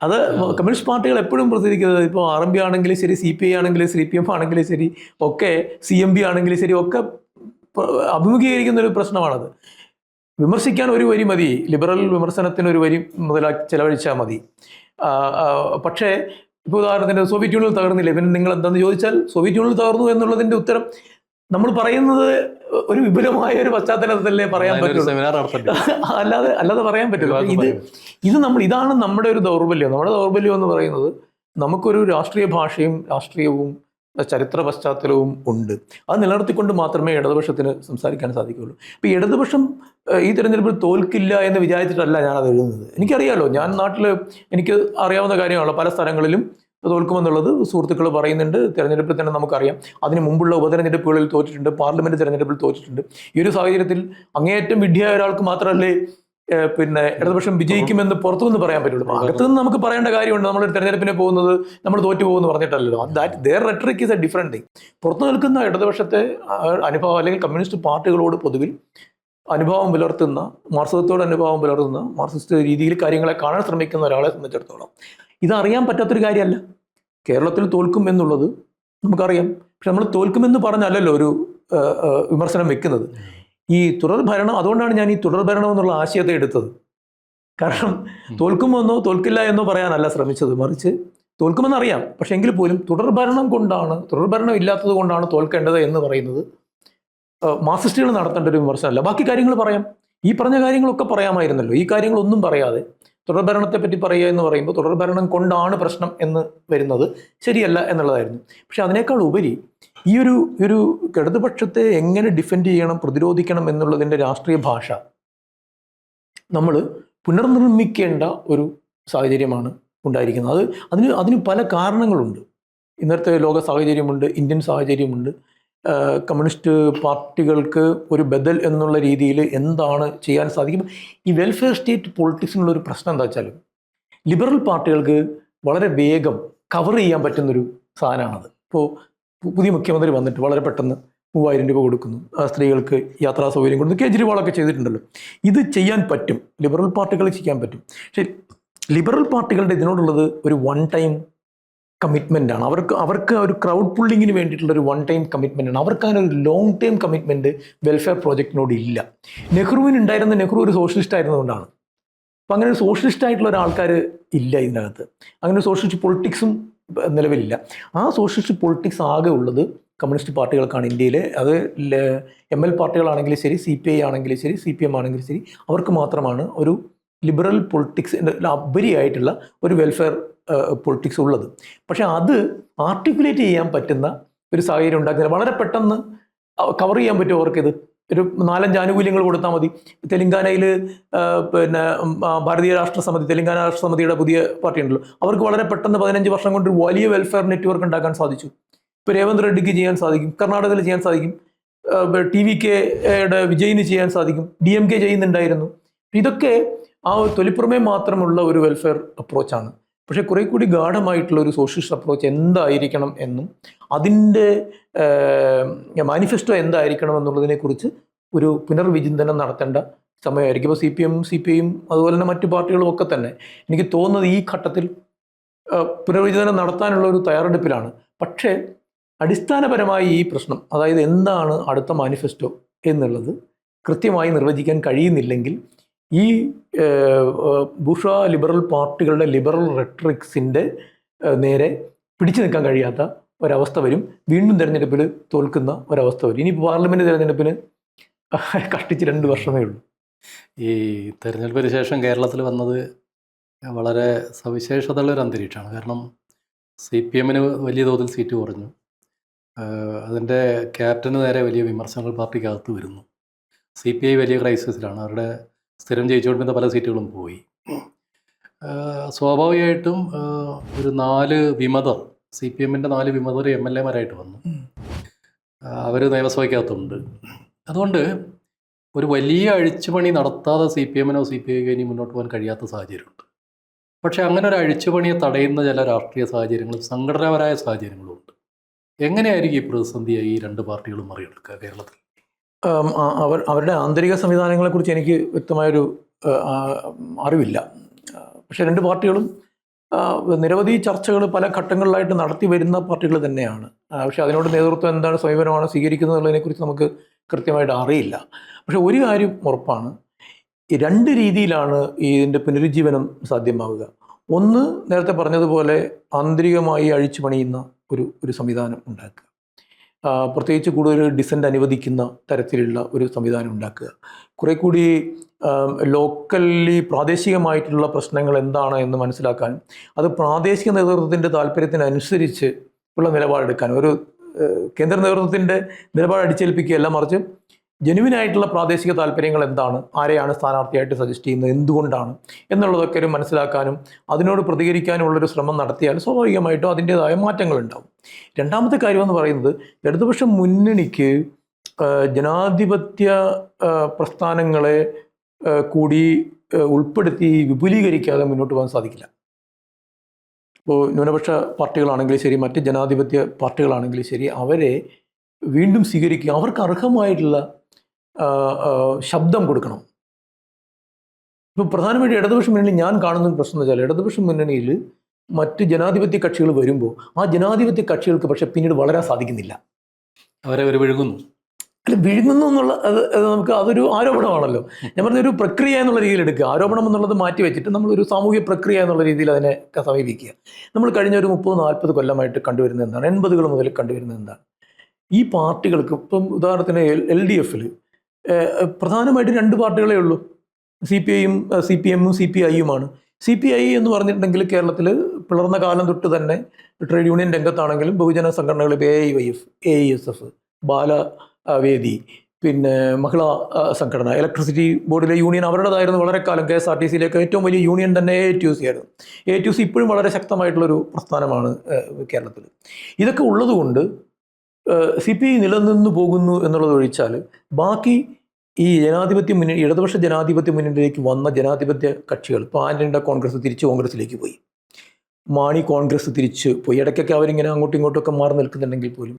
അത് കമ്മ്യൂണിസ്റ്റ് പാർട്ടികൾ എപ്പോഴും പ്രതികരിക്കുന്നത്, ഇപ്പോൾ RMP ആണെങ്കിലും ശരി, CPI ആണെങ്കിലും CPM ആണെങ്കിലും ശരി, ഒക്കെ CMB ആണെങ്കിലും ശരി, ഒക്കെ അഭിമുഖീകരിക്കുന്ന ഒരു പ്രശ്നമാണത്. വിമർശിക്കാൻ ഒരു വരി മതി, ലിബറൽ വിമർശനത്തിന് ഒരു വരി മുതലാക്കി ചെലവഴിച്ചാൽ മതി. പക്ഷേ ഇപ്പോൾ ഉദാഹരണത്തിന് സോവിയറ്റ് യൂണിയൻ തകർന്നില്ല, പിന്നെ നിങ്ങൾ എന്താണെന്ന് ചോദിച്ചാൽ സോവിയറ്റ് യൂണിയൻ തകർന്നു എന്നുള്ളതിൻ്റെ ഉത്തരം നമ്മൾ പറയുന്നത് ഒരു വിപുലമായ ഒരു പശ്ചാത്തലത്തിലല്ലേ പറയാൻ പറ്റുള്ളൂ, അല്ലാതെ പറയാൻ പറ്റില്ല. ഇതാണ് നമ്മുടെ ഒരു ദൗർബല്യം. നമ്മുടെ ദൗർബല്യം എന്ന് പറയുന്നത്, നമുക്കൊരു രാഷ്ട്രീയ ഭാഷയും രാഷ്ട്രീയവും ചരിത്ര പശ്ചാത്തലവും ഉണ്ട്. അത് നിലനിർത്തിക്കൊണ്ട് മാത്രമേ ഇടതുപക്ഷത്തിന് സംസാരിക്കാൻ സാധിക്കുകയുള്ളൂ. ഇപ്പോൾ ഇടതുപക്ഷം ഈ തെരഞ്ഞെടുപ്പിൽ തോൽക്കില്ല എന്ന് വിചാരിച്ചിട്ടല്ല ഞാനത് എഴുതുന്നത്. എനിക്കറിയാമല്ലോ, ഞാൻ നാട്ടിൽ എനിക്ക് അറിയാവുന്ന കാര്യമാണല്ലോ, പല സ്ഥലങ്ങളിലും തോൽക്കുമെന്നുള്ളത് സുഹൃത്തുക്കൾ പറയുന്നുണ്ട്. തെരഞ്ഞെടുപ്പിൽ തന്നെ നമുക്കറിയാം, അതിന് മുമ്പുള്ള ഉപതെരഞ്ഞെടുപ്പുകളിൽ തോറ്റിട്ടുണ്ട്, പാർലമെൻറ്റ് തെരഞ്ഞെടുപ്പിൽ തോറ്റിട്ടുണ്ട്. ഈ ഒരു സാഹചര്യത്തിൽ അങ്ങേയറ്റം വിഡ്ഢിയായ ഒരാൾക്ക് മാത്രമല്ലേ ഇടതുപക്ഷം വിജയിക്കുമെന്ന് പുറത്തുനിന്ന് പറയാൻ പറ്റുള്ളൂ. അകത്തുനിന്ന് നമുക്ക് പറയേണ്ട കാര്യമുണ്ട്. നമ്മളൊരു തെരഞ്ഞെടുപ്പിനെ പോകുന്നത് നമ്മൾ തോറ്റു പോകുമെന്ന് പറഞ്ഞിട്ടല്ലോ. There rhetoric is a different thing. പുറത്തു നിൽക്കുന്ന ഇടതുപക്ഷത്തെ അനുഭവം അല്ലെങ്കിൽ കമ്മ്യൂണിസ്റ്റ് പാർട്ടികളോട് പൊതുവിൽ അനുഭവം പുലർത്തുന്ന, മാർക്സിസത്തോട് അനുഭവം പുലർത്തുന്ന, മാർക്സിസ്റ്റ് രീതിയിൽ കാര്യങ്ങളെ കാണാൻ ശ്രമിക്കുന്ന ഒരാളെ സംബന്ധിച്ചിടത്തോളം ഇതറിയാൻ പറ്റാത്തൊരു കാര്യമല്ല. കേരളത്തിൽ തോൽക്കും എന്നുള്ളത് നമുക്കറിയാം. പക്ഷെ നമ്മൾ തോൽക്കുമെന്ന് പറഞ്ഞല്ലല്ലോ ഒരു വിമർശനം വെക്കുന്നത്. ഈ തുടർ ഭരണം, അതുകൊണ്ടാണ് ഞാൻ ഈ തുടർ ഭരണം എന്നുള്ള ആശയത്തെ എടുത്തത്. കാരണം തോൽക്കുമെന്നോ തോൽക്കില്ല എന്നോ പറയാനല്ല ശ്രമിച്ചത്, മറിച്ച് തോൽക്കുമെന്നറിയാം, പക്ഷെ എങ്കിൽ പോലും തുടർ ഭരണം ഇല്ലാത്തത് കൊണ്ടാണ് തോൽക്കേണ്ടത് എന്ന് പറയുന്നത് മാർക്സിസ്റ്റുകൾ നടത്തേണ്ട ഒരു വിമർശനമല്ല. ബാക്കി കാര്യങ്ങൾ പറയാം, ഈ പറഞ്ഞ കാര്യങ്ങളൊക്കെ പറയാമായിരുന്നല്ലോ. ഈ കാര്യങ്ങളൊന്നും പറയാതെ തുടർഭരണത്തെ പറ്റി പറയുക എന്ന് പറയുമ്പോൾ തുടർഭരണം കൊണ്ടാണ് പ്രശ്നം എന്ന് വരുന്നത് ശരിയല്ല എന്നുള്ളതായിരുന്നു. പക്ഷെ അതിനേക്കാൾ ഉപരി ഈ ഒരു ഇടതുപക്ഷത്തെ എങ്ങനെ ഡിഫെൻഡ് ചെയ്യണം, പ്രതിരോധിക്കണം എന്നുള്ളതിൻ്റെ രാഷ്ട്രീയ ഭാഷ നമ്മൾ പുനർനിർമ്മിക്കേണ്ട ഒരു സാഹചര്യമാണ് ഉണ്ടായിരിക്കുന്നത്. അതിന് പല കാരണങ്ങളുണ്ട്. ഇന്നത്തെ ലോക സാഹചര്യമുണ്ട്, ഇന്ത്യൻ സാഹചര്യമുണ്ട്. കമ്മ്യൂണിസ്റ്റ് പാർട്ടികൾക്ക് ഒരു ബദൽ എന്നുള്ള രീതിയിൽ എന്താണ് ചെയ്യാൻ സാധിക്കും? ഈ വെൽഫെയർ സ്റ്റേറ്റ് പൊളിറ്റിക്സിനുള്ളൊരു പ്രശ്നം എന്താ വെച്ചാൽ, ലിബറൽ പാർട്ടികൾക്ക് വളരെ വേഗം കവർ ചെയ്യാൻ പറ്റുന്നൊരു സാധനമാണത്. ഇപ്പോൾ പുതിയ മുഖ്യമന്ത്രി വന്നിട്ട് വളരെ പെട്ടെന്ന് 3000 രൂപ കൊടുക്കുന്നു, സ്ത്രീകൾക്ക് യാത്രാ സൗകര്യം കൊടുക്കുന്നു, കേജ്രിവാളൊക്കെ ചെയ്തിട്ടുണ്ടല്ലോ. ഇത് ചെയ്യാൻ പറ്റും, ലിബറൽ പാർട്ടികൾ ചെയ്യാൻ പറ്റും. പക്ഷേ ലിബറൽ പാർട്ടികളുടെ ഇതിനോടുള്ളത് ഒരു വൺ ടൈം കമ്മിറ്റ്മെൻ്റ് ആണ്. അവർക്ക് ഒരു ക്രൗഡ് പുള്ളിങ്ങിന് വേണ്ടിയിട്ടുള്ളൊരു വൺ ടൈം കമ്മിറ്റ്മെൻ്റ് ആണ്. അവർക്ക് അങ്ങനെ ഒരു ലോങ് ടൈം കമ്മിറ്റ്മെൻറ്റ് വെൽഫെയർ പ്രോജക്റ്റിനോട് ഇല്ല. നെഹ്റു ഒരു സോഷ്യലിസ്റ്റ് ആയിരുന്നതുകൊണ്ടാണ്. അപ്പം അങ്ങനെ ഒരു സോഷ്യലിസ്റ്റ് ആയിട്ടുള്ള ഒരാൾക്കാർ ഇല്ല ഇതിനകത്ത്. അങ്ങനെ ഒരു സോഷ്യലിസ്റ്റ് പൊളിറ്റിക്സും നിലവിലില്ല. ആ സോഷ്യലിസ്റ്റ് പൊളിറ്റിക്സ് ആകെ ഉള്ളത് കമ്മ്യൂണിസ്റ്റ് പാർട്ടികൾക്കാണ് ഇന്ത്യയിൽ. അത് ML പാർട്ടികളാണെങ്കിലും ശരി, CPI ആണെങ്കിലും ശരി, CPM ആണെങ്കിലും ശരി, അവർക്ക് മാത്രമാണ് ഒരു ലിബറൽ പൊളിറ്റിക്സിൻ്റെ ഉപരിയായിട്ടുള്ള ഒരു വെൽഫെയർ പൊളിറ്റിക്സ് ഉള്ളത്. പക്ഷേ അത് ആർട്ടിക്കുലേറ്റ് ചെയ്യാൻ പറ്റുന്ന ഒരു സാഹചര്യം ഉണ്ടാക്കുന്നില്ല. വളരെ പെട്ടെന്ന് കവർ ചെയ്യാൻ പറ്റും അവർക്കിത്. ഒരു 4-5 ആനുകൂല്യങ്ങൾ കൊടുത്താൽ മതി. തെലങ്കാനയിൽ പിന്നെ ഭാരതീയ രാഷ്ട്രസമിതി, തെലങ്കാന രാഷ്ട്രസമിതിയുടെ പുതിയ പാർട്ടി ഉണ്ടല്ലോ, അവർക്ക് വളരെ പെട്ടെന്ന് 15 വർഷം കൊണ്ട് ഒരു വലിയ വെൽഫെയർ നെറ്റ്വർക്ക് ഉണ്ടാക്കാൻ സാധിച്ചു. ഇപ്പോൾ രേവന്ത് റെഡ്ഡിക്ക് ചെയ്യാൻ സാധിക്കും, കർണാടകയിൽ ചെയ്യാൻ സാധിക്കും, TVKയുടെ വിജയിന് ചെയ്യാൻ സാധിക്കും, DMK ചെയ്യുന്നുണ്ടായിരുന്നു. ഇതൊക്കെ ആ തൊലിപ്പുറമേ മാത്രമുള്ള ഒരു വെൽഫെയർ അപ്രോച്ചാണ്. പക്ഷേ കുറെ കൂടി ഗാഢമായിട്ടുള്ള ഒരു സോഷ്യലിസ്റ്റ് അപ്രോച്ച് എന്തായിരിക്കണം എന്നും അതിൻ്റെ മാനിഫെസ്റ്റോ എന്തായിരിക്കണം എന്നുള്ളതിനെക്കുറിച്ച് ഒരു പുനർവിചിന്തനം നടത്തേണ്ട സമയമായിരിക്കും. ഇപ്പോൾ CPM, CPIയും അതുപോലെ തന്നെ മറ്റു പാർട്ടികളും ഒക്കെ തന്നെ എനിക്ക് തോന്നുന്നത് ഈ ഘട്ടത്തിൽ പുനർവിചിന്തനം നടത്താനുള്ള ഒരു തയ്യാറെടുപ്പിലാണ്. പക്ഷേ അടിസ്ഥാനപരമായി ഈ പ്രശ്നം, അതായത് എന്താണ് അടുത്ത മാനിഫെസ്റ്റോ എന്നുള്ളത് കൃത്യമായി നിർവചിക്കാൻ കഴിയുന്നില്ലെങ്കിൽ ഈ ബൂർഷ്വാ ലിബറൽ പാർട്ടികളുടെ ലിബറൽ റെട്രിക്സിൻ്റെ നേരെ പിടിച്ചു നിൽക്കാൻ കഴിയാത്ത ഒരവസ്ഥ വരും. വീണ്ടും തിരഞ്ഞെടുപ്പിൽ തോൽക്കുന്ന ഒരവസ്ഥ വരും. ഇനി പാർലമെൻറ്റ് തിരഞ്ഞെടുപ്പിന് കഷ്ടിച്ച് 2 വർഷമേ ഉള്ളൂ. ഈ തെരഞ്ഞെടുപ്പിന് ശേഷം കേരളത്തിൽ വന്നത് വളരെ സവിശേഷതയുള്ളൊരു അന്തരീക്ഷമാണ്. കാരണം CPMന് വലിയ തോതിൽ സീറ്റ് കുറഞ്ഞു. അതിൻ്റെ ക്യാപ്റ്റന് നേരെ വലിയ വിമർശനങ്ങൾ പാർട്ടിക്കകത്ത് വരുന്നു. CPI വലിയ ക്രൈസിസിലാണ്. അവരുടെ സ്ഥിരം ജയിച്ചുകൊണ്ടിരുന്ന പല സീറ്റുകളും പോയി. സ്വാഭാവികമായിട്ടും ഒരു 4 വിമതർ, CPMൻ്റെ 4 വിമതർ MLAമാരായിട്ട് വന്നു. അവർ നിയമസഭയ്ക്കകത്തുണ്ട്. അതുകൊണ്ട് ഒരു വലിയ അഴിച്ചുപണി നടത്താതെ CPMനോ CPIക്കോ ഇനി മുന്നോട്ട് പോകാൻ കഴിയാത്ത സാഹചര്യമുണ്ട്. പക്ഷേ അങ്ങനെ ഒരു അഴിച്ചുപണിയെ തടയുന്ന ചില രാഷ്ട്രീയ സാഹചര്യങ്ങളും സംഘടനാപരമായ സാഹചര്യങ്ങളും ഉണ്ട്. എങ്ങനെയായിരിക്കും ഈ പ്രതിസന്ധിയെ ഈ 2 പാർട്ടികളും മറികടക്കുക കേരളത്തിൽ? അവരുടെ ആന്തരിക സംവിധാനങ്ങളെക്കുറിച്ച് എനിക്ക് വ്യക്തമായൊരു അറിവില്ല. പക്ഷേ 2 പാർട്ടികളും നിരവധി ചർച്ചകൾ പല ഘട്ടങ്ങളിലായിട്ട് നടത്തി വരുന്ന പാർട്ടികൾ തന്നെയാണ്. പക്ഷേ അതിനോട് നേതൃത്വം എന്താണ്, സമീപനമാണ് സ്വീകരിക്കുന്നത് എന്നുള്ളതിനെക്കുറിച്ച് നമുക്ക് കൃത്യമായിട്ട് അറിയില്ല. പക്ഷേ ഒരു കാര്യം ഉറപ്പാണ്, 2 രീതിയിലാണ് ഇതിൻ്റെ പുനരുജ്ജീവനം സാധ്യമാവുക. ഒന്ന്, നേരത്തെ പറഞ്ഞതുപോലെ ആന്തരികമായി അഴിച്ചു പണിയുന്ന ഒരു സംവിധാനം ഉണ്ടാക്കുക, പ്രത്യേകിച്ച് കൂടുതൽ ഡിസെൻ്റ് അനുവദിക്കുന്ന തരത്തിലുള്ള ഒരു സംവിധാനം ഉണ്ടാക്കുക, കുറെ കൂടി ലോക്കലി പ്രാദേശികമായിട്ടുള്ള പ്രശ്നങ്ങൾ എന്താണ് എന്ന് മനസ്സിലാക്കാനും അത് പ്രാദേശിക നേതൃത്വത്തിൻ്റെ താല്പര്യത്തിനനുസരിച്ച് ഉള്ള നിലപാടെടുക്കാനും, ഒരു കേന്ദ്ര നേതൃത്വത്തിൻ്റെ നിലപാട് അടിച്ചേൽപ്പിക്കുകയല്ല, മറിച്ച് ജെനുവിനായിട്ടുള്ള പ്രാദേശിക താല്പര്യങ്ങൾ എന്താണ്, ആരെയാണ് സ്ഥാനാർത്ഥിയായിട്ട് സജസ്റ്റ് ചെയ്യുന്നത്, എന്തുകൊണ്ടാണ് എന്നുള്ളതൊക്കെ ഒരു മനസ്സിലാക്കാനും അതിനോട് പ്രതികരിക്കാനുമുള്ളൊരു ശ്രമം നടത്തിയാൽ സ്വാഭാവികമായിട്ടും അതിൻ്റേതായ മാറ്റങ്ങളുണ്ടാവും. രണ്ടാമത്തെ കാര്യമെന്ന് പറയുന്നത്, ഇടതുപക്ഷ മുന്നണിക്ക് ജനാധിപത്യ പ്രസ്ഥാനങ്ങളെ കൂടി ഉൾപ്പെടുത്തി വിപുലീകരിക്കാതെ മുന്നോട്ട് പോകാൻ സാധിക്കില്ല. ഇപ്പോൾ ന്യൂനപക്ഷ പാർട്ടികളാണെങ്കിലും ശരി, മറ്റ് ജനാധിപത്യ പാർട്ടികളാണെങ്കിലും ശരി, അവരെ വീണ്ടും സ്വീകരിക്കുക, അവർക്ക് അർഹമായിട്ടുള്ള ശബ്ദം കൊടുക്കണം. ഇപ്പോൾ പ്രധാനമായിട്ട് ഇടതുപക്ഷ മുന്നണി ഞാൻ കാണുന്ന ഒരു പ്രശ്നം എന്ന് വെച്ചാൽ, ഇടതുപക്ഷ മുന്നണിയിൽ മറ്റ് ജനാധിപത്യ കക്ഷികൾ വരുമ്പോൾ ആ ജനാധിപത്യ കക്ഷികൾക്ക് പക്ഷേ പിന്നീട് വളരാൻ സാധിക്കുന്നില്ല. അവരെ വിഴുങ്ങുന്നു. അല്ല, വിഴുങ്ങുന്നു എന്നുള്ള നമുക്ക് അതൊരു ആരോപണമാണല്ലോ. ഞാൻ പറഞ്ഞൊരു പ്രക്രിയ എന്നുള്ള രീതിയിൽ എടുക്കുക. ആരോപണം എന്നുള്ളത് മാറ്റി വെച്ചിട്ട് നമ്മളൊരു സാമൂഹിക പ്രക്രിയ എന്നുള്ള രീതിയിൽ അതിനെ സമീപിക്കുക. നമ്മൾ കഴിഞ്ഞ ഒരു 30-40 കൊല്ലമായിട്ട് കണ്ടുവരുന്നത് എന്താണ്, 80കൾ മുതൽ കണ്ടുവരുന്നത് എന്താണ്, ഈ പാർട്ടികൾക്ക് ഇപ്പം ഉദാഹരണത്തിന് LDFൽ പ്രധാനമായിട്ട് 2 പാർട്ടികളേ ഉള്ളൂ, CPIയും CPMും CPIയുമാണ്. CPI എന്ന് പറഞ്ഞിട്ടുണ്ടെങ്കിൽ കേരളത്തിൽ പിളർന്ന കാലം തൊട്ട് തന്നെ ട്രേഡ് യൂണിയൻ രംഗത്താണെങ്കിലും ബഹുജന സംഘടനകൾ, AIYF, AISF, ബാലവേദി, പിന്നെ മഹിളാ സംഘടന, ഇലക്ട്രിസിറ്റി ബോർഡിലെ യൂണിയൻ അവരുടേതായിരുന്നു വളരെ കാലം. KSRTCയിലേക്ക് ഏറ്റവും വലിയ യൂണിയൻ തന്നെ AITUC ആയിരുന്നു. AITUC ഇപ്പോഴും വളരെ ശക്തമായിട്ടുള്ളൊരു പ്രസ്ഥാനമാണ് കേരളത്തിൽ. ഇതൊക്കെ ഉള്ളതുകൊണ്ട് CPI നിലനിന്നു പോകുന്നു എന്നുള്ളത് ഒഴിച്ചാൽ ബാക്കി ഈ ജനാധിപത്യ മുന്നണി, ഇടതുപക്ഷ ജനാധിപത്യ മുന്നണിയിലേക്ക് വന്ന ജനാധിപത്യ കക്ഷികൾ, ഇപ്പോൾ ആന്റണിയുടെ കോൺഗ്രസ് തിരിച്ച് കോൺഗ്രസിലേക്ക് പോയി, മാണി കോൺഗ്രസ് തിരിച്ച് പോയി, ഇടയ്ക്കൊക്കെ അവരിങ്ങനെ അങ്ങോട്ടും ഇങ്ങോട്ടൊക്കെ മാറി നിൽക്കുന്നുണ്ടെങ്കിൽ പോലും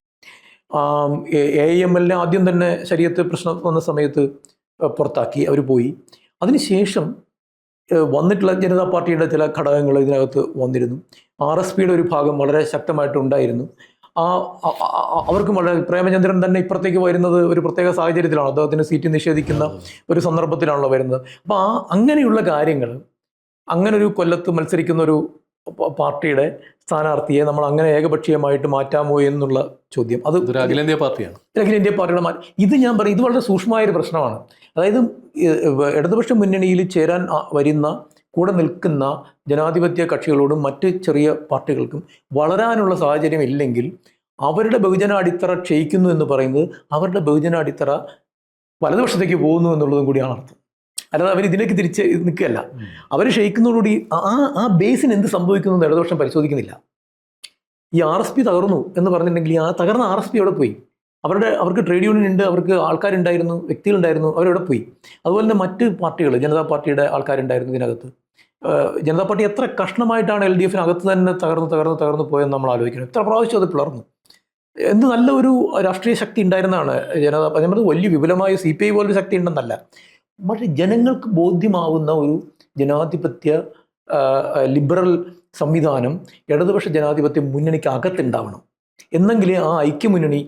AIMLനെ ആദ്യം തന്നെ ശരീരത്ത് പ്രശ്നം വന്ന സമയത്ത് പുറത്താക്കി, അവർ പോയി. അതിനുശേഷം വന്നിട്ടുള്ള ജനതാ പാർട്ടിയുടെ ചില ഘടകങ്ങൾ ഇതിനകത്ത് വന്നിരുന്നു. RSPയുടെ ഒരു ഭാഗം വളരെ ശക്തമായിട്ടുണ്ടായിരുന്നു. അവർക്കും വളരെ, പ്രേമചന്ദ്രൻ തന്നെ ഇപ്പുറത്തേക്ക് വരുന്നത് ഒരു പ്രത്യേക സാഹചര്യത്തിലാണ്, അദ്ദേഹത്തിന് സീറ്റ് നിഷേധിക്കുന്ന ഒരു സന്ദർഭത്തിലാണല്ലോ വരുന്നത്. അപ്പോൾ അങ്ങനെയുള്ള കാര്യങ്ങൾ, അങ്ങനൊരു കൊല്ലത്ത് മത്സരിക്കുന്ന ഒരു പാർട്ടിയുടെ സ്ഥാനാർത്ഥിയെ നമ്മൾ അങ്ങനെ ഏകപക്ഷീയമായിട്ട് മാറ്റാമോ എന്നുള്ള ചോദ്യം. അത് ഇതൊരു അഖിലേന്ത്യാ പാർട്ടിയാണ്. അഖിലേന്ത്യാ പാർട്ടിയുടെ ഇത് ഞാൻ പറയും, ഇത് വളരെ സൂക്ഷ്മമായൊരു പ്രശ്നമാണ്. അതായത് ഇടതുപക്ഷ മുന്നണിയിൽ ചേരാൻ വരുന്ന കൂടെ നിൽക്കുന്ന ജനാധിപത്യ കക്ഷികളോടും മറ്റ് ചെറിയ പാർട്ടികൾക്കും വളരാനുള്ള സാഹചര്യം ഇല്ലെങ്കിൽ അവരുടെ ബഹുജന അടിത്തറ ക്ഷയിക്കുന്നു എന്ന് പറയുന്നത് അവരുടെ ബഹുജന അടിത്തറ വലതുപക്ഷത്തേക്ക് പോകുന്നു എന്നുള്ളതും കൂടിയാണ് അർത്ഥം. അല്ലാതെ അവർ ഇതിലേക്ക് തിരിച്ച് നിൽക്കുകയല്ല. അവർ ക്ഷയിക്കുന്നതോടുകൂടി ആ ബേസിന് എന്ത് സംഭവിക്കുന്നു എന്ന് ഇടതുപക്ഷം പരിശോധിക്കുന്നില്ല. ഈ RSP തകർന്നു എന്ന് പറഞ്ഞിട്ടുണ്ടെങ്കിൽ ആ തകർന്ന RSP എവിടെ പോയി? അവർക്ക് ട്രേഡ് യൂണിയൻ ഉണ്ട്, അവർക്ക് ആൾക്കാരുണ്ടായിരുന്നു, വ്യക്തികളുണ്ടായിരുന്നു, അവരെവിടെ പോയി? അതുപോലെ തന്നെ മറ്റ് പാർട്ടികൾ, ജനതാ പാർട്ടിയുടെ ആൾക്കാരുണ്ടായിരുന്നു ഇതിനകത്ത്. ജനതാ പാർട്ടി എത്ര കഷ്ണമായിട്ടാണ് LDFനകത്ത് തന്നെ തകർന്നു പോയെന്ന് നമ്മൾ ആലോചിക്കണം. എത്ര പ്രാവശ്യം അത് പിളർന്നു. എന്ത് നല്ല ഒരു രാഷ്ട്രീയ ശക്തി ഉണ്ടായിരുന്നതാണ് ജനതാ പാർട്ടി. നമ്മൾ വലിയ വിപുലമായ CPI പോലൊരു ശക്തി ഉണ്ടെന്നല്ല, പക്ഷേ ജനങ്ങൾക്ക് ബോധ്യമാവുന്ന ഒരു ജനാധിപത്യ ലിബറൽ സംവിധാനം ഇടതുപക്ഷ ജനാധിപത്യ മുന്നണിക്ക് അകത്തുണ്ടാവണം. എന്നെങ്കിലേ ആ ഐക്യമുന്നണി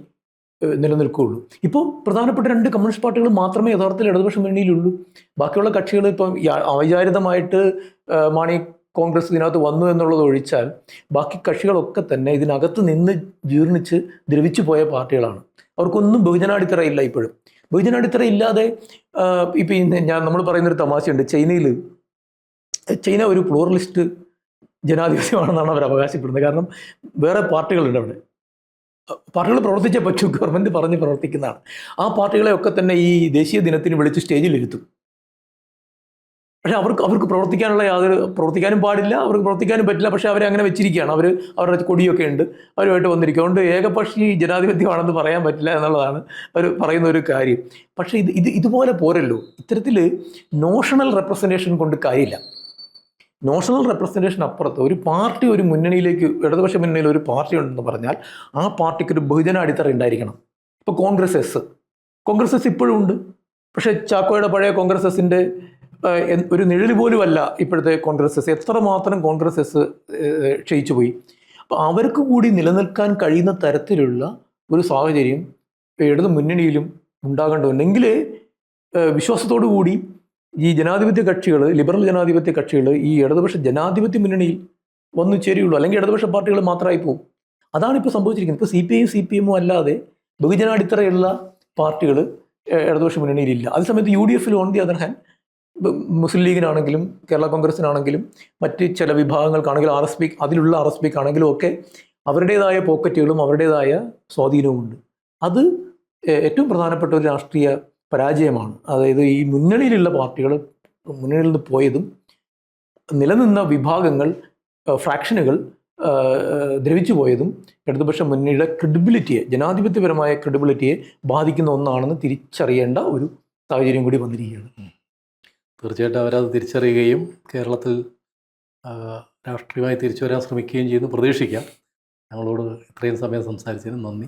നിലനിൽക്കുകയുള്ളൂ. ഇപ്പോൾ പ്രധാനപ്പെട്ട 2 കമ്മ്യൂണിസ്റ്റ് പാർട്ടികൾ മാത്രമേ യഥാർത്ഥത്തിൽ ഇടതുപക്ഷ മുന്നണിയിലുള്ളൂ. ബാക്കിയുള്ള കക്ഷികൾ ഇപ്പം അവിചാരിതമായിട്ട് മാണി കോൺഗ്രസ് ഇതിനകത്ത് വന്നു എന്നുള്ളത് ഒഴിച്ചാൽ ബാക്കി കക്ഷികളൊക്കെ തന്നെ ഇതിനകത്ത് നിന്ന് ജീർണിച്ച് ദ്രവിച്ചു പോയ പാർട്ടികളാണ്. അവർക്കൊന്നും ബഹുജനാടിത്തറ ഇല്ല. ഇപ്പോഴും ബഹുജനാടിത്തറ ഇല്ലാതെ ഇപ്പം നമ്മൾ പറയുന്നൊരു തമാശയുണ്ട്. ചൈന ഒരു പ്ലൂറലിസ്റ്റ് ജനാധിപത്യമാണെന്നാണ് അവർ അവകാശപ്പെടുന്നത്. കാരണം വേറെ പാർട്ടികളുണ്ട് അവിടെ. പാർട്ടികൾ പ്രവർത്തിച്ചേ പറ്റൂ, ഗവൺമെൻറ് പറഞ്ഞ് പ്രവർത്തിക്കുന്നതാണ്. ആ പാർട്ടികളെയൊക്കെ തന്നെ ഈ ദേശീയ ദിനത്തിന് വിളിച്ച് സ്റ്റേജിലിരുത്തും. പക്ഷേ അവർക്ക് പ്രവർത്തിക്കാനും പാടില്ല, അവർക്ക് പ്രവർത്തിക്കാനും പറ്റില്ല. പക്ഷേ അവരെ അങ്ങനെ വെച്ചിരിക്കുകയാണ്. അവരുടെ കൊടിയൊക്കെ ഉണ്ട്, അവരുമായിട്ട് വന്നിരിക്കുക. അതുകൊണ്ട് ഏകപക്ഷി ജനാധിപത്യമാണെന്ന് പറയാൻ പറ്റില്ല എന്നുള്ളതാണ് അവർ പറയുന്ന ഒരു കാര്യം. പക്ഷേ ഇതുപോലെ പോരല്ലോ. ഇത്തരത്തിൽ നോഷണൽ റെപ്രസെൻറ്റേഷൻ കൊണ്ട് കാര്യമില്ല. നോഷണൽ റെപ്രസെൻറ്റേഷൻ അപ്പുറത്ത് ഒരു പാർട്ടി, ഒരു മുന്നണിയിലേക്ക്, ഇടതുപക്ഷ മുന്നണിയിൽ ഒരു പാർട്ടി ഉണ്ടെന്ന് പറഞ്ഞാൽ ആ പാർട്ടിക്ക് ഒരു ബഹുജന അടിത്തറ ഉണ്ടായിരിക്കണം. ഇപ്പോൾ കോൺഗ്രസ് എസ് ഇപ്പോഴും ഉണ്ട്. പക്ഷേ ചാക്കോയുടെ പഴയ കോൺഗ്രസ് എസിൻ്റെ ഒരു നിഴൽ പോലുമല്ല ഇപ്പോഴത്തെ കോൺഗ്രസ് എസ്. എത്രമാത്രം കോൺഗ്രസ് എസ് ക്ഷയിച്ചു പോയി. അപ്പോൾ അവർക്ക് കൂടി നിലനിൽക്കാൻ കഴിയുന്ന തരത്തിലുള്ള ഒരു സാഹചര്യം ഇടതു മുന്നണിയിലും ഉണ്ടാകേണ്ടതുണ്ടെങ്കിൽ വിശ്വാസത്തോടു കൂടി ഈ ജനാധിപത്യ കക്ഷികൾ, ലിബറൽ ജനാധിപത്യ കക്ഷികൾ ഈ ഇടതുപക്ഷ ജനാധിപത്യ മുന്നണിയിൽ വന്നു ചേരുകയുള്ളൂ. അല്ലെങ്കിൽ ഇടതുപക്ഷ പാർട്ടികൾ മാത്രമായി പോകും. അതാണ് ഇപ്പോൾ സംഭവിച്ചിരിക്കുന്നത്. ഇപ്പോൾ CPIയും അല്ലാതെ ബഹുജനാടിത്തറയുള്ള പാർട്ടികൾ ഇടതുപക്ഷ മുന്നണിയിലില്ല. അതേസമയത്ത് UDF on the other hand Muslim ലീഗിനാണെങ്കിലും കേരള കോൺഗ്രസിനാണെങ്കിലും മറ്റ് ചില വിഭാഗങ്ങൾക്കാണെങ്കിലും അതിലുള്ള RSPക്കാണെങ്കിലും ഒക്കെ അവരുടേതായ പോക്കറ്റുകളും അവരുടേതായ സ്വാധീനവുമുണ്ട്. അത് ഏറ്റവും പ്രധാനപ്പെട്ട ഒരു രാഷ്ട്രീയ പരാജയമാണ്. അതായത് ഈ മുന്നണിയിലുള്ള പാർട്ടികൾ മുന്നണിയിൽ നിന്ന് പോയതും നിലനിന്ന വിഭാഗങ്ങൾ, ഫ്രാക്ഷനുകൾ ദ്രവിച്ചു പോയതും ഇടതുപക്ഷ മുന്നണിയുടെ ക്രെഡിബിലിറ്റിയെ, ജനാധിപത്യപരമായ ക്രെഡിബിലിറ്റിയെ ബാധിക്കുന്ന ഒന്നാണെന്ന് തിരിച്ചറിയേണ്ട ഒരു സാഹചര്യം കൂടി വന്നിരിക്കുകയാണ്. തീർച്ചയായിട്ടും അവരത് തിരിച്ചറിയുകയും കേരളത്തിൽ രാഷ്ട്രീയമായി തിരിച്ചു വരാൻ ശ്രമിക്കുകയും ചെയ്യുന്നു പ്രതീക്ഷിക്കാം. ഞങ്ങളോട് ഇത്രയും സമയം സംസാരിച്ചതിന് നന്ദി.